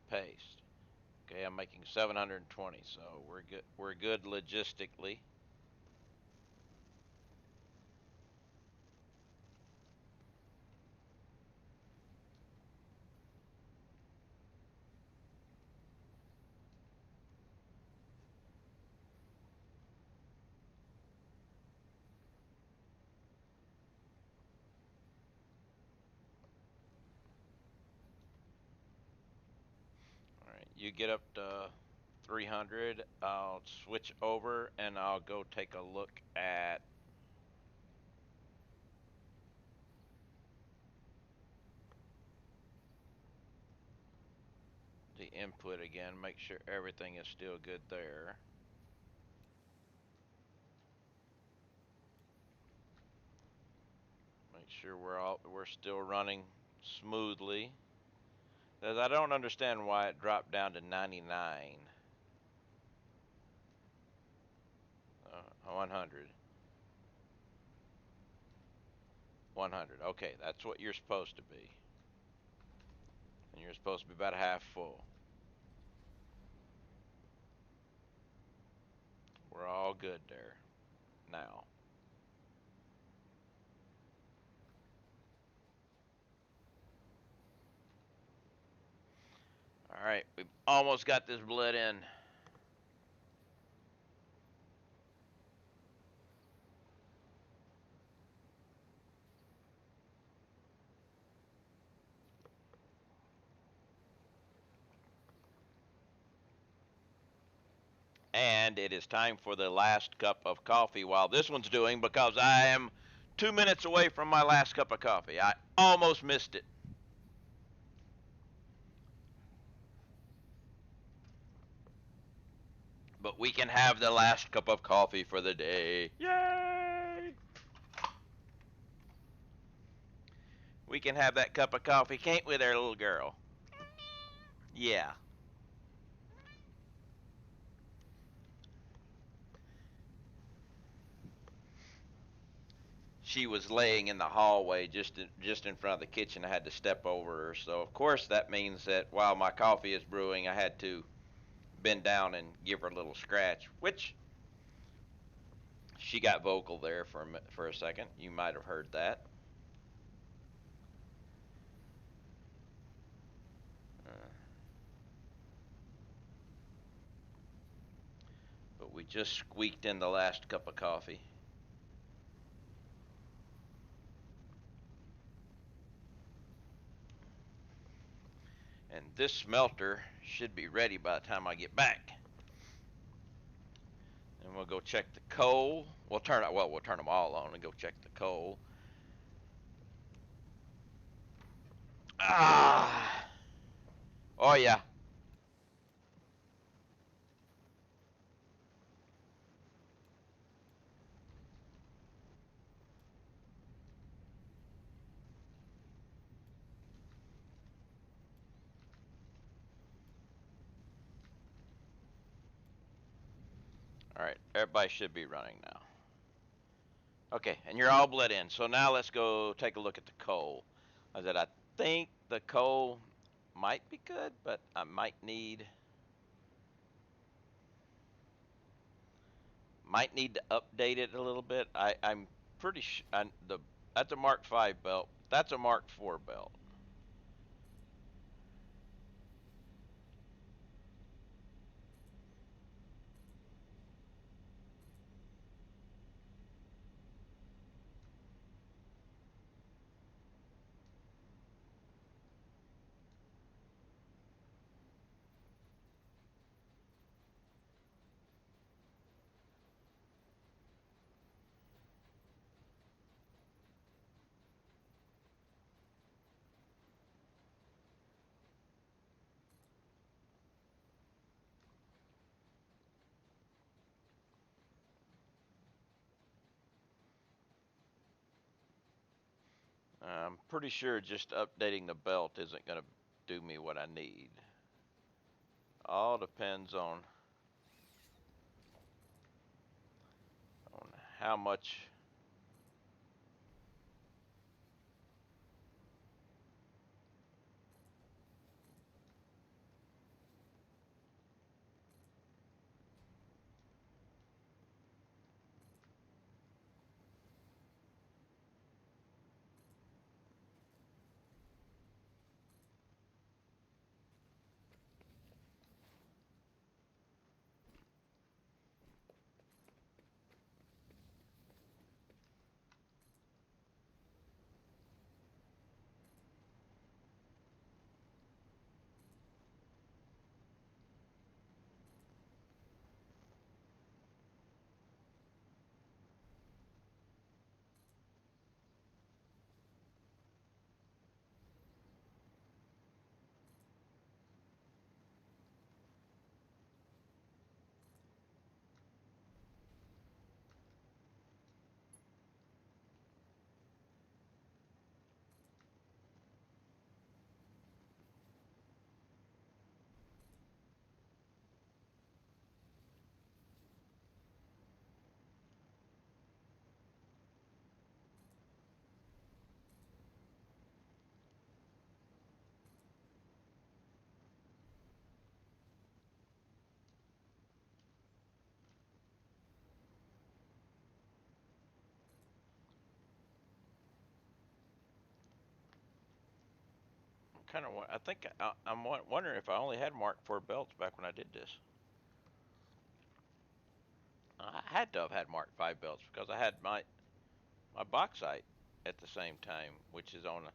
paste. Okay, I'm making 720, so we're good. We're good logistically. All right, you get up to 300. I'll switch over and I'll go take a look at the input again. Make sure everything is still good there. Make sure we're still running smoothly. Because I don't understand why it dropped down to 99. 100. 100. Okay, that's what you're supposed to be. And you're supposed to be about half full. We're all good there now. All right, we almost got this bled in. And it is time for the last cup of coffee while this one's doing because I am 2 minutes away from my last cup of coffee. I almost missed it. But we can have the last cup of coffee for the day. Yay! We can have that cup of coffee, can't we there, little girl? Yeah. She was laying in the hallway just in front of the kitchen. I had to step over her. So, of course, that means that while my coffee is brewing, I had to bend down and give her a little scratch, which she got vocal there for a second. You might have heard that. Uh, but we just squeaked in the last cup of coffee. And this smelter should be ready by the time I get back. And we'll go check the coal. We'll turn them all on and go check the coal. Ah. Oh yeah. All right. Everybody should be running now. Okay, and you're all bled in. So now let's go take a look at the coal. I think the coal might be good, but Might need to update it a little bit. I'm pretty sure the that's a Mark 5 belt. That's a Mark 4 belt. I'm pretty sure just updating the belt isn't going to do me what I need. All depends on how much. Kind of. I think I'm wondering if I only had Mark 4 belts back when I did this. I had to have had Mark 5 belts because I had my bauxite at the same time, which is on a.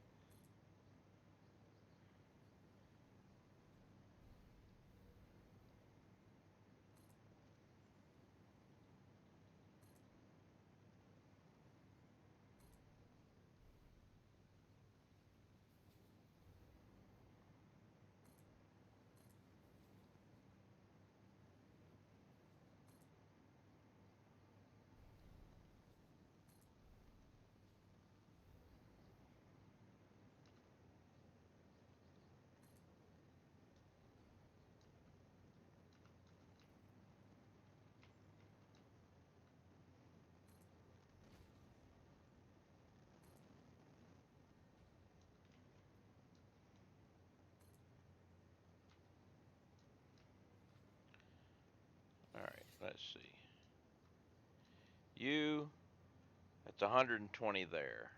All right, let's see. You, that's 120 there.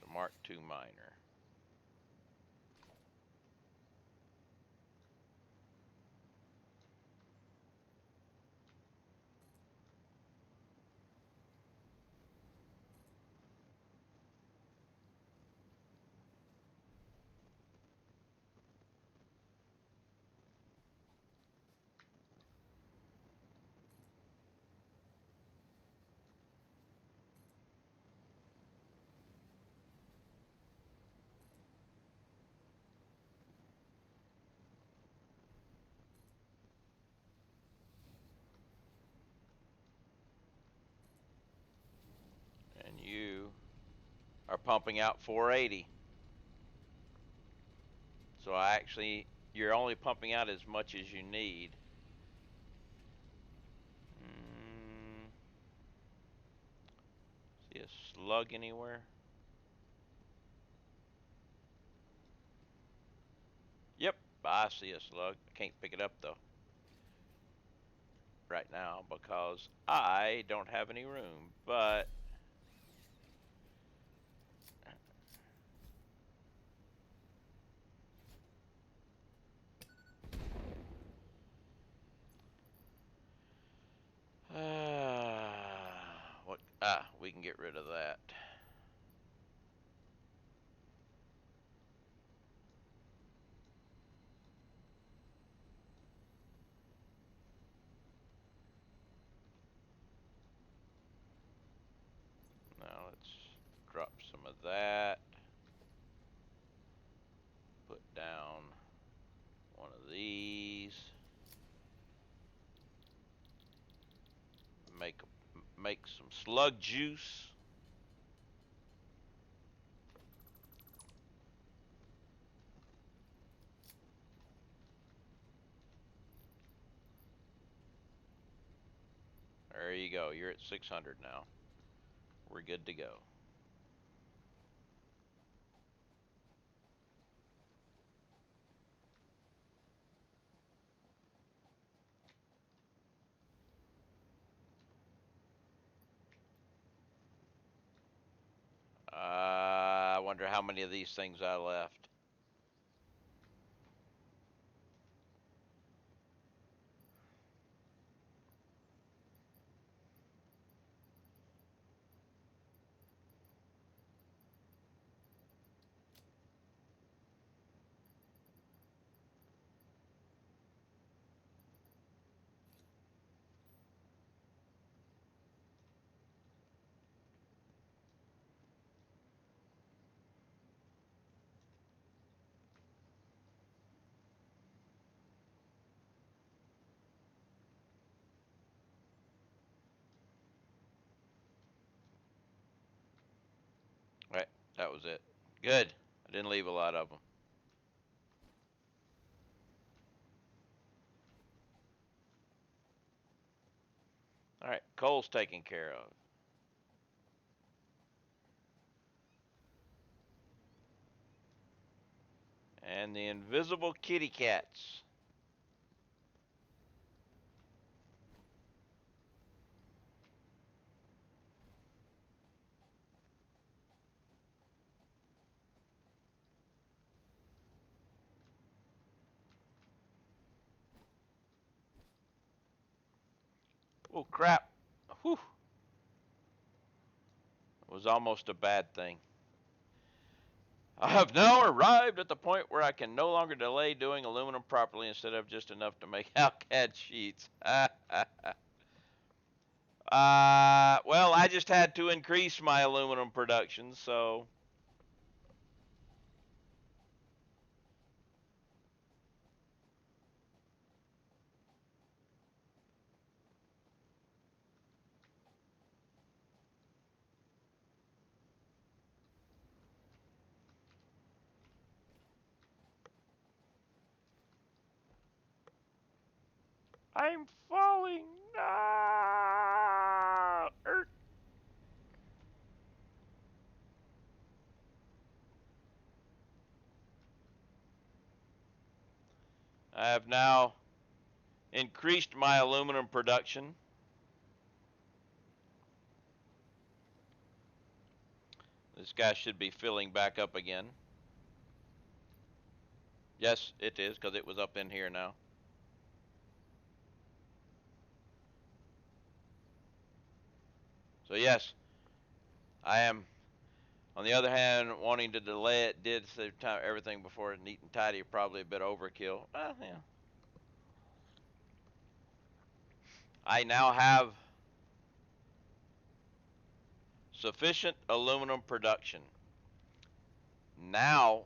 The Mark II miner. And you are pumping out 480. So you're only pumping out as much as you need. Mm, see a slug anywhere? Yep, I see a slug. I can't pick it up though. right now because I don't have any room. But what? We can get rid of that. Now let's drop some of that. Put down one of these. Make some slug juice. There you go. You're at 600 now. We're good to go. I wonder how many of these things I left. Right, that was it. Good. I didn't leave a lot of them. All right, coal's taken care of. And the invisible kitty cats. Oh, crap. Whew. It was almost a bad thing. I have now arrived at the point where I can no longer delay doing aluminum properly instead of just enough to make Alcad sheets. Well, I just had to increase my aluminum production, so. I'm falling. Ah! I have now increased my aluminum production. This guy should be filling back up again. Yes, it is, because it was up in here now. So yes, I am, on the other hand, wanting to delay it. Did save time, everything before neat and tidy, probably a bit overkill. Well, yeah. I now have sufficient aluminum production. Now,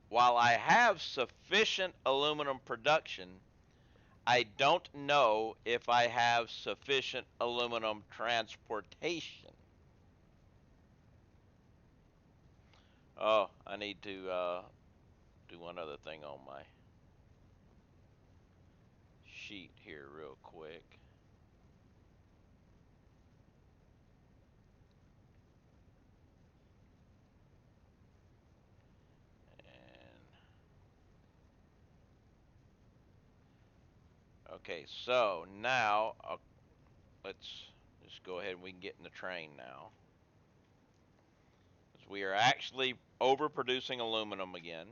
while I have sufficient aluminum production, I don't know if I have sufficient aluminum transportation. Oh, I need to do one other thing on my sheet here real quick. And Okay, so now let's just go ahead and we can get in the train now. We are actually overproducing aluminum again.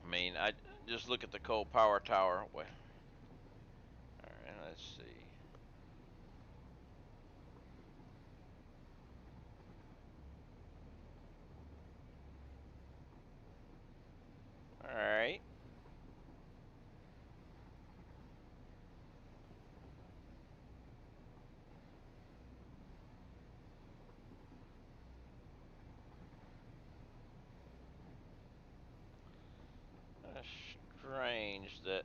I mean, I just look at the coal power tower. Wait. All right, let's see. All right. Strange that.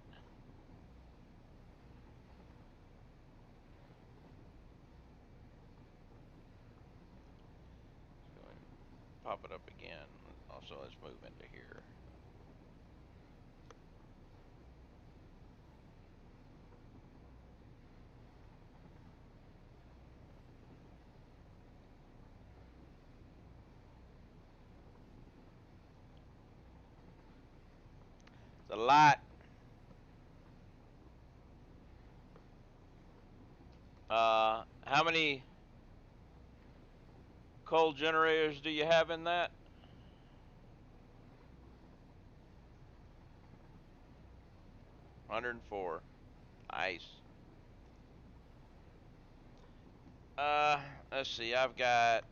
Go ahead and pop it up again. Also, let's move into here. It's a lot. How many coal generators do you have in that? 104. Nice. Uh, let's see. I've got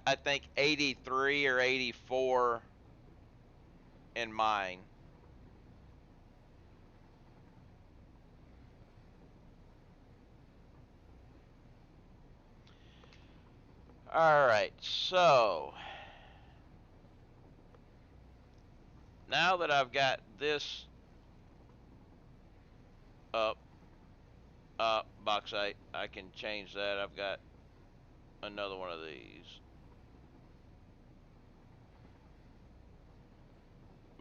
I think 83 or 84 in mine. All right. So, now that I've got this up, bauxite, I can change that. I've got another one of these,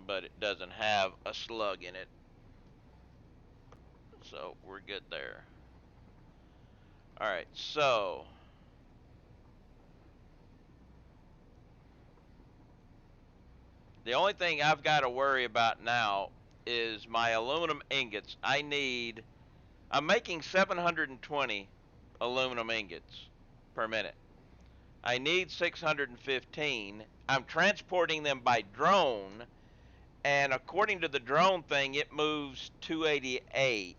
but it doesn't have a slug in it, so we're good there. All right, so the only thing I've got to worry about now is my aluminum ingots. I'm making 720 aluminum ingots per minute. I need 615. I'm transporting them by drone, and according to the drone thing, it moves 288.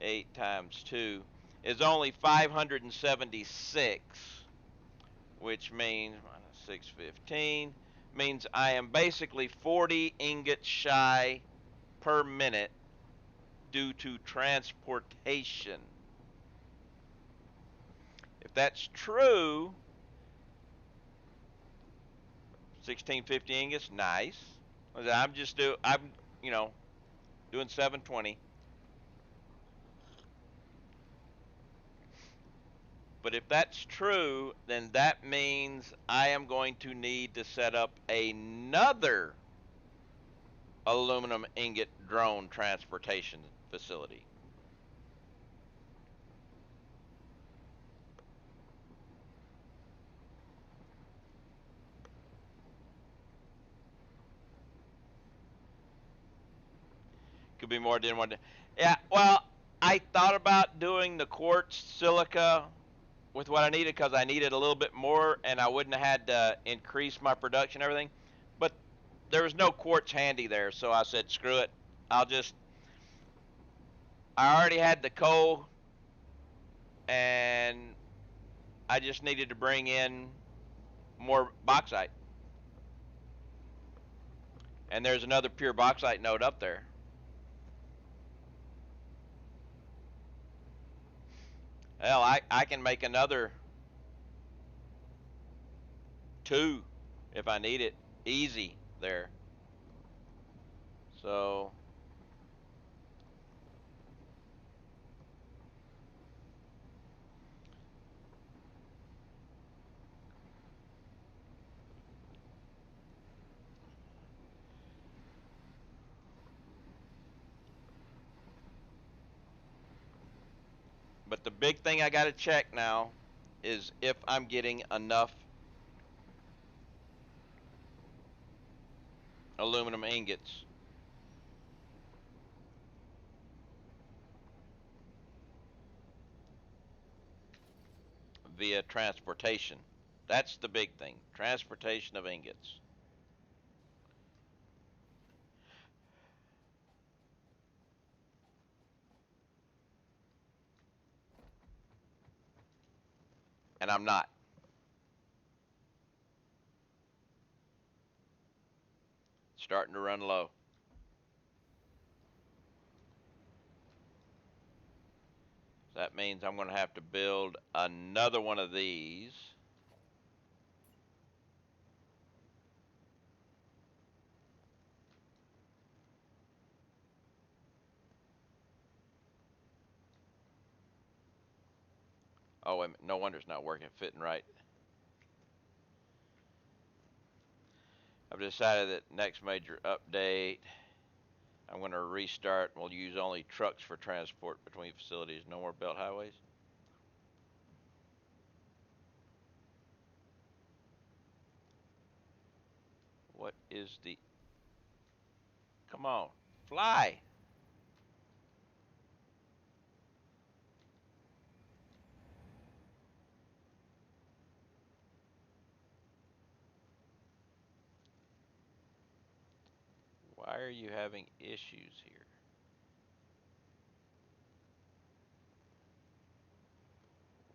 8 times 2 is only 576, which means minus 615 means I am basically 40 ingots shy per minute due to transportation. If that's true, 1650 ingots, nice. I'm you know doing 720. But if that's true, then that means I am going to need to set up another aluminum ingot drone transportation facility. Could be more than one. Yeah, well, I thought about doing the quartz silica with what I needed because I needed a little bit more and I wouldn't have had to increase my production and everything. But there was no quartz handy there, so I said, screw it. I already had the coal and I just needed to bring in more bauxite. And there's another pure bauxite node up there. Hell, I can make another 2 if I need it. Easy there. So, But the big thing I got to check now is if I'm getting enough aluminum ingots. Via transportation. That's the big thing. Transportation of ingots. And I'm not. Starting to run low. That means I'm going to have to build another one of these. Oh, wait a minute. No wonder it's not working, fitting right. I've decided that next major update, I'm going to restart. We'll use only trucks for transport between facilities. No more belt highways. What is the... Come on. Fly. Why are you having issues here?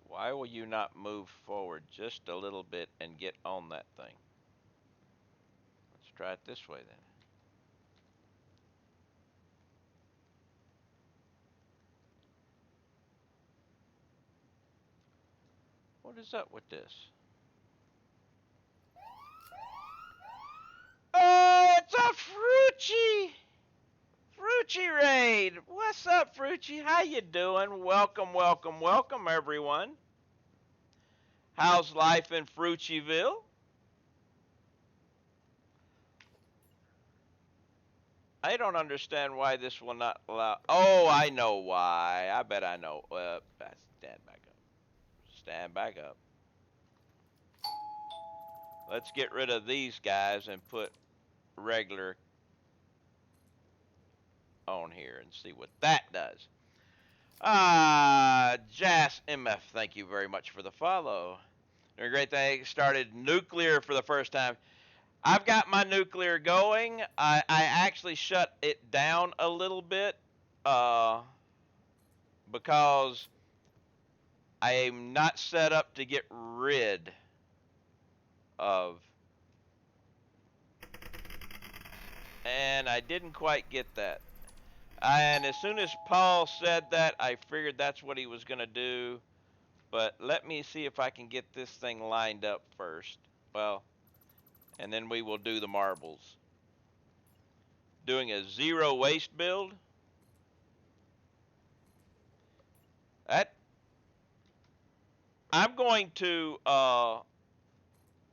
Why will you not move forward just a little bit and get on that thing? Let's try it this way then. What is up with this? Oh, it's a Frucci! Frucci raid! What's up, Frucci? How you doing? Welcome, welcome, welcome, everyone. How's life in Frucciville? I don't understand why this will not allow... Oh, I know why. I bet I know. Stand back up. Stand back up. Let's get rid of these guys and put regular on here and see what that does. Jas MF, thank you very much for the follow. Doing a great thing. Started nuclear for the first time. I've got my nuclear going. I actually shut it down a little bit because I am not set up to get rid of. And I didn't quite get that. And as soon as Paul said that, I figured that's what he was going to do. But let me see if I can get this thing lined up first. Well, and then we will do the marbles. Doing a zero waste build. That I'm going to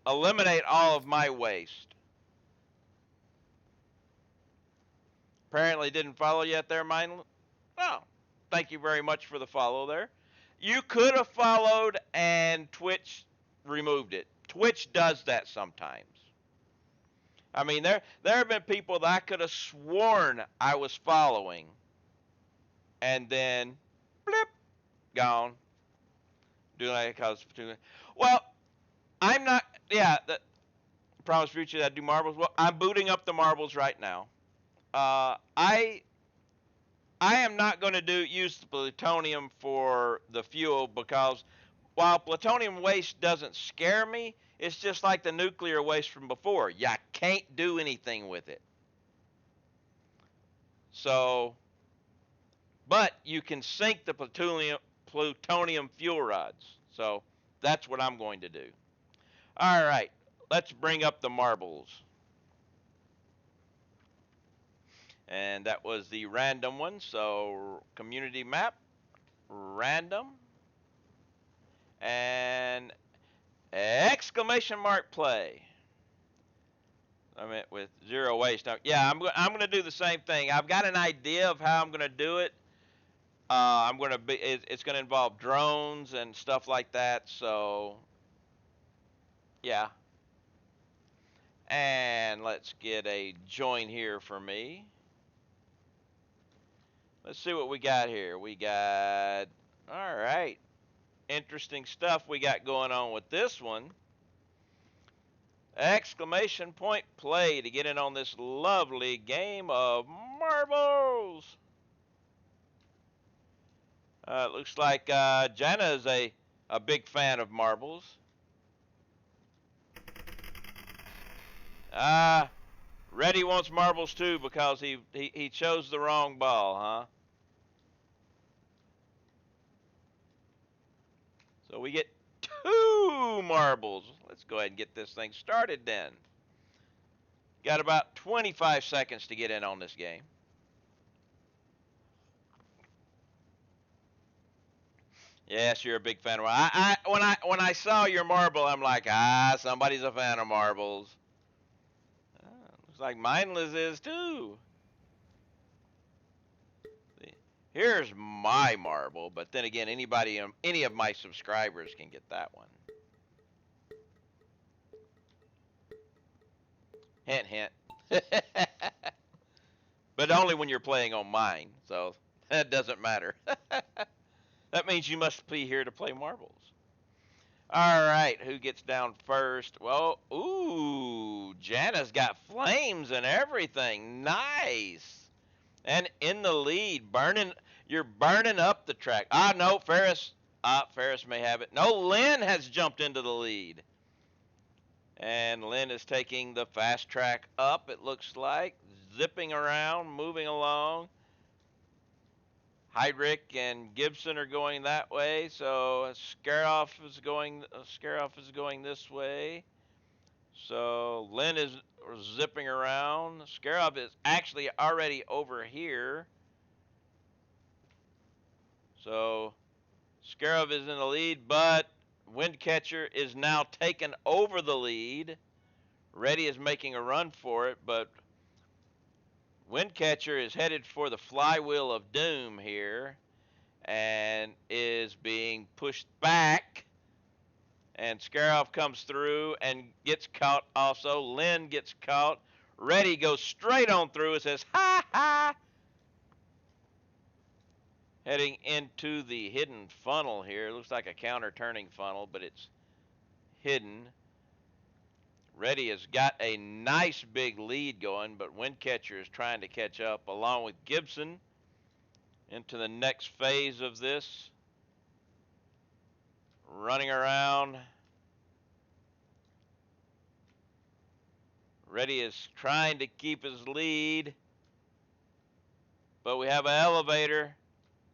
eliminate all of my waste. Apparently didn't follow yet there, mine. Oh, thank you very much for the follow there. You could have followed and Twitch removed it. Twitch does that sometimes. I mean, there have been people that I could have sworn I was following, and then, blip, gone. Doing like cause well, I'm not. Yeah, the promise future that I do marbles. Well, I'm booting up the marbles right now. I am not going to use the plutonium for the fuel because while plutonium waste doesn't scare me, it's just like the nuclear waste from before. You can't do anything with it. So, but you can sink the plutonium fuel rods. So that's what I'm going to do. All right, let's bring up the marbles. And that was the random one. So community map, random, and exclamation mark play. I mean with zero waste. Now, yeah, I'm going to do the same thing. I've got an idea of how I'm going to do it, I'm going to be. It's going to involve drones and stuff like that. So yeah. And let's get a join here for me. Let's see what we got here. We got, all right, interesting stuff we got going on with this one. Exclamation point play to get in on this lovely game of marbles. It looks like Jana is a big fan of marbles. Reddy wants marbles too because he chose the wrong ball, huh? So we get 2 marbles. Let's go ahead and get this thing started then. Got about 25 seconds to get in on this game. Yes, you're a big fan of when I saw your marble, I'm like, somebody's a fan of marbles. Looks like Mindless is too. Here's my marble, but then again, any of my subscribers can get that one. Hint, hint. But only when you're playing on mine, so that doesn't matter. That means you must be here to play marbles. All right, who gets down first? Well, ooh, Jana's got flames and everything. Nice. And in the lead, you're burning up the track. No, Ferris. Ferris may have it. No, Lynn has jumped into the lead. And Lynn is taking the fast track up, it looks like. Zipping around, moving along. Heydrich and Gibson are going that way, so Scaroff is going this way. So Lynn is zipping around. Scaroff is actually already over here. So Scaroff is in the lead, but Windcatcher is now taken over the lead. Reddy is making a run for it, but Windcatcher is headed for the flywheel of doom here and is being pushed back. And Scaroff comes through and gets caught also. Lynn gets caught. Reddy goes straight on through and says, ha ha! Heading into the hidden funnel here. It looks like a counter-turning funnel, but it's hidden. Reddy has got a nice big lead going, but Windcatcher is trying to catch up along with Gibson into the next phase of this. Running around. Reddy is trying to keep his lead, but we have an elevator.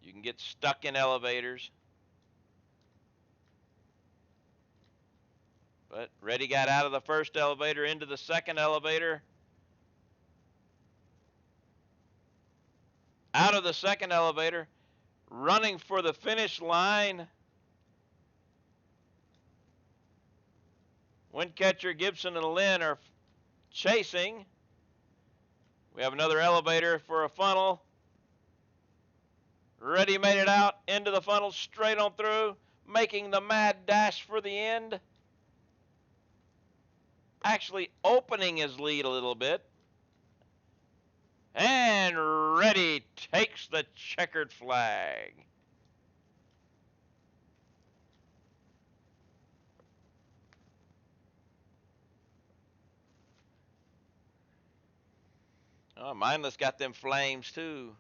You can get stuck in elevators. But Reddy got out of the first elevator into the second elevator. Out of the second elevator, running for the finish line. Windcatcher, Gibson, and Lynn are chasing. We have another elevator for a funnel. Reddy made it out into the funnel, straight on through, making the mad dash for the end. Actually opening his lead a little bit. And Reddy takes the checkered flag. Oh, Mindless got them flames too.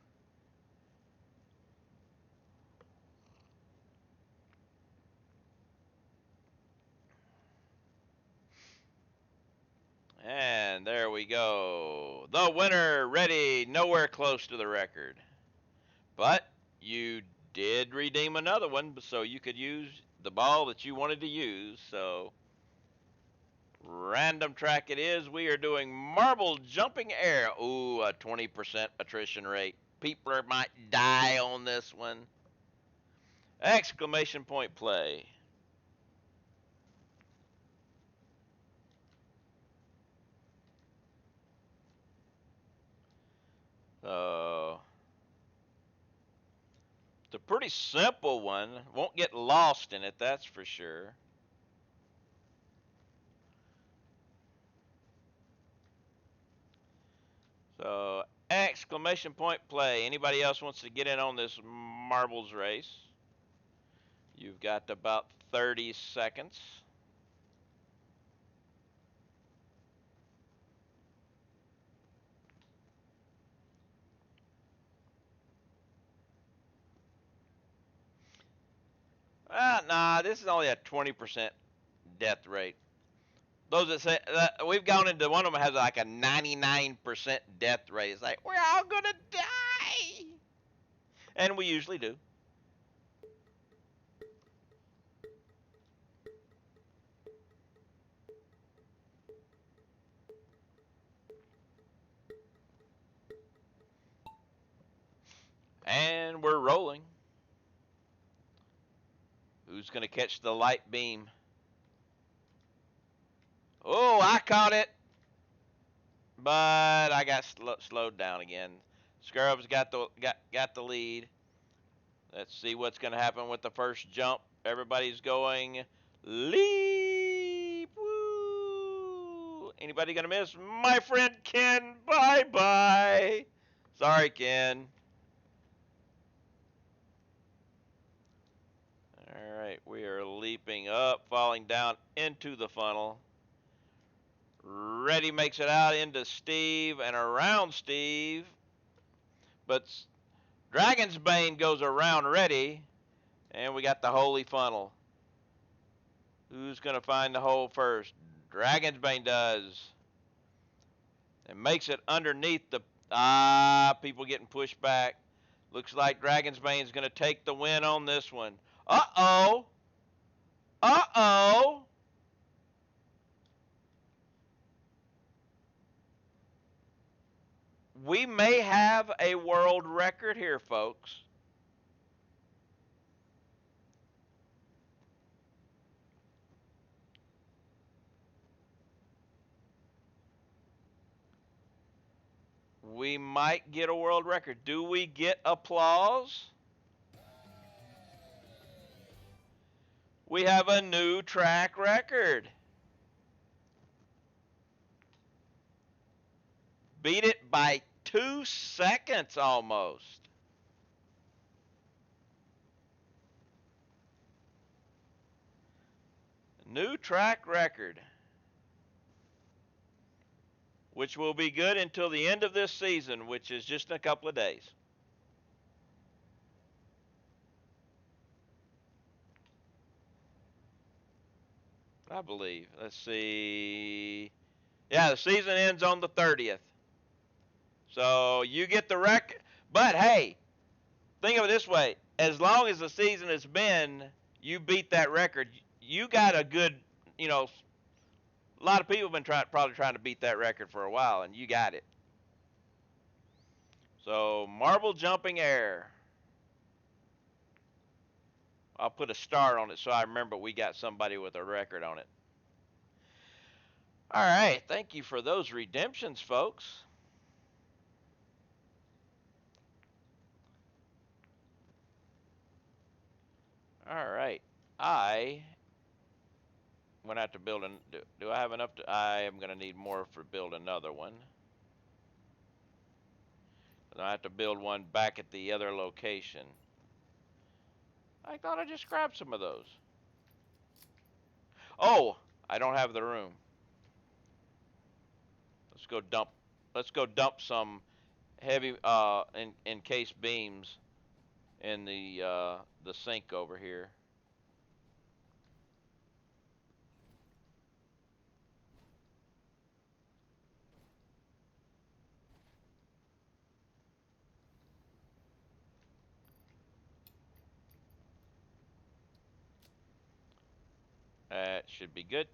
And there we go. The winner, Reddy, nowhere close to the record. But you did redeem another one, so you could use the ball that you wanted to use. So random track it is. We are doing marble jumping air. Ooh, a 20% attrition rate. People might die on this one. Exclamation point play. So It's a pretty simple one. Won't get lost in it, that's for sure. So, exclamation point play. Anybody else wants to get in on this marbles race? You've got about 30 seconds. Nah, this is only a 20% death rate. Those that say we've gone into one of them has like a 99% death rate. It's like we're all gonna die, and we usually do. And we're rolling. Who's gonna catch the light beam? Oh, I caught it, but I got slowed down again. Scrubs got the lead. Let's see what's gonna happen with the first jump. Everybody's going leap. Woo! Anybody gonna miss? My friend Ken. Bye bye. Sorry, Ken. All right, we are leaping up, falling down into the funnel. Reddy makes it out into Steve and around Steve, but Dragon's Bane goes around Reddy, and we got the holy funnel. Who's going to find the hole first? Dragon's Bane does. And makes it underneath the... people getting pushed back. Looks like Dragon's Bane's going to take the win on this one. Uh-oh. Uh-oh. We may have a world record here, folks. We might get a world record. Do we get applause? We have a new track record. Beat it by 2 seconds almost. New track record, which will be good until the end of this season, which is just in a couple of days. I believe. Let's see. Yeah, the season ends on the 30th. So you get the record. But hey, think of it this way. As long as the season has been, you beat that record. You got a good, a lot of people have been probably trying to beat that record for a while, and you got it. So marble jumping air. I'll put a star on it so I remember we got somebody with a record on it. All right, thank you for those redemptions, folks. All right, I going to have to build do I have enough to, I am going to need more for build another one. I have to build one back at the other location. I thought I just grabbed some of those. Oh, I don't have the room. Let's go dump some heavy encased beams in the sink over here. That should be good.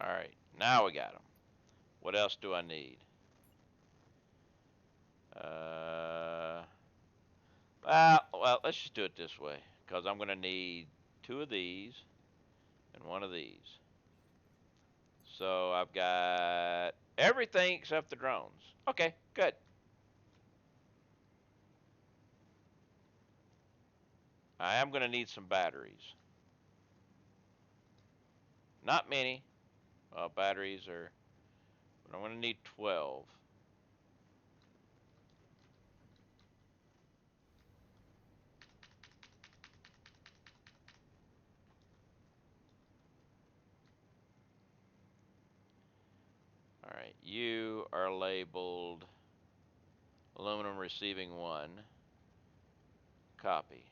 All right, now we got them. What else do I need? Uh, well, let's just do it this way, because I'm going to need two of these and one of these. So I've got everything except the drones. Okay, good. I am going to need some batteries. Not many. Batteries are, but I'm going to need 12. All right, you are labeled aluminum receiving 1. Copy.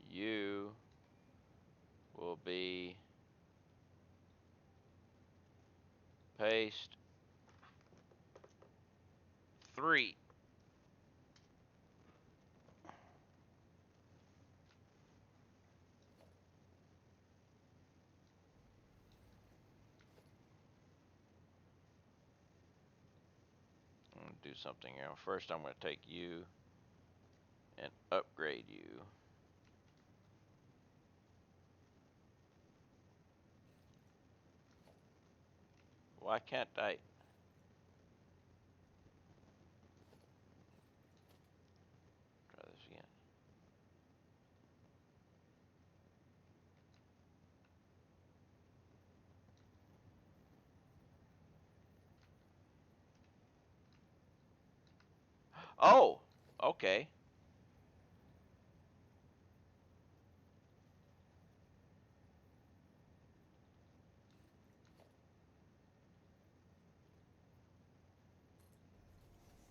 You will be paste 3. I'm going to do something here. First, I'm going to take you and upgrade you. Why can't I? Try this again. Oh, okay.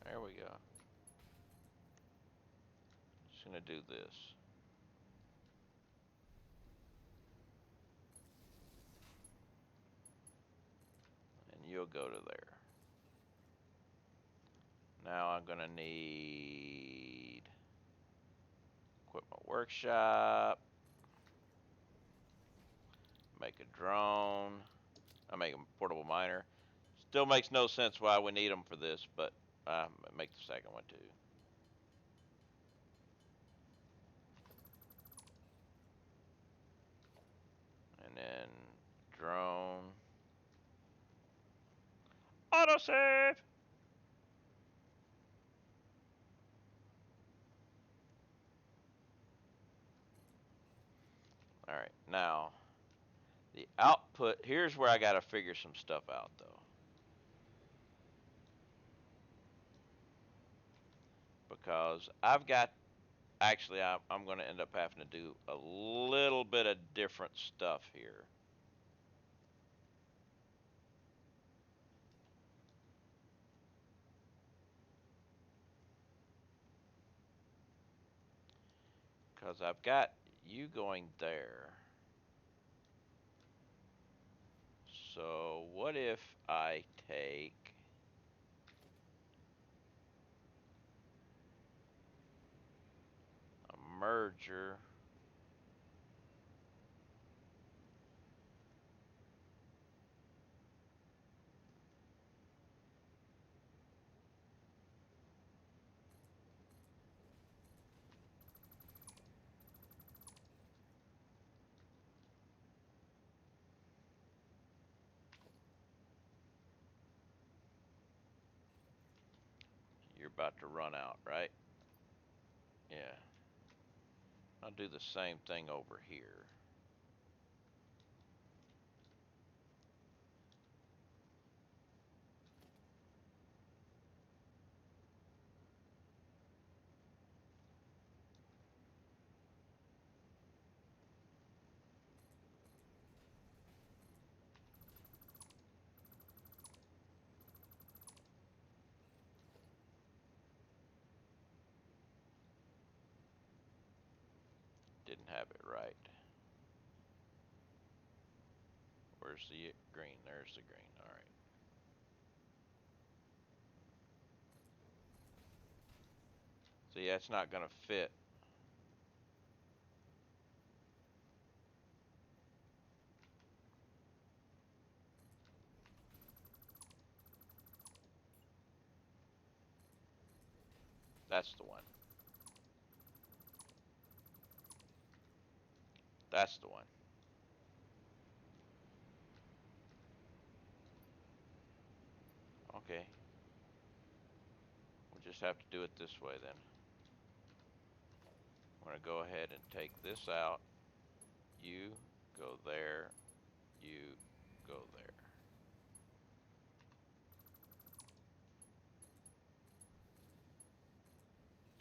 There we go. Just going to do this. And you'll go to there. Now I'm going to need equipment workshop. Make a drone. I make a portable miner. Still makes no sense why we need them for this, but make the second one too. And then drone. Autosave! Alright, now the output, here's where I gotta figure some stuff out though. Because I've got, actually I'm gonna end up having to do a little bit of different stuff here. Because I've got you going there. So what if I take a merger? You're about to run out, right? Yeah. I'll do the same thing over here. Didn't have it right. Where's the green? There's the green. All right. See, that's not going to fit. That's the one. That's the one. Okay. We'll just have to do it this way then. I'm going to go ahead and take this out. You go there. You go there.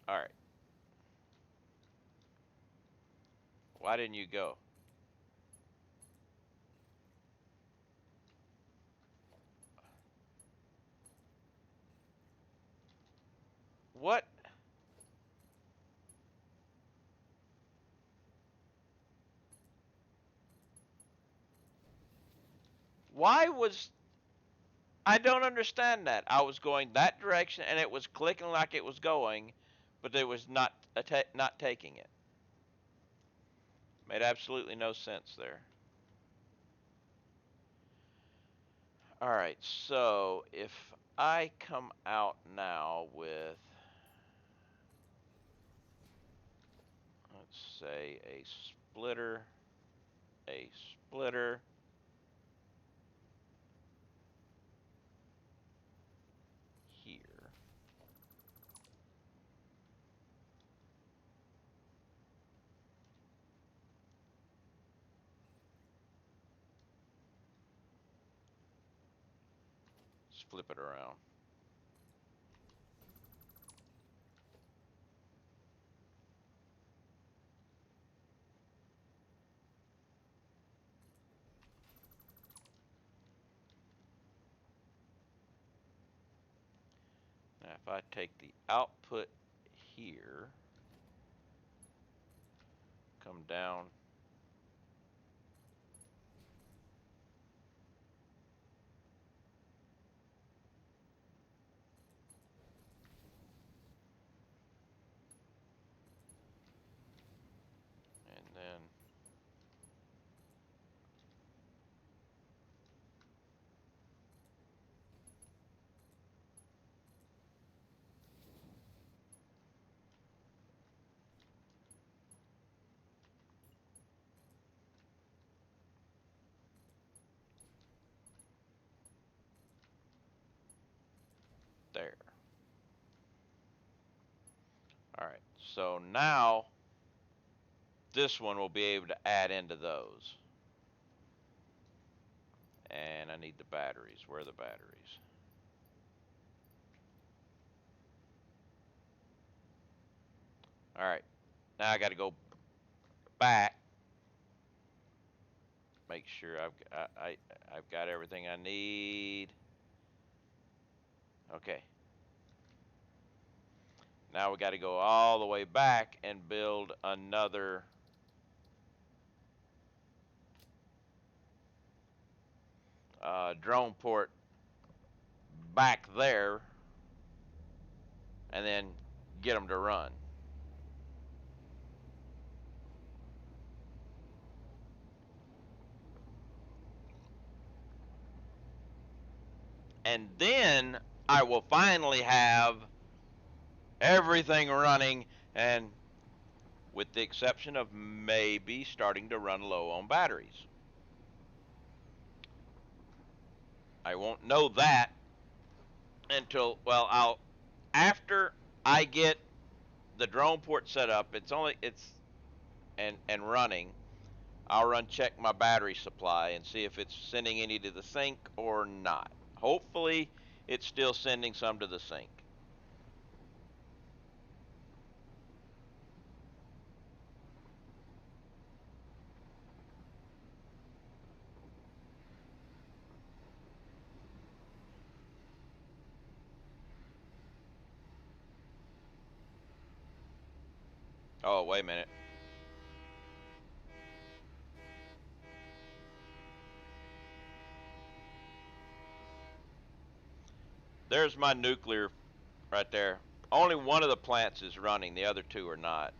All right. Why didn't you go? What? Why was I don't understand that. I was going that direction and it was clicking like it was going, but it was not taking it. Made absolutely no sense there. All right, so if I come out now with, let's say, a splitter here, let's flip it around. Now, if I take the output here, come down, and then there. All right, so now this one will be able to add into those. And I need the batteries. Where are the batteries? All right, now I got to go back, make sure I've got everything I need. Okay. Now we got to go all the way back and build another drone port back there, and then get them to run. And then I will finally have everything running, and with the exception of maybe starting to run low on batteries. I won't know that until, well, I'll after I get the drone port set up. It's and running. I'll run check my battery supply and see if it's sending any to the sink or not. Hopefully, it's still sending some to the sink. Oh, wait a minute. There's my nuclear right there. Only one of the plants is running, the other two are not.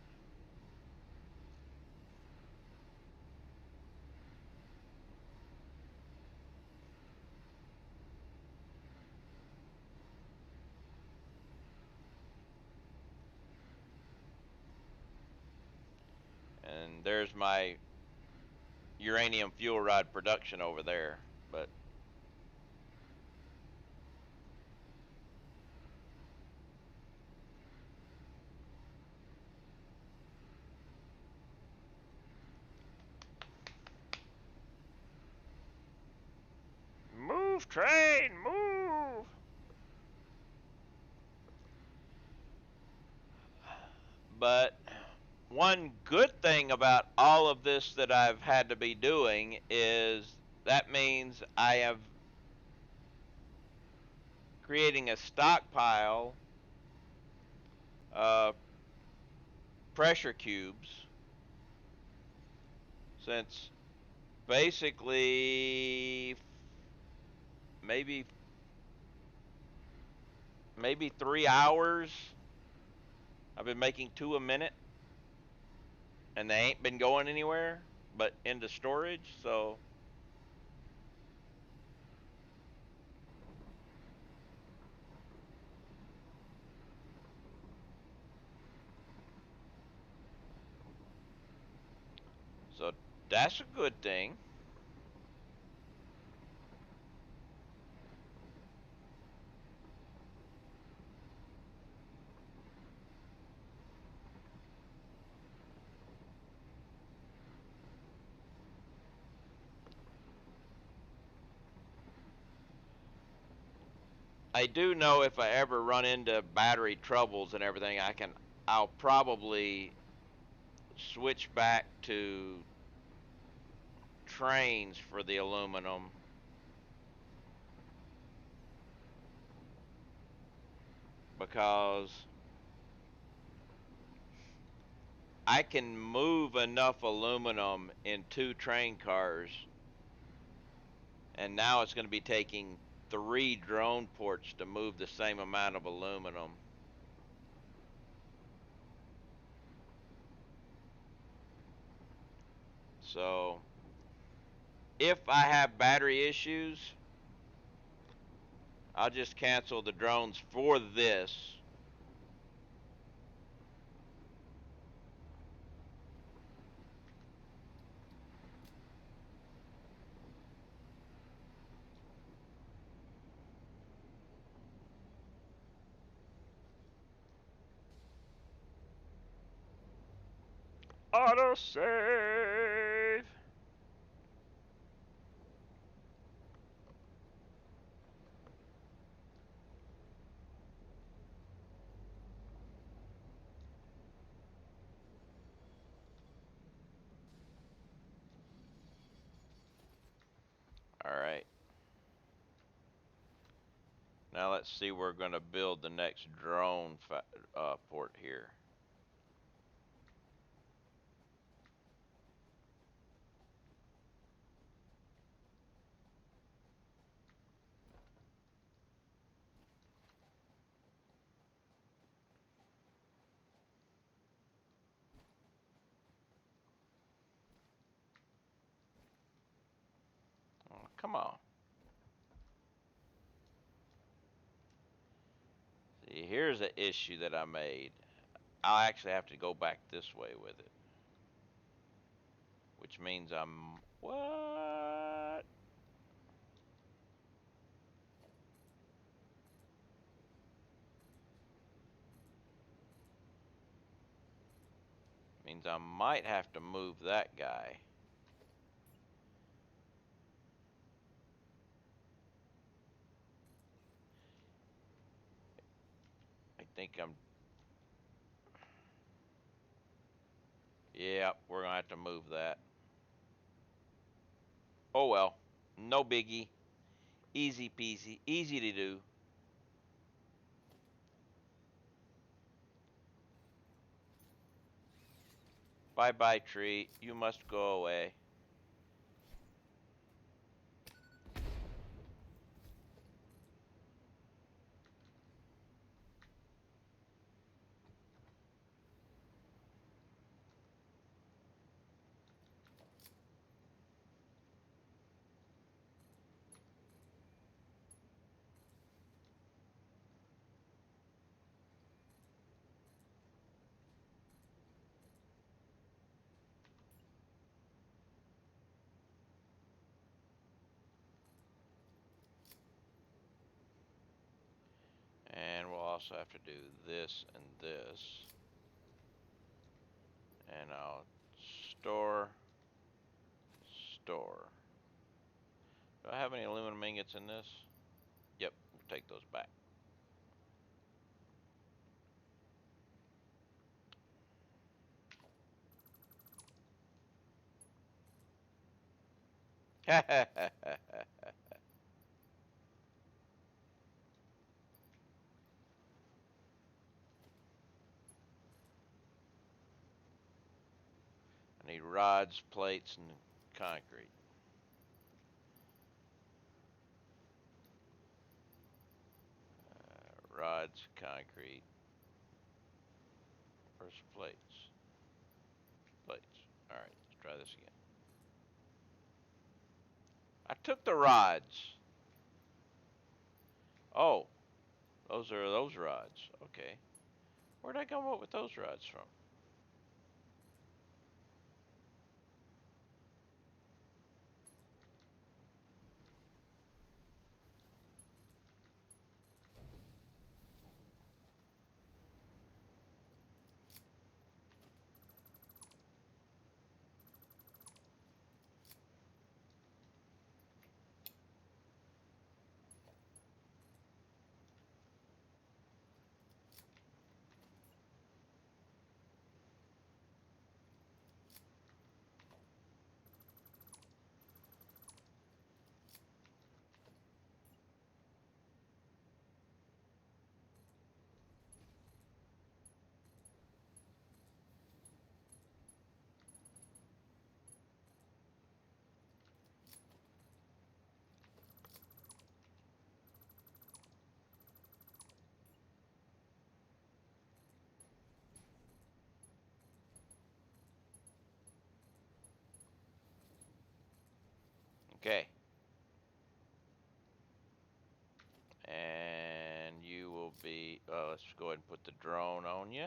there's my uranium fuel rod production over there. But move, train, move. But one good thing about all of this that I've had to be doing is that means I have creating a stockpile of pressure cubes, since basically maybe maybe 3 hours I've been making two a minute, and they ain't been going anywhere but into storage. So that's a good thing. I do know if I ever run into battery troubles and everything, I'll probably switch back to trains for the aluminum, because I can move enough aluminum in two train cars, and now it's going to be taking three drone ports to move the same amount of aluminum. So if I have battery issues, I'll just cancel the drones for this. Autosave. All right. Now let's see, we're going to build the next drone port here. Oh, come on. See, here's an issue that I made. I'll actually have to go back this way with it, which means I'm what? Means I might have to move that guy. I think I'm. Yeah, we're gonna have to move that. Oh well, no biggie. Easy peasy, easy to do. Bye bye, tree. You must go away. also have to do this and this. And I'll store. Do I have any aluminum ingots in this? Yep, we'll take those back. I need rods, plates, and concrete. Rods, concrete. Where's plates? Plates. All right, let's try this again. I took the rods. Oh, those are those rods. Okay. Where'd I come up with those rods from? Okay. And you will be, let's go ahead and put the drone on you.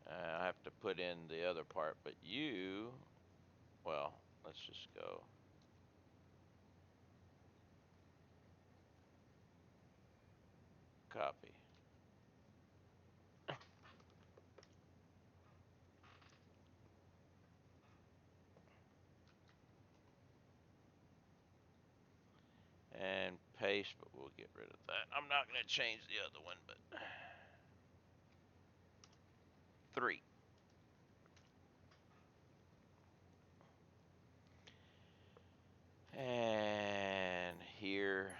I have to put in the other part, but you, well, let's just go. Copy. And paste, but we'll get rid of that. I'm not going to change the other one, but 3. And here.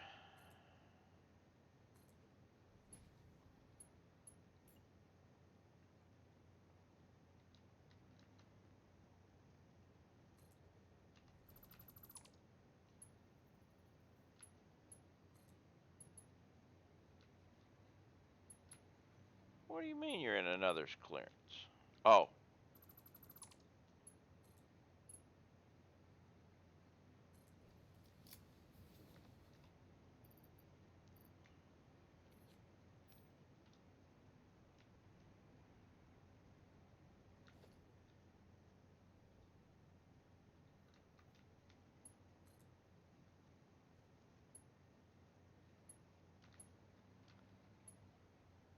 What do you mean you're in another's clearance? Oh.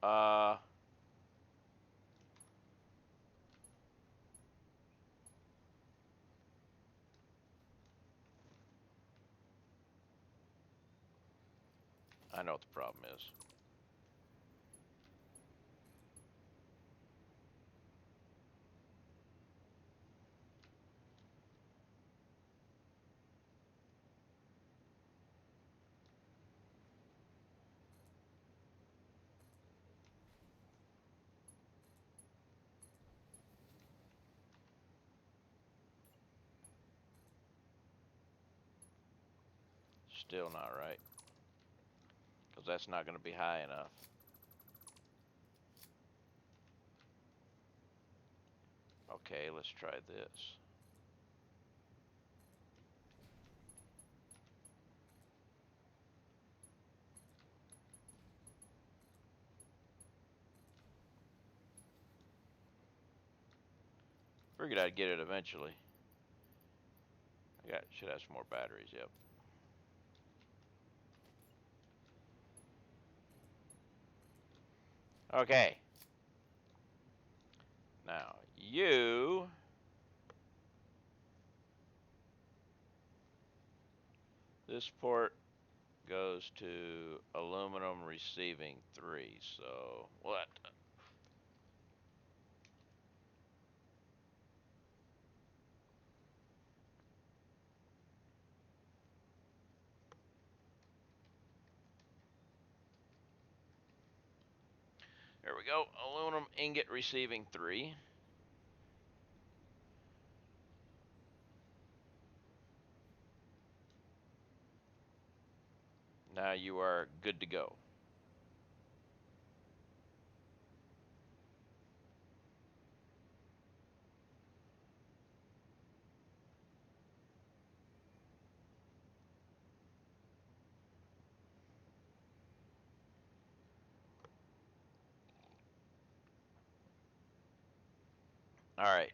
Uh, I know what the problem is. Still not right. Because that's not going to be high enough. Okay, let's try this. Figured I'd get it eventually. Should have some more batteries, yep. Okay. Now, this port goes to aluminum receiving 3. So, what? There we go. Aluminum ingot receiving 3. Now you are good to go. All right.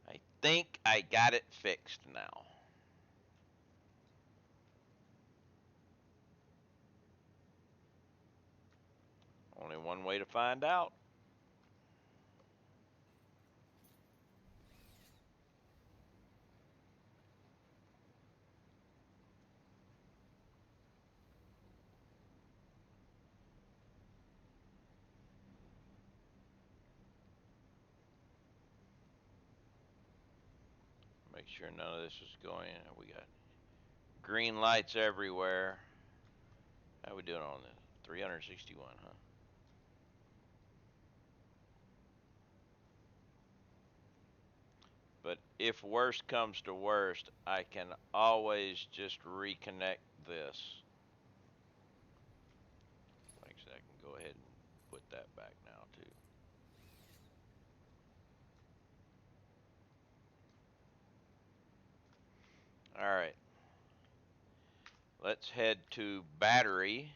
I think I got it fixed now. Only one way to find out. Make sure none of this is going. We got green lights everywhere. How we doing on this? 361, huh? But if worst comes to worst, I can always just reconnect this. Actually, I can go ahead and put that back now, too. All right. Let's head to battery.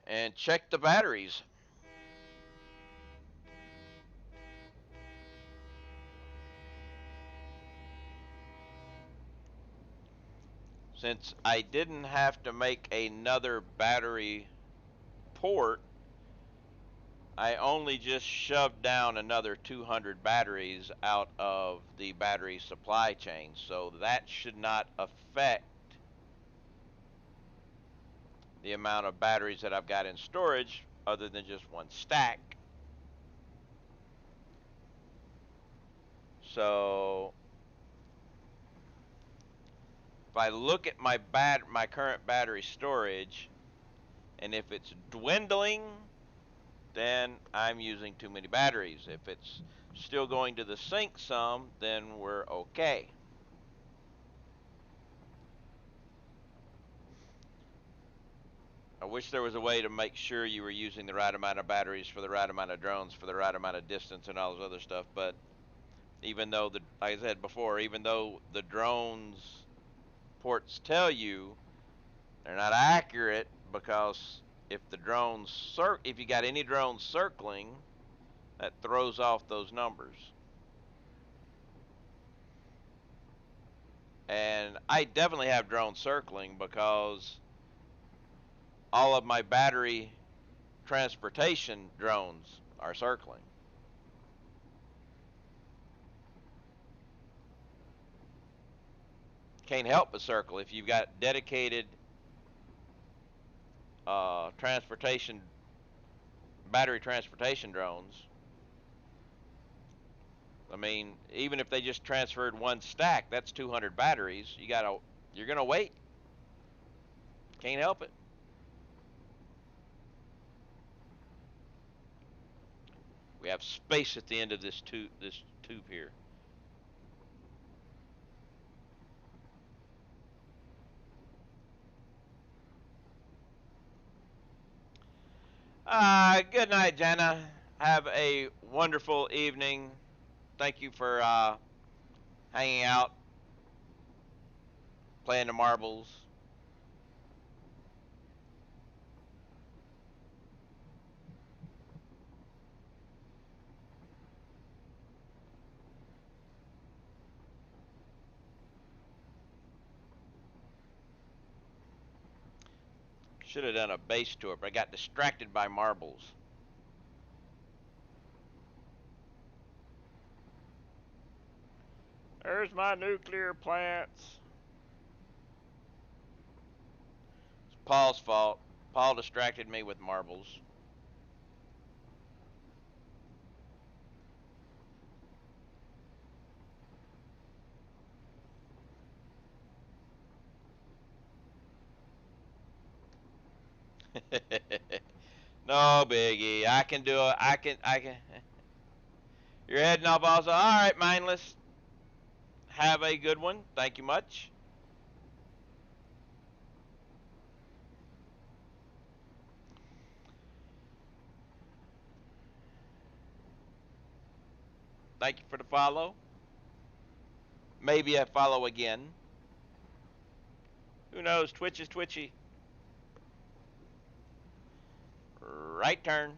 And check the batteries. Since I didn't have to make another battery port, I only just shoved down another 200 batteries out of the battery supply chain. So that should not affect the amount of batteries that I've got in storage other than just one stack. So if I look at my current battery storage, and if it's dwindling, then I'm using too many batteries. If it's still going to the sink some, then we're okay. I wish there was a way to make sure you were using the right amount of batteries for the right amount of drones for the right amount of distance and all this other stuff. But even though like I said before, even though the drones ports tell you, they're not accurate, because if you got any drones circling, that throws off those numbers. And I definitely have drones circling because all of my battery transportation drones are circling. Can't help but circle if you've got dedicated transportation battery transportation drones. I mean, even if they just transferred one stack, that's 200 batteries. You're gonna wait. Can't help it. We have space at the end of this tube here. Good night, Jenna. Have a wonderful evening. Thank you for hanging out, playing the marbles. Should have done a base tour, but I got distracted by marbles. There's my nuclear plants. It's Paul's fault. Paul distracted me with marbles. No biggie. I can do it. I can. You're heading off also. All right, mindless. Have a good one. Thank you much. Thank you for the follow. Maybe I follow again. Who knows? Twitch is twitchy. Right turn.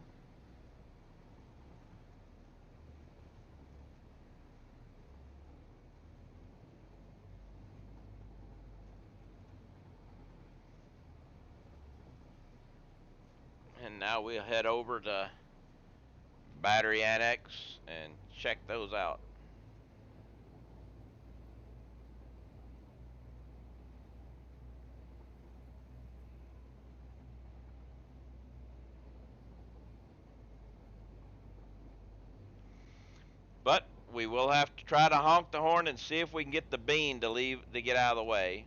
And now we'll head over to Battery Annex and check those out. But we will have to try to honk the horn and see if we can get the bean to get out of the way.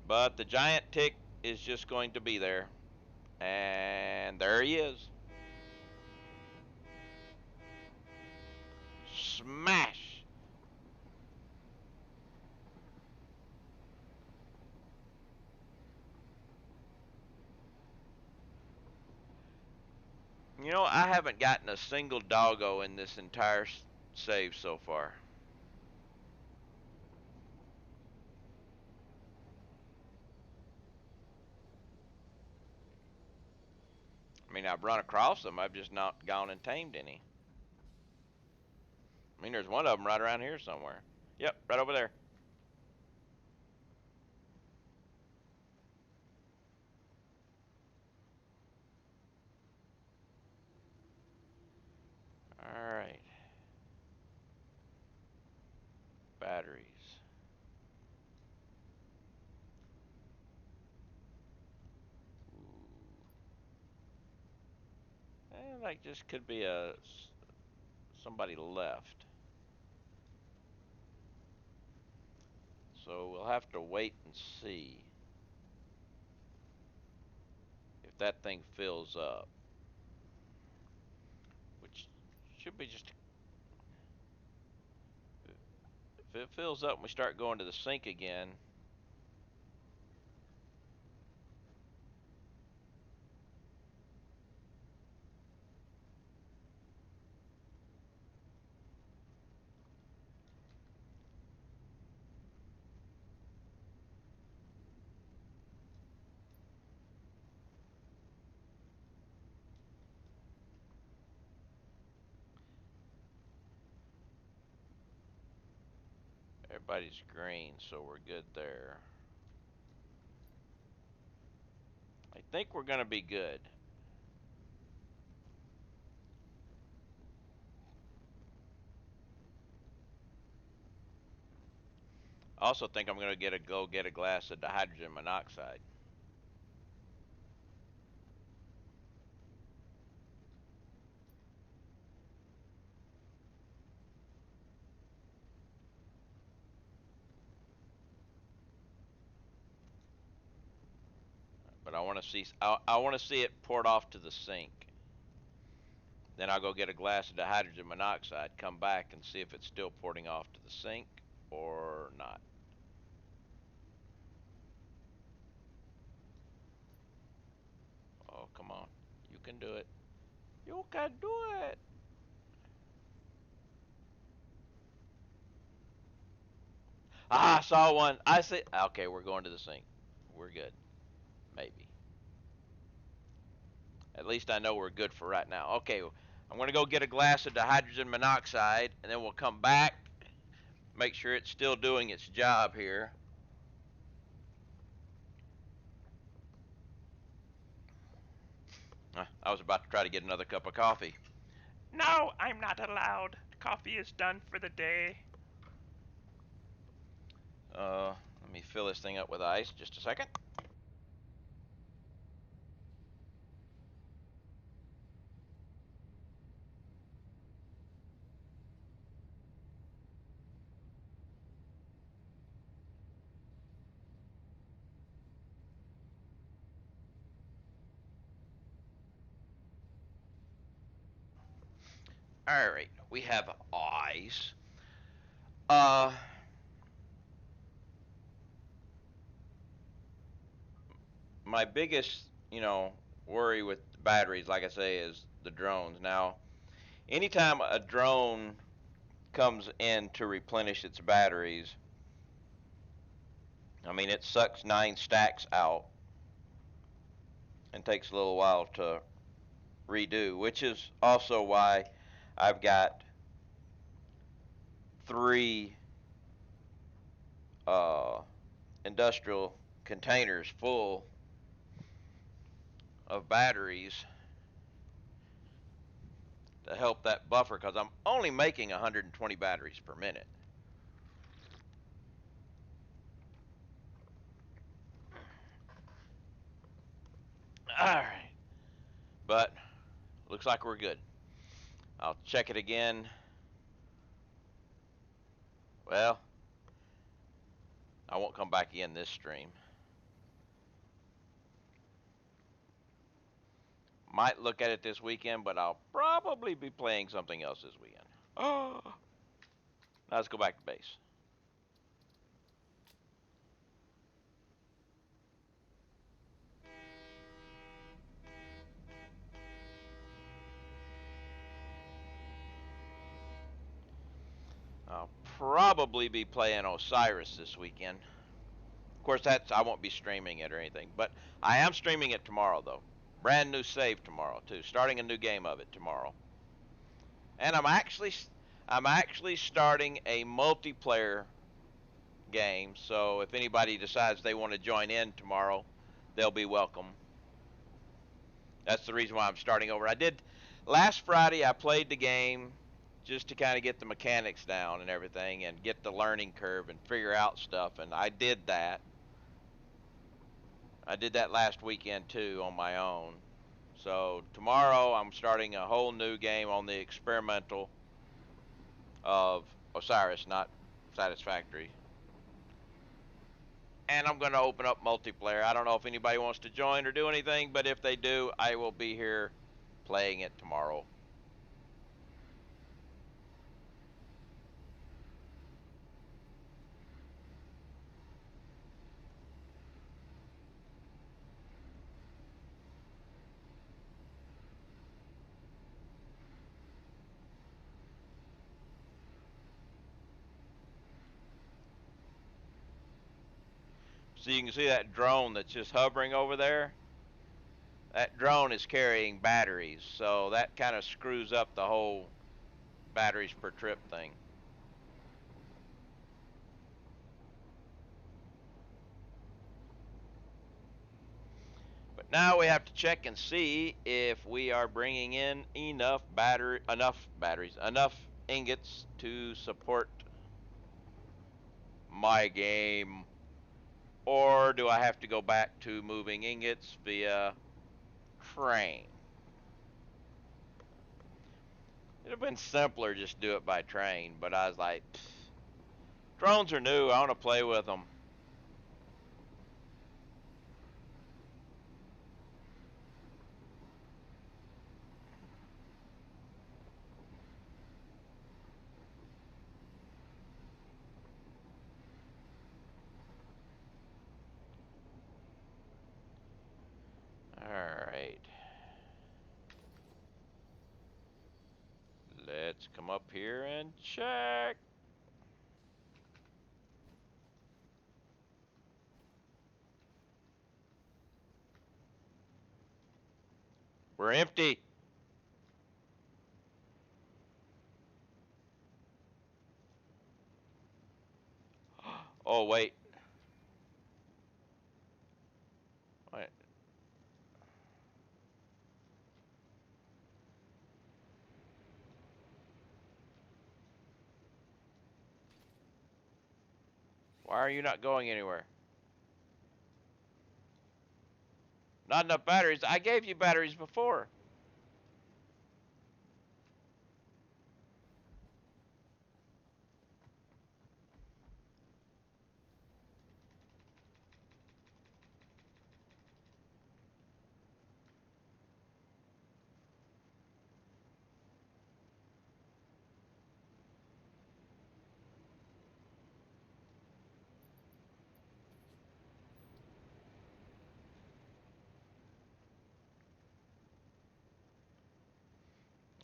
But the giant tick is just going to be there. And there he is. Smash! You know, I haven't gotten a single doggo in this entire save so far. I mean, I've run across them. I've just not gone and tamed any. I mean, there's one of them right around here somewhere. Yep, right over there. All right. Batteries. Like this could be somebody left. So we'll have to wait and see if that thing fills up, which should be just if it fills up and we start going to the sink again. Everybody's green, so we're good there. I think we're going to be good. I also think I'm going to go get a glass of hydrogen monoxide. But I want to see I want to see it poured off to the sink. Then I'll go get a glass of hydrogen monoxide, come back and see if it's still pouring off to the sink or not. Oh, come on. You can do it. You can do it. Ah, I saw one. I see. Okay, we're going to the sink. We're good. Maybe. At least I know we're good for right now. Okay, I'm going to go get a glass of the hydrogen monoxide, and then we'll come back, make sure it's still doing its job here. I was about to try to get another cup of coffee. No, I'm not allowed. Coffee is done for the day. Let me fill this thing up with ice. Just a second. All right, we have ice. Uh, my biggest, worry with batteries, like I say, is the drones. Now, anytime a drone comes in to replenish its batteries, I mean, it sucks 9 stacks out and takes a little while to redo, which is also why I've got 3 uh, industrial containers full of batteries to help that buffer because I'm only making 120 batteries per minute. All right, but looks like we're good. I'll check it again. Well, I won't come back in this stream. Might look at it this weekend, but I'll probably be playing something else this weekend. Oh, now let's go back to base. I'll probably be playing Osiris this weekend. Of course, I won't be streaming it or anything, but I am streaming it tomorrow though. Brand new save tomorrow too. Starting a new game of it tomorrow. And I'm actually starting a multiplayer game. So if anybody decides they want to join in tomorrow, they'll be welcome. That's the reason why I'm starting over. I did last Friday. I played the game just to kind of get the mechanics down and everything, and get the learning curve and figure out stuff. And I did that. I did that last weekend too on my own. So tomorrow I'm starting a whole new game on the experimental of Osiris, not Satisfactory. And I'm going to open up multiplayer. I don't know if anybody wants to join or do anything, but if they do, I will be here playing it tomorrow. So you can see that drone that's just hovering over there. That drone is carrying batteries, so that kind of screws up the whole batteries per trip thing. But now we have to check and see if we are bringing in enough ingots to support my game, or do I have to go back to moving ingots via train? It'd have been simpler just do it by train, but I was like, drones are new. I want to play with them. All right. Let's come up here and check. We're empty. Oh, wait. Wait. Why are you not going anywhere? Not enough batteries. I gave you batteries before.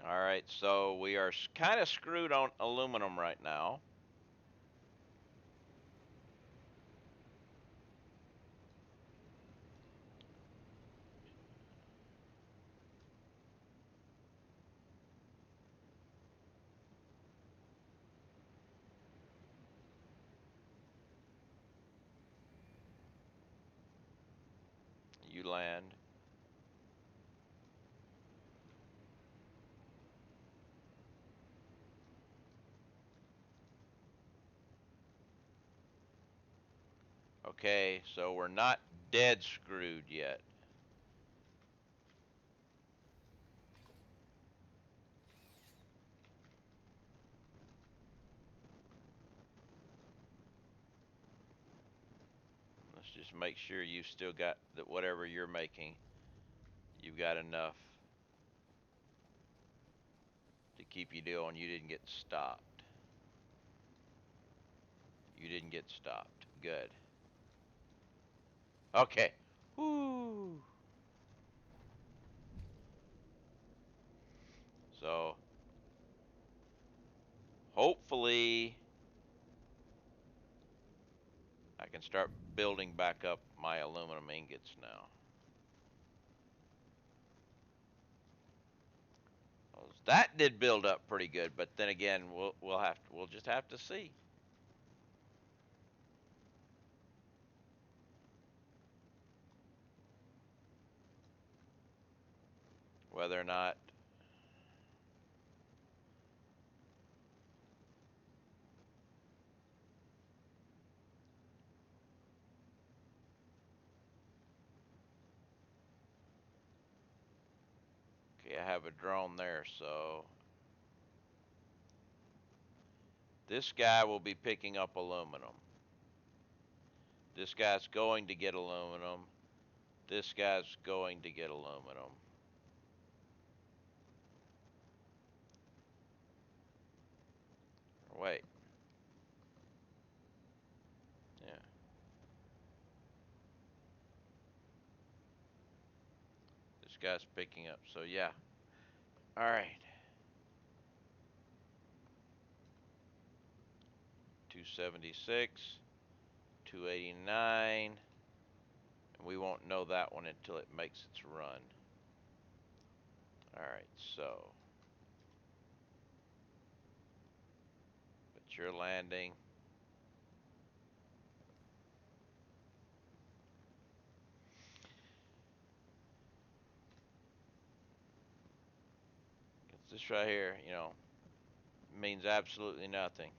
All right, so we are kind of screwed on aluminum right now. You land. Okay, so we're not dead screwed yet. Let's just make sure you still got that whatever you're making, you've got enough to keep you going. You didn't get stopped. You didn't get stopped. Good. Okay. Whoo. So hopefully I can start building back up my aluminum ingots now. Well, that did build up pretty good, but then again, we'll just have to see whether or not. Okay, I have a drone there, so this guy will be picking up aluminum. This guy's going to get aluminum. This guy's going to get aluminum. Wait, yeah, this guy's picking up. So yeah, all right. 276, 289, and we won't know that one until it makes its run. All right, so but you're landing. This right here, means absolutely nothing.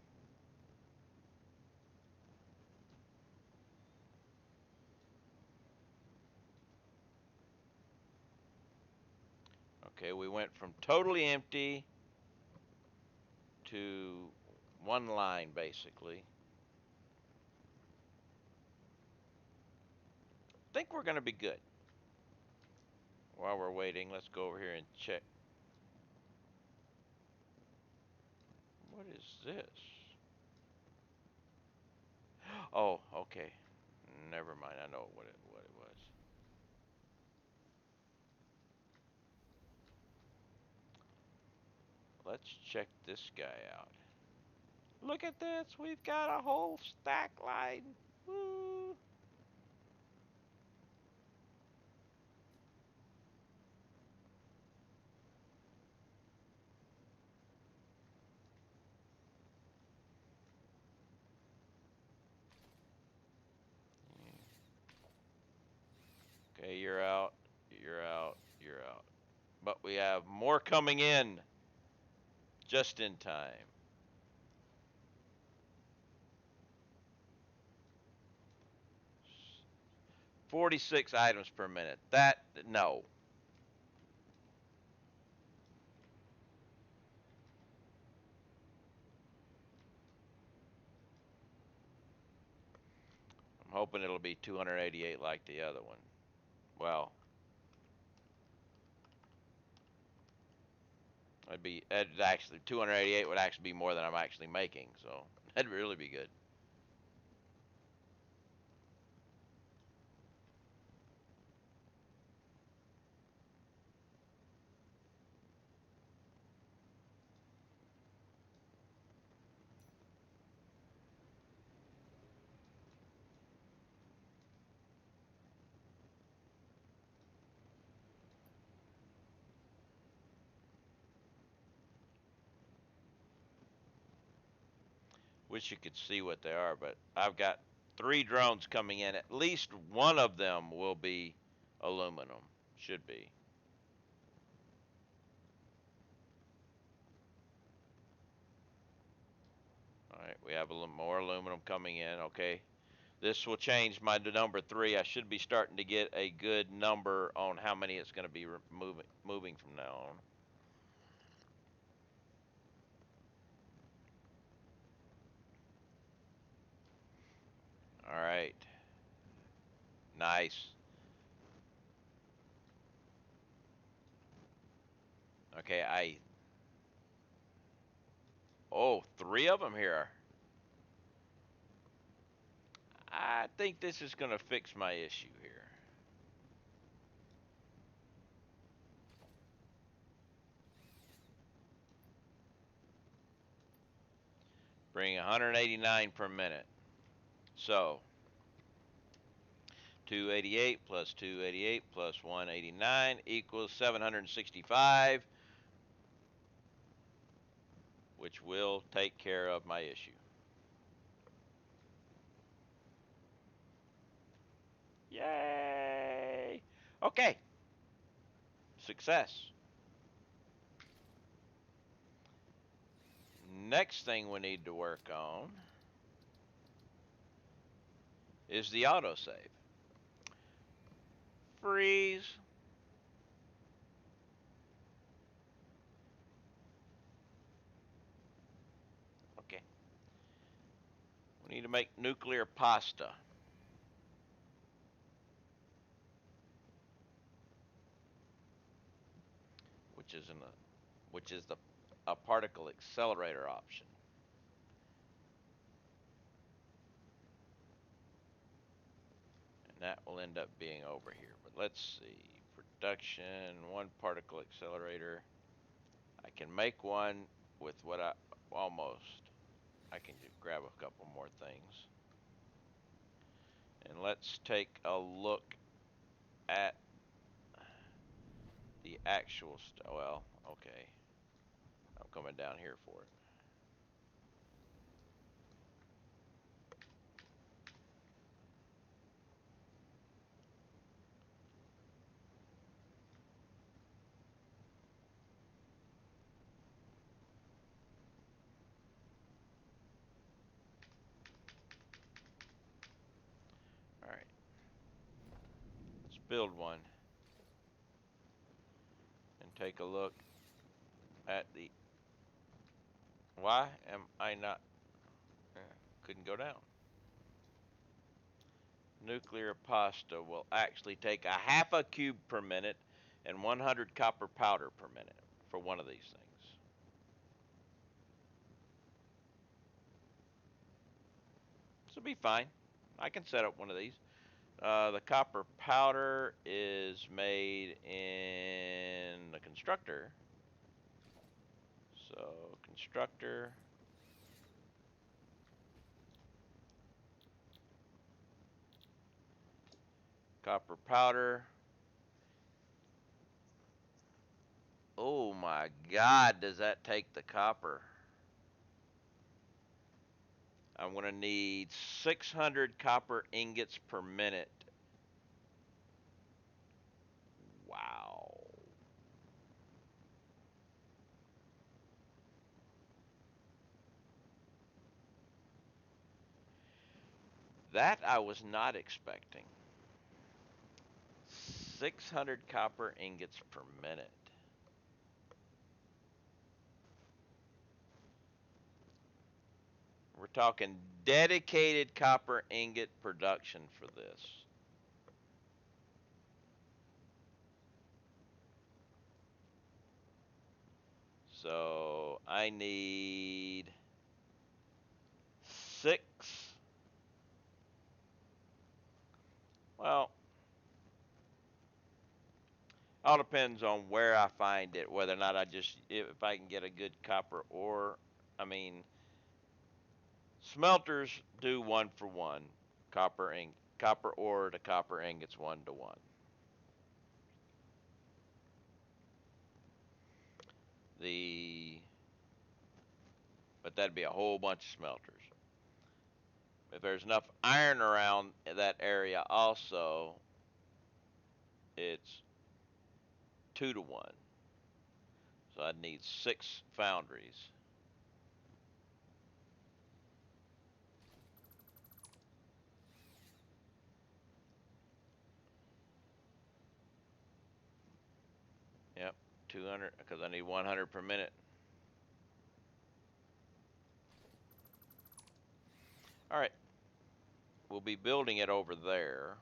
Okay, we went from totally empty to one line basically. Think we're going to be good. While we're waiting, let's go over here and check. What is this? Oh, okay. Never mind. I know what it was. Let's check this guy out. Look at this. We've got a whole stack line. Woo. Okay, you're out. You're out. You're out. But we have more coming in just in time. 46 items per minute. That, no. I'm hoping it'll be 288 like the other one. Well, it'd actually 288 would actually be more than I'm actually making, so that'd really be good. Wish you could see what they are, but I've got 3 drones coming in. At least one of them will be aluminum. Should be. All right, we have more aluminum coming in. Okay, this will change my number 3. I should be starting to get a good number on how many it's going to be moving from now on. All right, nice. Okay, oh, 3 of them here. I think this is going to fix my issue here. Bring 189 per minute. So 288 plus 288 plus 189 equals 765, which will take care of my issue. Yay! Okay, success. Next thing we need to work on is the autosave. Freeze. Okay, we need to make nuclear pasta, which is in the which is the a particle accelerator option. And that will end up being over here. But let's see. Production, one particle accelerator. I can make one with what I almost. I can grab a couple more things. And let's take a look at the actual well, okay. I'm coming down here for it. All right. Let's build one and take a look at the why am I not couldn't go down. Nuclear pasta will actually take a half a cube per minute and 100 copper powder per minute for one of these things. This will be fine. I can set up one of these. The copper powder is made in the constructor. So, constructor. Copper powder. Oh my God, does that take the copper? I'm going to need 600 copper ingots per minute. Wow. That I was not expecting. 600 copper ingots per minute. We're talking dedicated copper ingot production for this. So I need six. Well, all depends on where I find it, whether or not if I can get a good copper ore. I mean, smelters do 1 for 1, copper ore to copper ingots 1 to 1. The but that'd be a whole bunch of smelters. If there's enough iron around that area, also, it's 2 to 1. So I'd need 6 foundries. Yep, 200 because I need 100 per minute. All right, we'll be building it over there.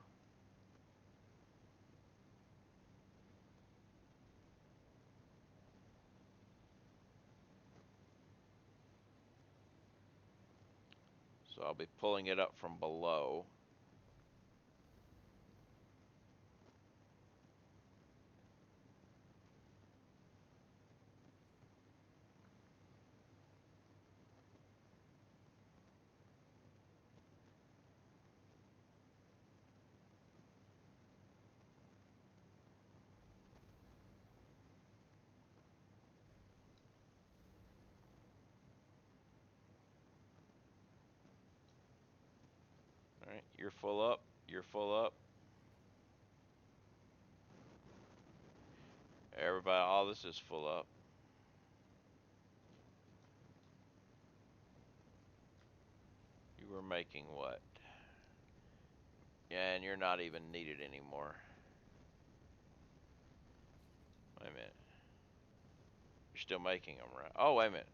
So I'll be pulling it up from below. All right, you're full up. You're full up. Everybody, all this is full up. You were making what? Yeah, and you're not even needed anymore. Wait a minute. You're still making them, right? Oh, wait a minute.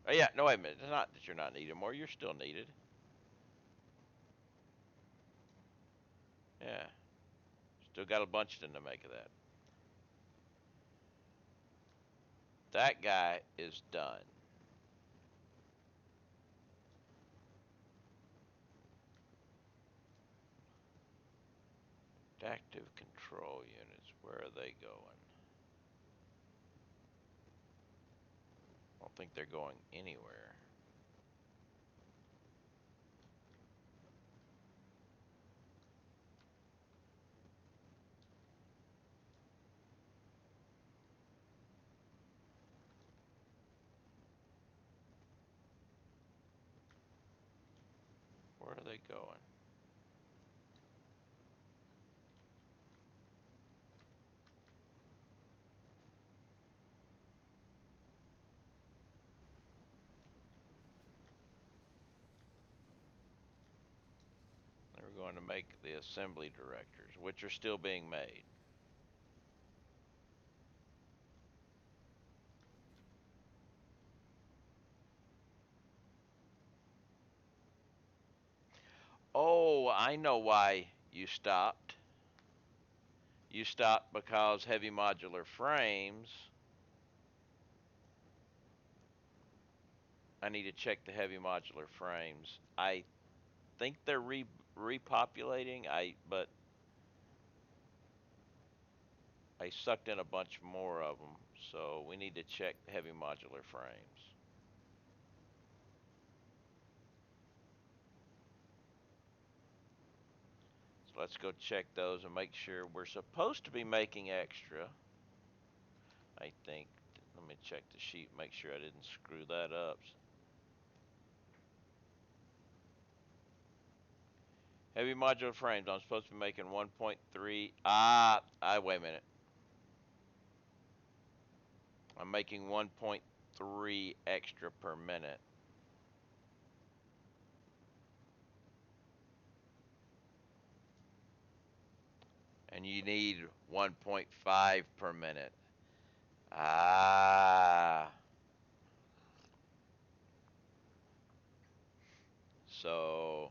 Oh, yeah, no, wait a minute. It's not that you're not needed anymore. You're still needed. Yeah. Still got a bunch to make of that. That guy is done. Active control units. Where are they going? I don't think they're going anywhere. Where are they going? They're going to make the assembly directors, which are still being made. Oh, I know why you stopped. You stopped because heavy modular frames. I need to check the heavy modular frames. I think they're repopulating. But I sucked in a bunch more of them, so we need to check the heavy modular frames. So let's go check those and make sure we're supposed to be making extra. I think. Let me check the sheet, make sure I didn't screw that up. Heavy modular frames. I'm supposed to be making 1.3. Wait a minute. I'm making 1.3 extra per minute. And you need 1.5 per minute. Ah. So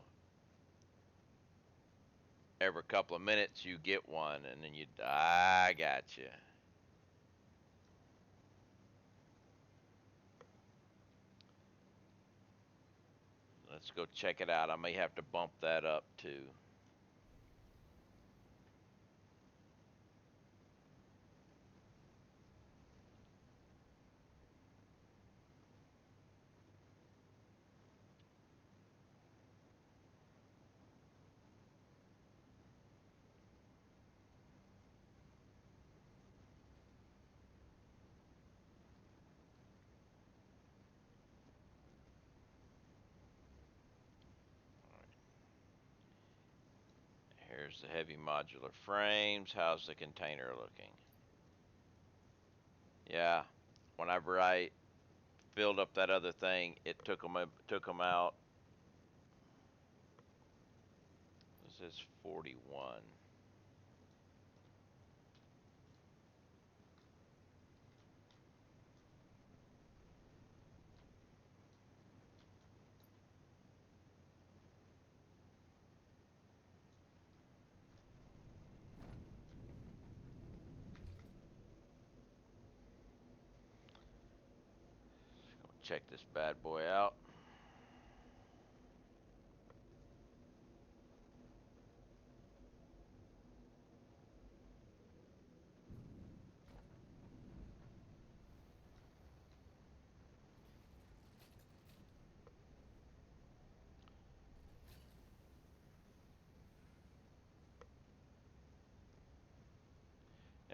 every couple of minutes you get one, and then I got you. Let's go check it out. I may have to bump that up too. Here's the heavy modular frames. How's the container looking? Yeah. Whenever I filled up that other thing, it took them out. This is 41. Check this bad boy out.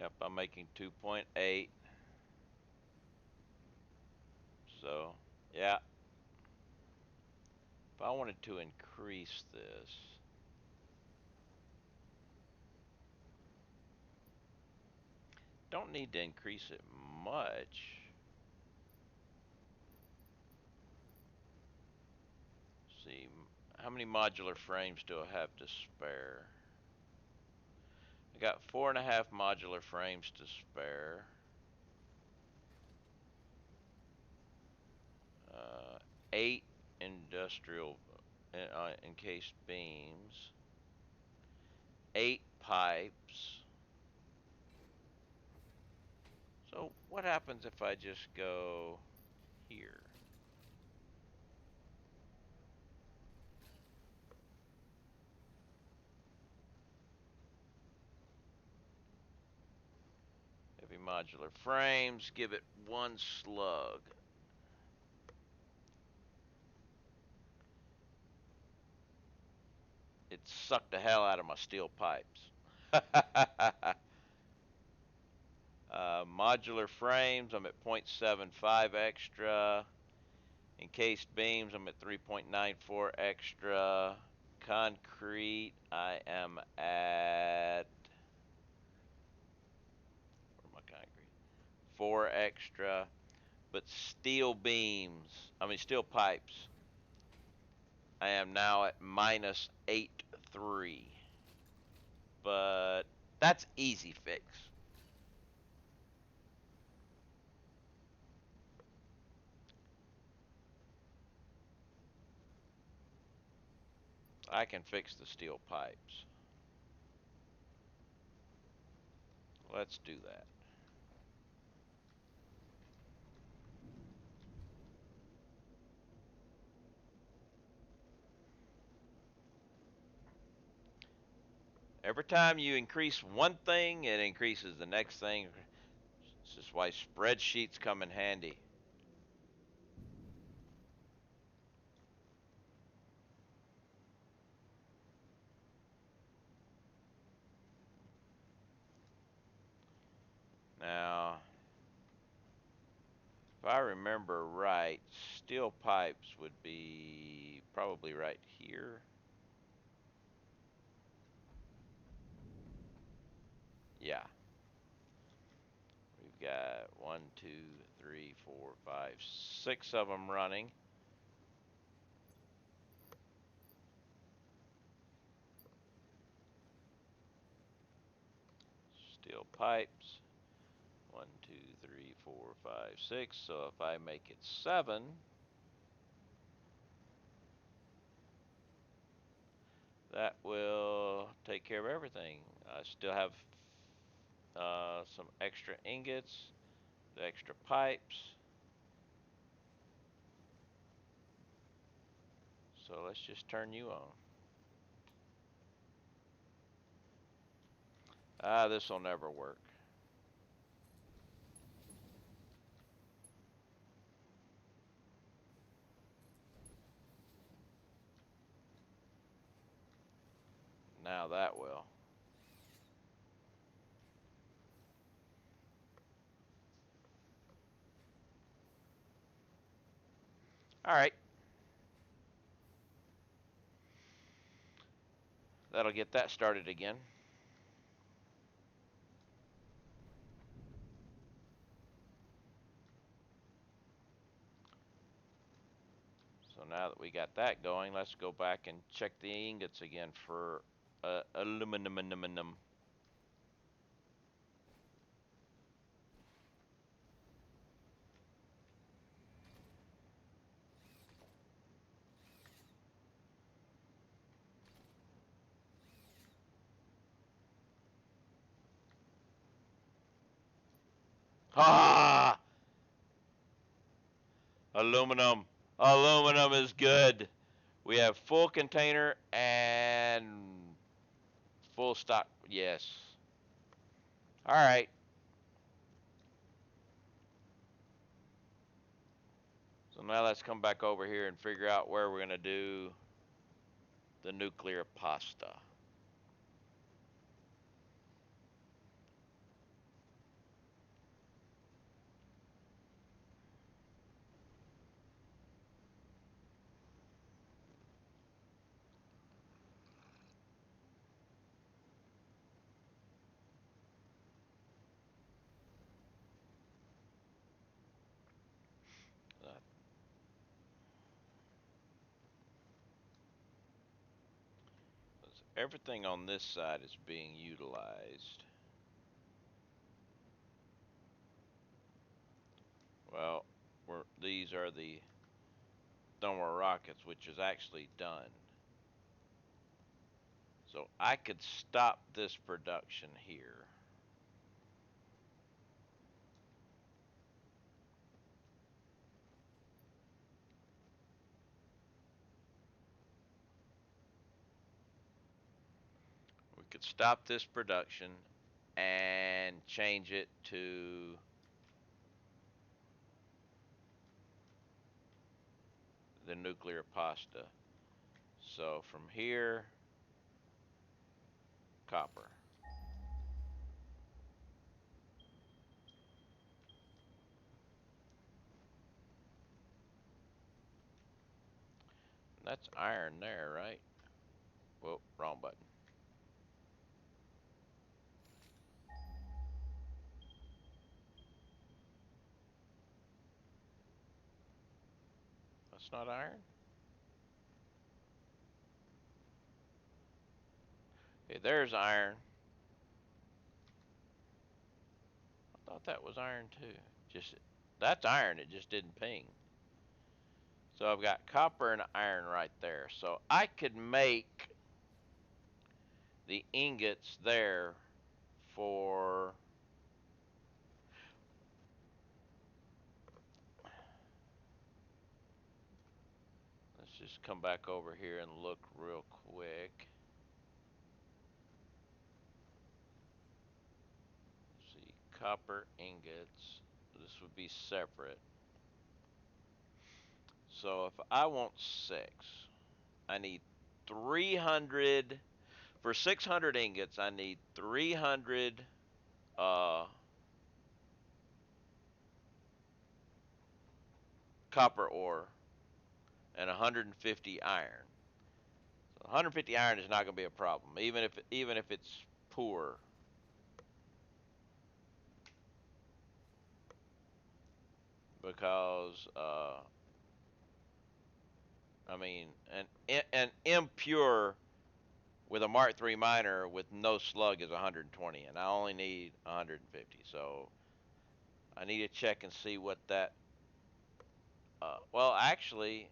Yep, I'm making 2.8. So, yeah. If I wanted to increase this, don't need to increase it much. See, how many modular frames do I have to spare? I got 4.5 modular frames to spare. 8 industrial encased beams. 8 pipes. So what happens if I just go here? Heavy modular frames, give it one slug. It sucked the hell out of my steel pipes. Modular frames, I'm at 0.75 extra. Encased beams, I'm at 3.94 extra. Concrete, I am at, where my concrete? 4 extra. But steel beams, steel pipes, I am now at minus 8.3. But that's easy fix. I can fix the steel pipes. Let's do that. Every time you increase one thing, it increases the next thing. This is why spreadsheets come in handy. Now, if I remember right, steel pipes would be probably right here. Yeah. We've got 1, 2, 3, 4, 5, 6 of them running. Steel pipes. 1, 2, 3, 4, 5, 6. So if I make it 7, that will take care of everything. I still have some extra ingots, the extra pipes. So let's just turn you on. Ah, this will never work. Now that will. All right. That'll get that started again. So now that we got that going, let's go back and check the ingots again for aluminum. Ah, aluminum. Aluminum is good. We have full container and full stock. Yes. All right. So now let's come back over here and figure out where we're going to do the nuclear pasta. Uh, Everything on this side is being utilized. Well, these are the thermal rockets, which is actually done. So I could stop this production here. We could stop this production and change it to the nuclear pasta. So from here, copper. That's iron there, right? Whoa, wrong button. That's not iron? Okay, there's iron. I thought that was iron too. Just that's iron, it just didn't ping. So I've got copper and iron right there. So I could make the ingots there for, let's just come back over here and look real quick. Let's see, copper ingots. This would be separate. So if I want 6, I need 300. For 600 ingots, I need 300 uh, copper ore and 150 iron. So 150 iron is not going to be a problem, even if it's poor. Because I mean, an impure with a Mark III miner with no slug is 120, and I only need 150. So I need to check and see what that. Well, actually,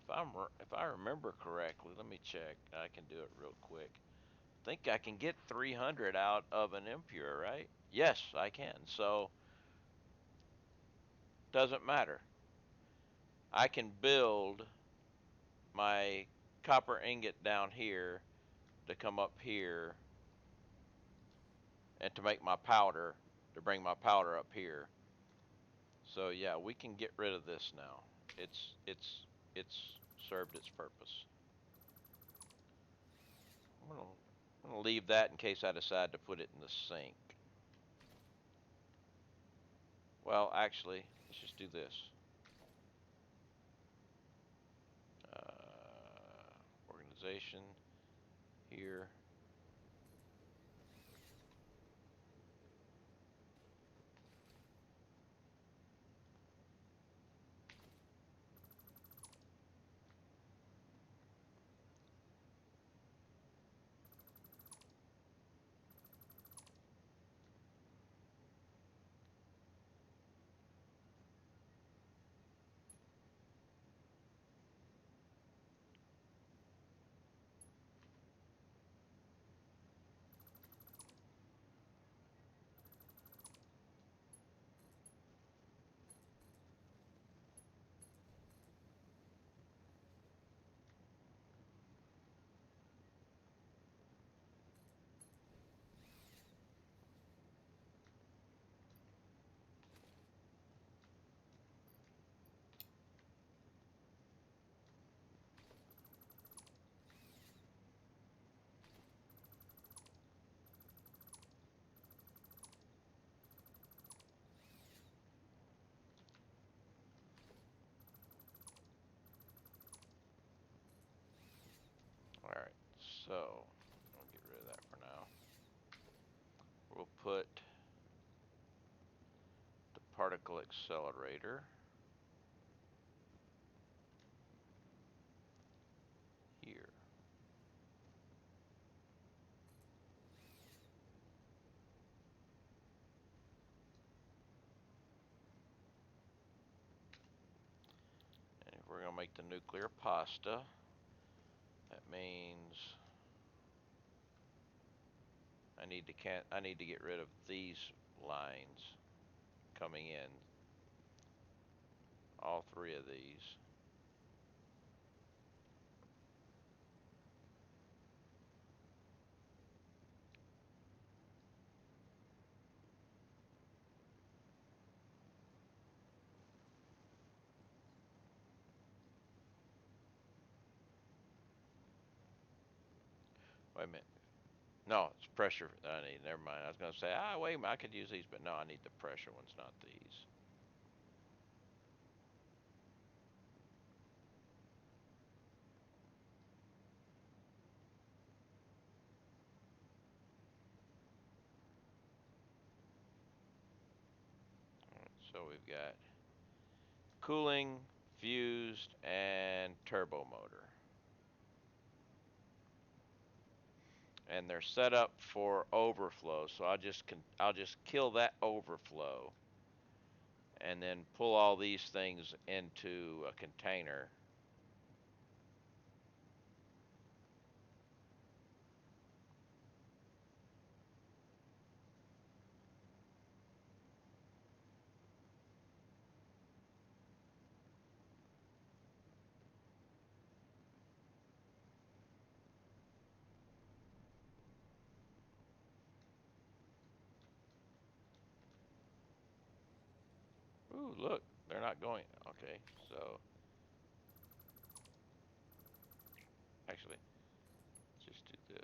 if I remember correctly, let me check. I can do it real quick. I think I can get 300 out of an impure, right? Yes, I can. So doesn't matter. I can build my copper ingot down here to come up here and to make my powder, to bring my powder up here. So yeah, we can get rid of this now. It's served its purpose. I'm gonna leave that in case I decide to put it in the sink. Well, actually, let's just do this. Organization here. All right. So I'll get rid of that for now. We'll put the particle accelerator here. And if we're gonna make the nuclear pasta, that means I need to get rid of these lines coming in. All three of these. Wait a minute. No, it's pressure that I need. Never mind. I was gonna say, wait a minute, I could use these, but no, I need the pressure ones, not these. So we've got cooling, fused, and turbo motor. And they're set up for overflow. So I'll just kill that overflow and then pull all these things into a container. Ooh, look, they're not going. Okay, so actually, let's just do this.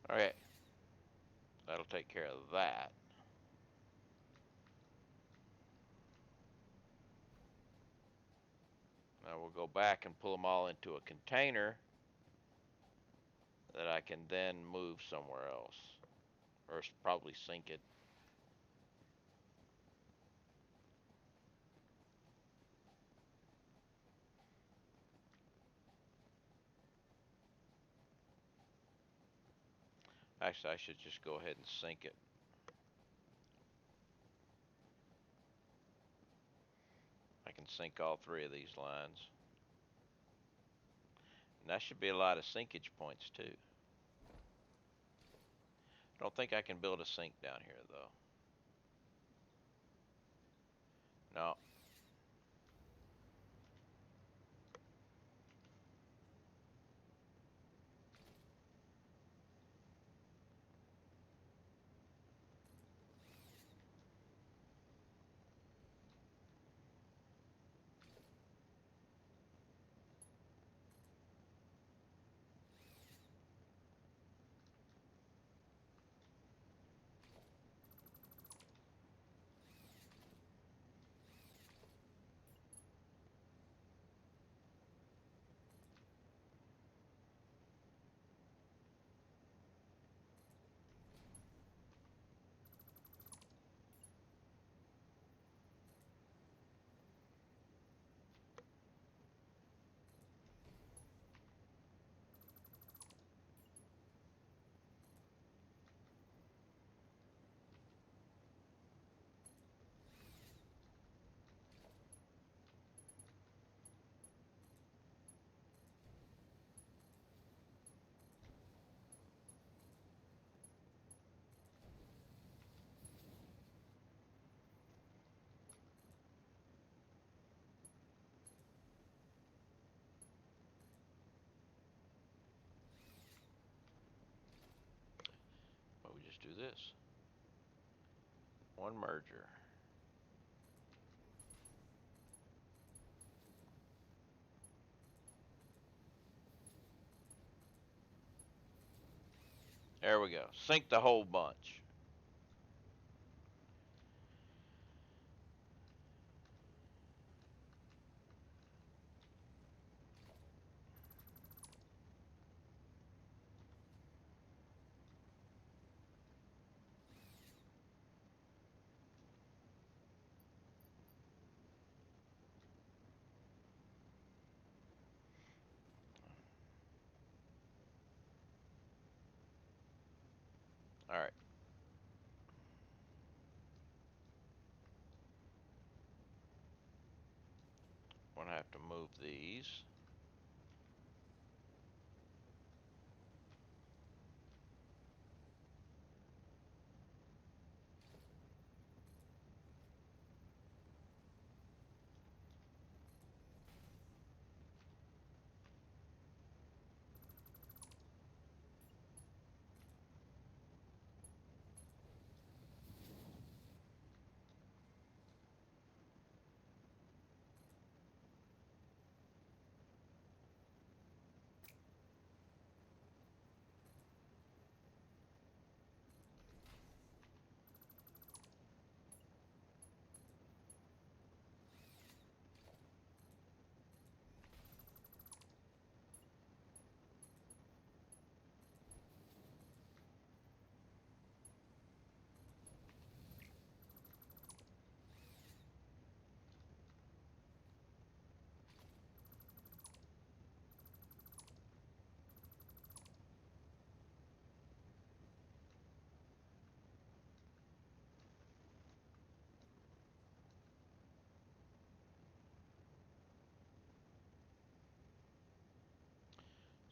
Okay, that'll take care of that. Now we'll go back and pull them all into a container that I can then move somewhere else, or probably sink it. Actually, I should just go ahead and sink it. I can sink all three of these lines. And that should be a lot of sinkage points too. I don't think I can build a sink down here though. No. Well, we just do this. One merger. There we go. Sink the whole bunch. All right. I'm gonna have to move these.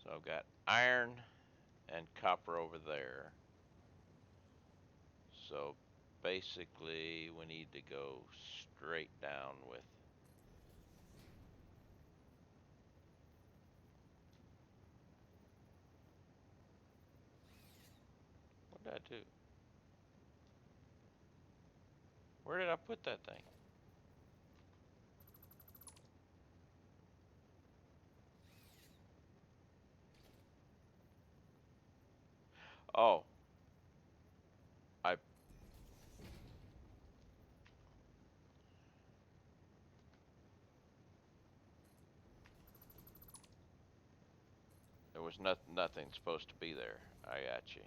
So I've got iron and copper over there. So basically, we need to go straight down with. What did I do? Where did I put that thing? Oh, I there was nothing supposed to be there. I got you.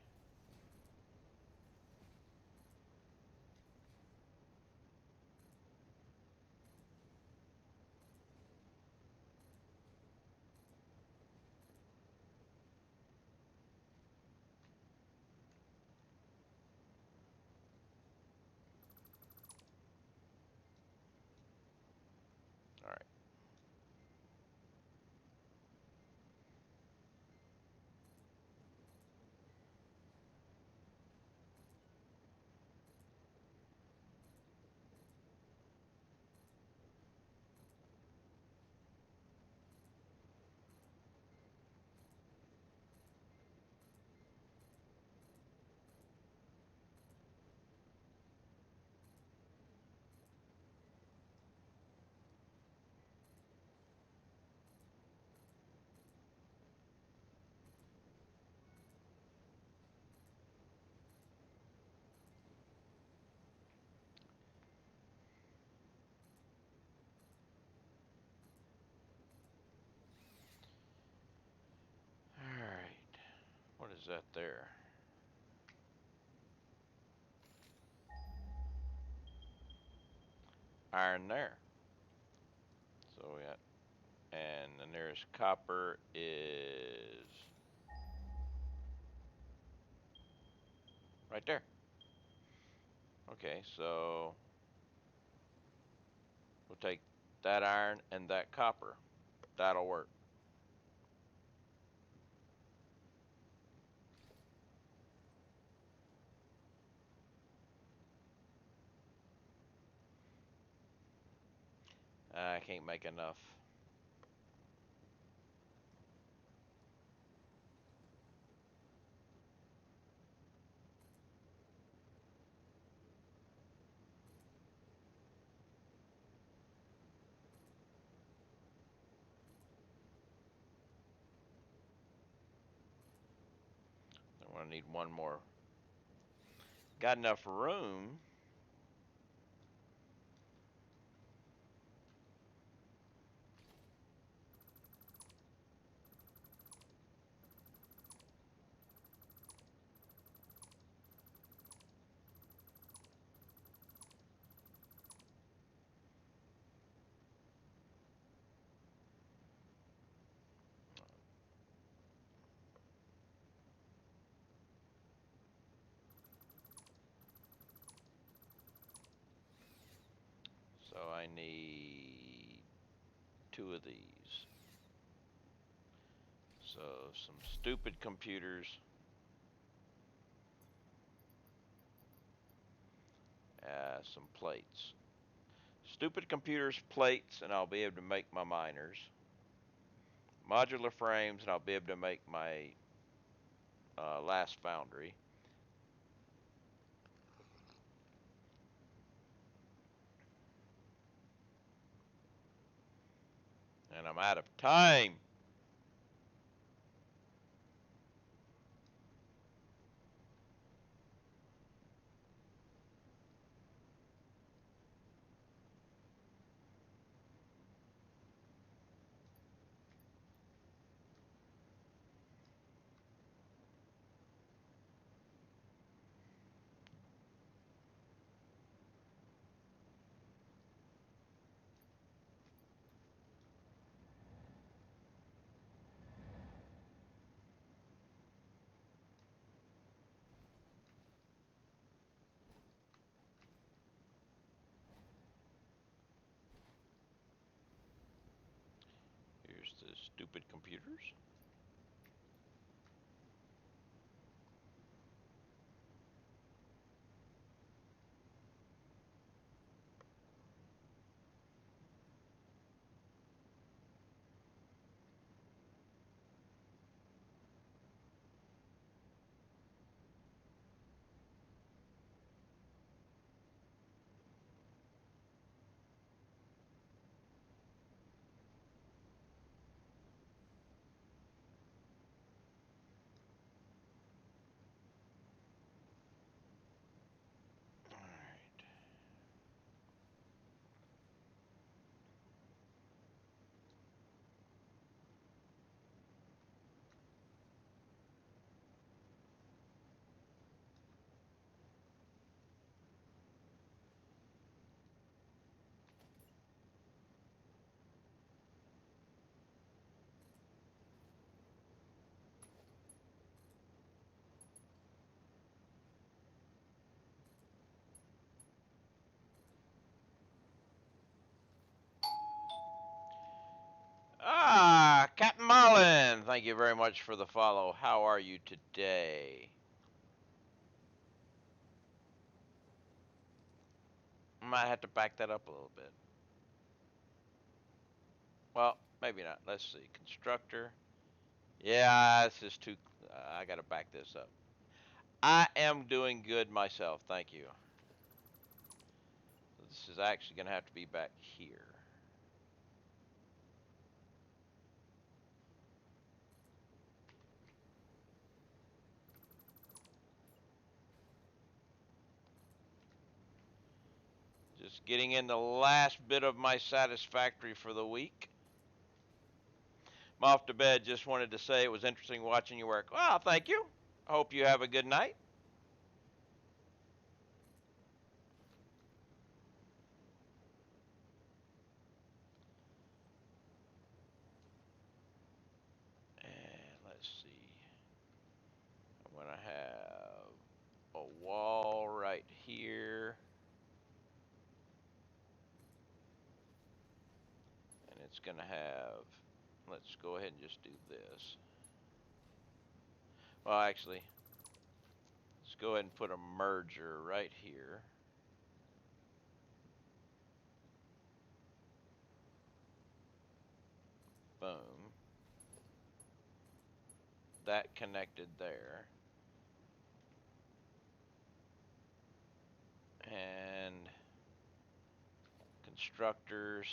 All right. All right. What is that there? Iron there. So we got, and the nearest copper is right there. Okay, so we'll take that iron and that copper. That'll work. I can't make enough. I'm gonna need one more. Got enough room. So I need two of these. So some stupid computers, some plates. Stupid computers, plates, and I'll be able to make my miners. Modular frames, and I'll be able to make my last foundry. And I'm out of time. Here's the stupid computers. Thank you very much for the follow. How are you today? Might have to back that up a little bit. Well, maybe not. Let's see. Constructor. Yeah, this is too. I got to back this up. I am doing good myself. Thank you. This is actually going to have to be back here. Just getting in the last bit of my satisfactory for the week. I'm off to bed. Just wanted to say it was interesting watching you work. Well, thank you. I hope you have a good night. And let's see. I'm going to have a wall right here. And it's going to have, let's go ahead and just do this. Well, actually, let's go ahead and put a merger right here. Boom. That connected there. And constructors.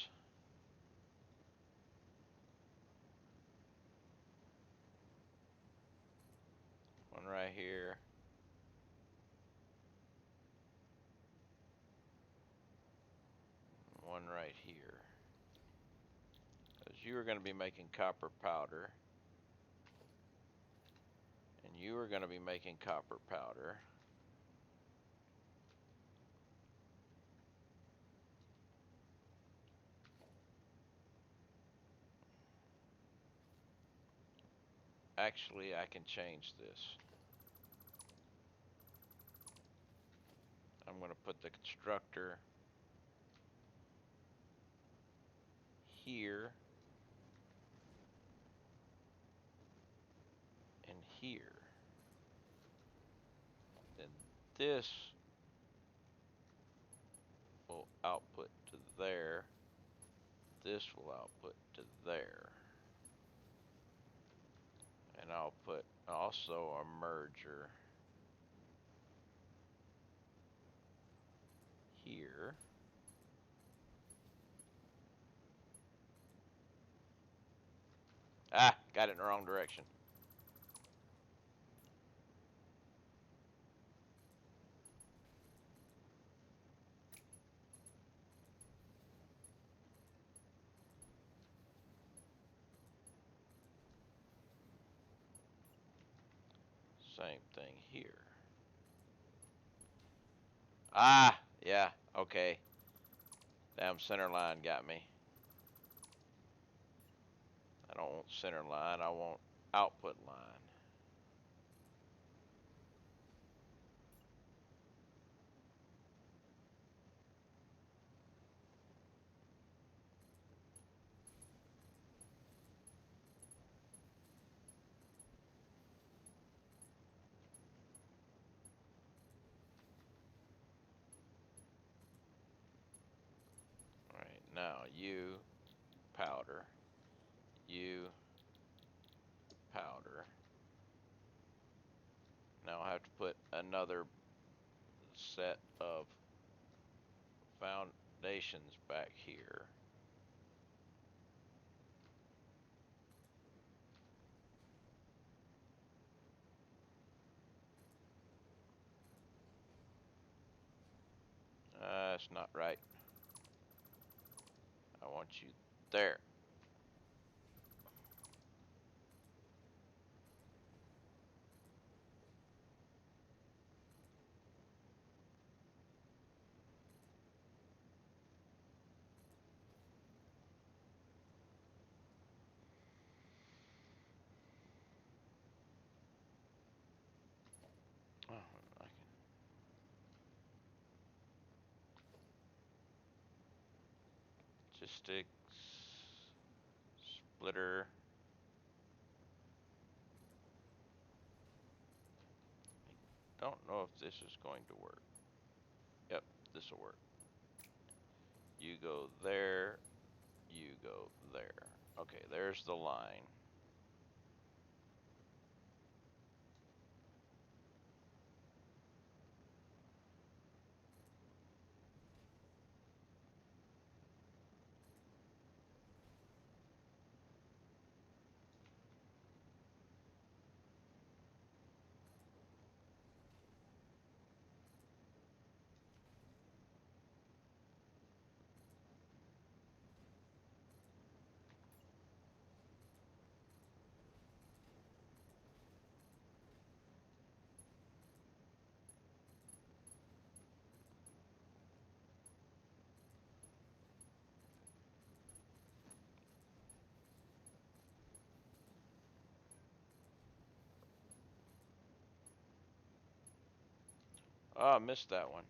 One right here. One right here. Because you are going to be making copper powder. And you are going to be making copper powder. Actually, I can change this. I'm going to put the constructor here and here. Then this will output to there. This will output to there. And I'll put also a merger here. Ah, got it in the wrong direction. Same thing here. Ah, yeah, okay. Damn center line got me. I don't want center line, I want output line. Alright, now you powder, you powder. Now I have to put another set of foundations back here. That's not right. I want you there. Oh, I can logistics splitter. don't know if this is going to work. Yep, this will work. You go there, you go there. Okay, there's the line. Oh, I missed that one.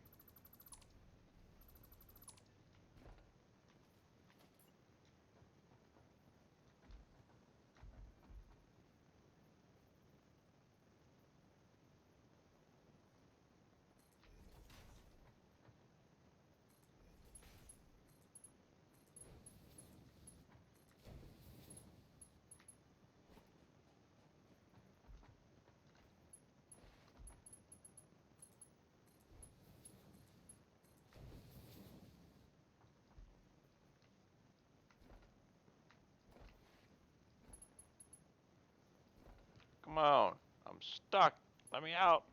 Come on. I'm stuck. Let me out.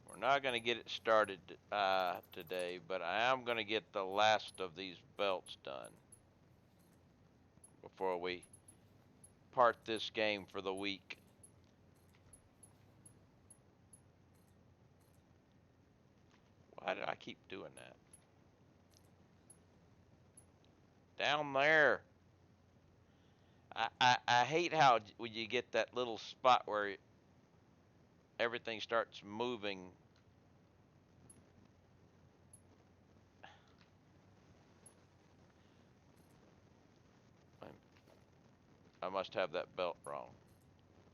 We're not going to get it started today, but I am going to get the last of these belts done before we part this game for the week. Why did I keep doing that? Down there. I hate how when you get that little spot where everything starts moving. I must have that belt wrong.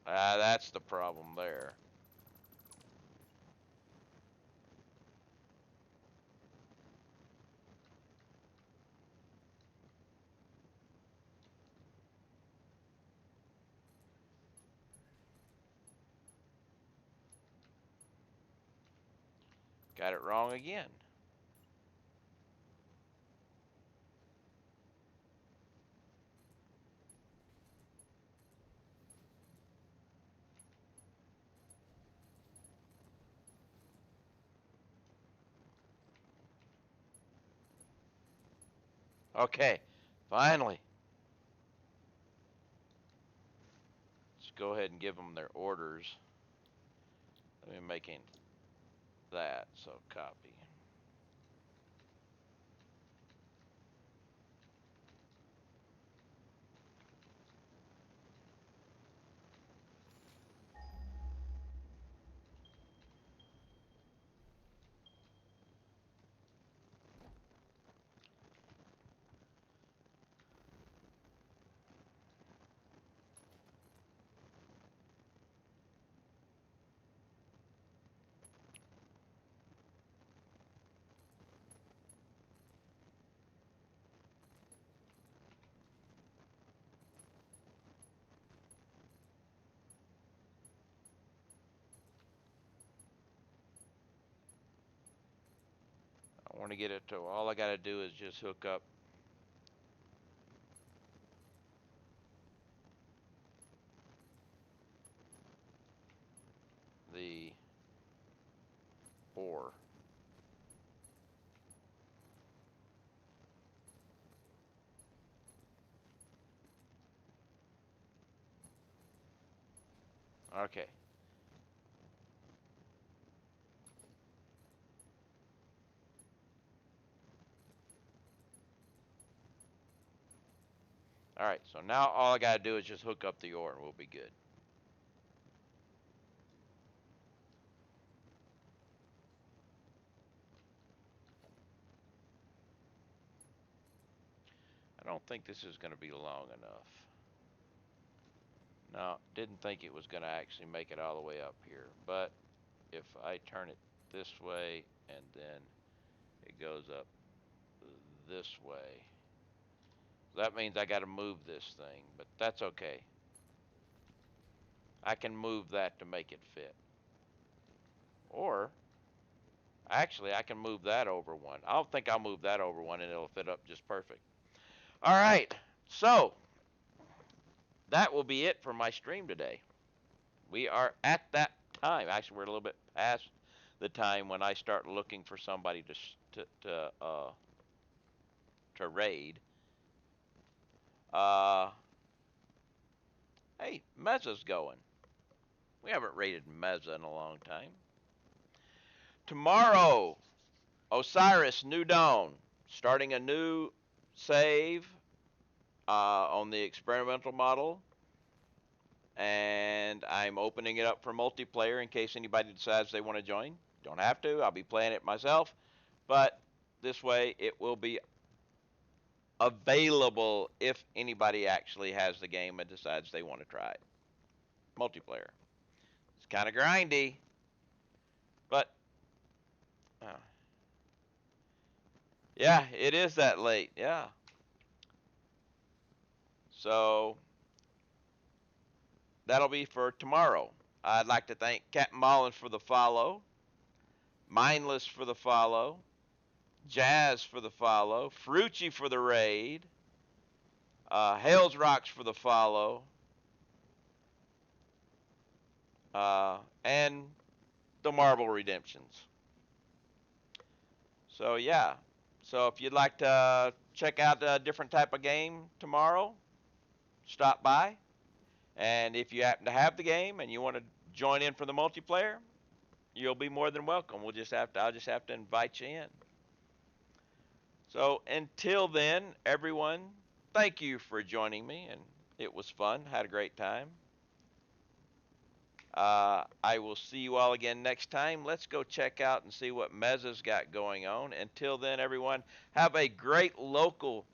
That's the problem there. Got it wrong again. Okay, finally. Let's go ahead and give them their orders. Let me make that, so copy. I want to get it to all I got to do is just hook up the ore. Okay. All right. So now all I got to do is just hook up the ore and we'll be good. don't think this is going to be long enough. No, didn't think it was going to actually make it all the way up here. But if I turn it this way and then it goes up this way, that means I got to move this thing, but that's okay. I can move that to make it fit. Or actually, I can move that over one. I don't think I'll move that over one and it'll fit up just perfect. All right. So that will be it for my stream today. We are at that time. Actually, we're a little bit past the time when I start looking for somebody to raid. Uh, hey, Mezza's going. We haven't raided Mezza in a long time. Tomorrow, Osiris New Dawn, starting a new save on the experimental model, and I'm opening it up for multiplayer in case anybody decides they want to join. Don't have to. I'll be playing it myself, but this way it will be available if anybody actually has the game and decides they want to try it. Multiplayer. It's kind of grindy, but uh, yeah, it is that late. Yeah. So that'll be for tomorrow. I'd like to thank Captain Mullins for the follow, Mindless for the follow, Jazz for the follow, Frucci for the raid, Hales Rocks for the follow, and the Marble Redemptions. So yeah. So if you'd like to check out a different type of game tomorrow, stop by. And if you happen to have the game and you want to join in for the multiplayer, you'll be more than welcome. I'll just have to invite you in. So until then, everyone, thank you for joining me, and it was fun. Had a great time. I will see you all again next time. Let's go check out and see what Mezza's got going on. Until then, everyone, have a great local,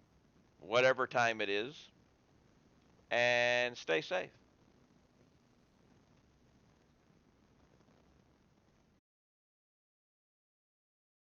whatever time it is, and stay safe.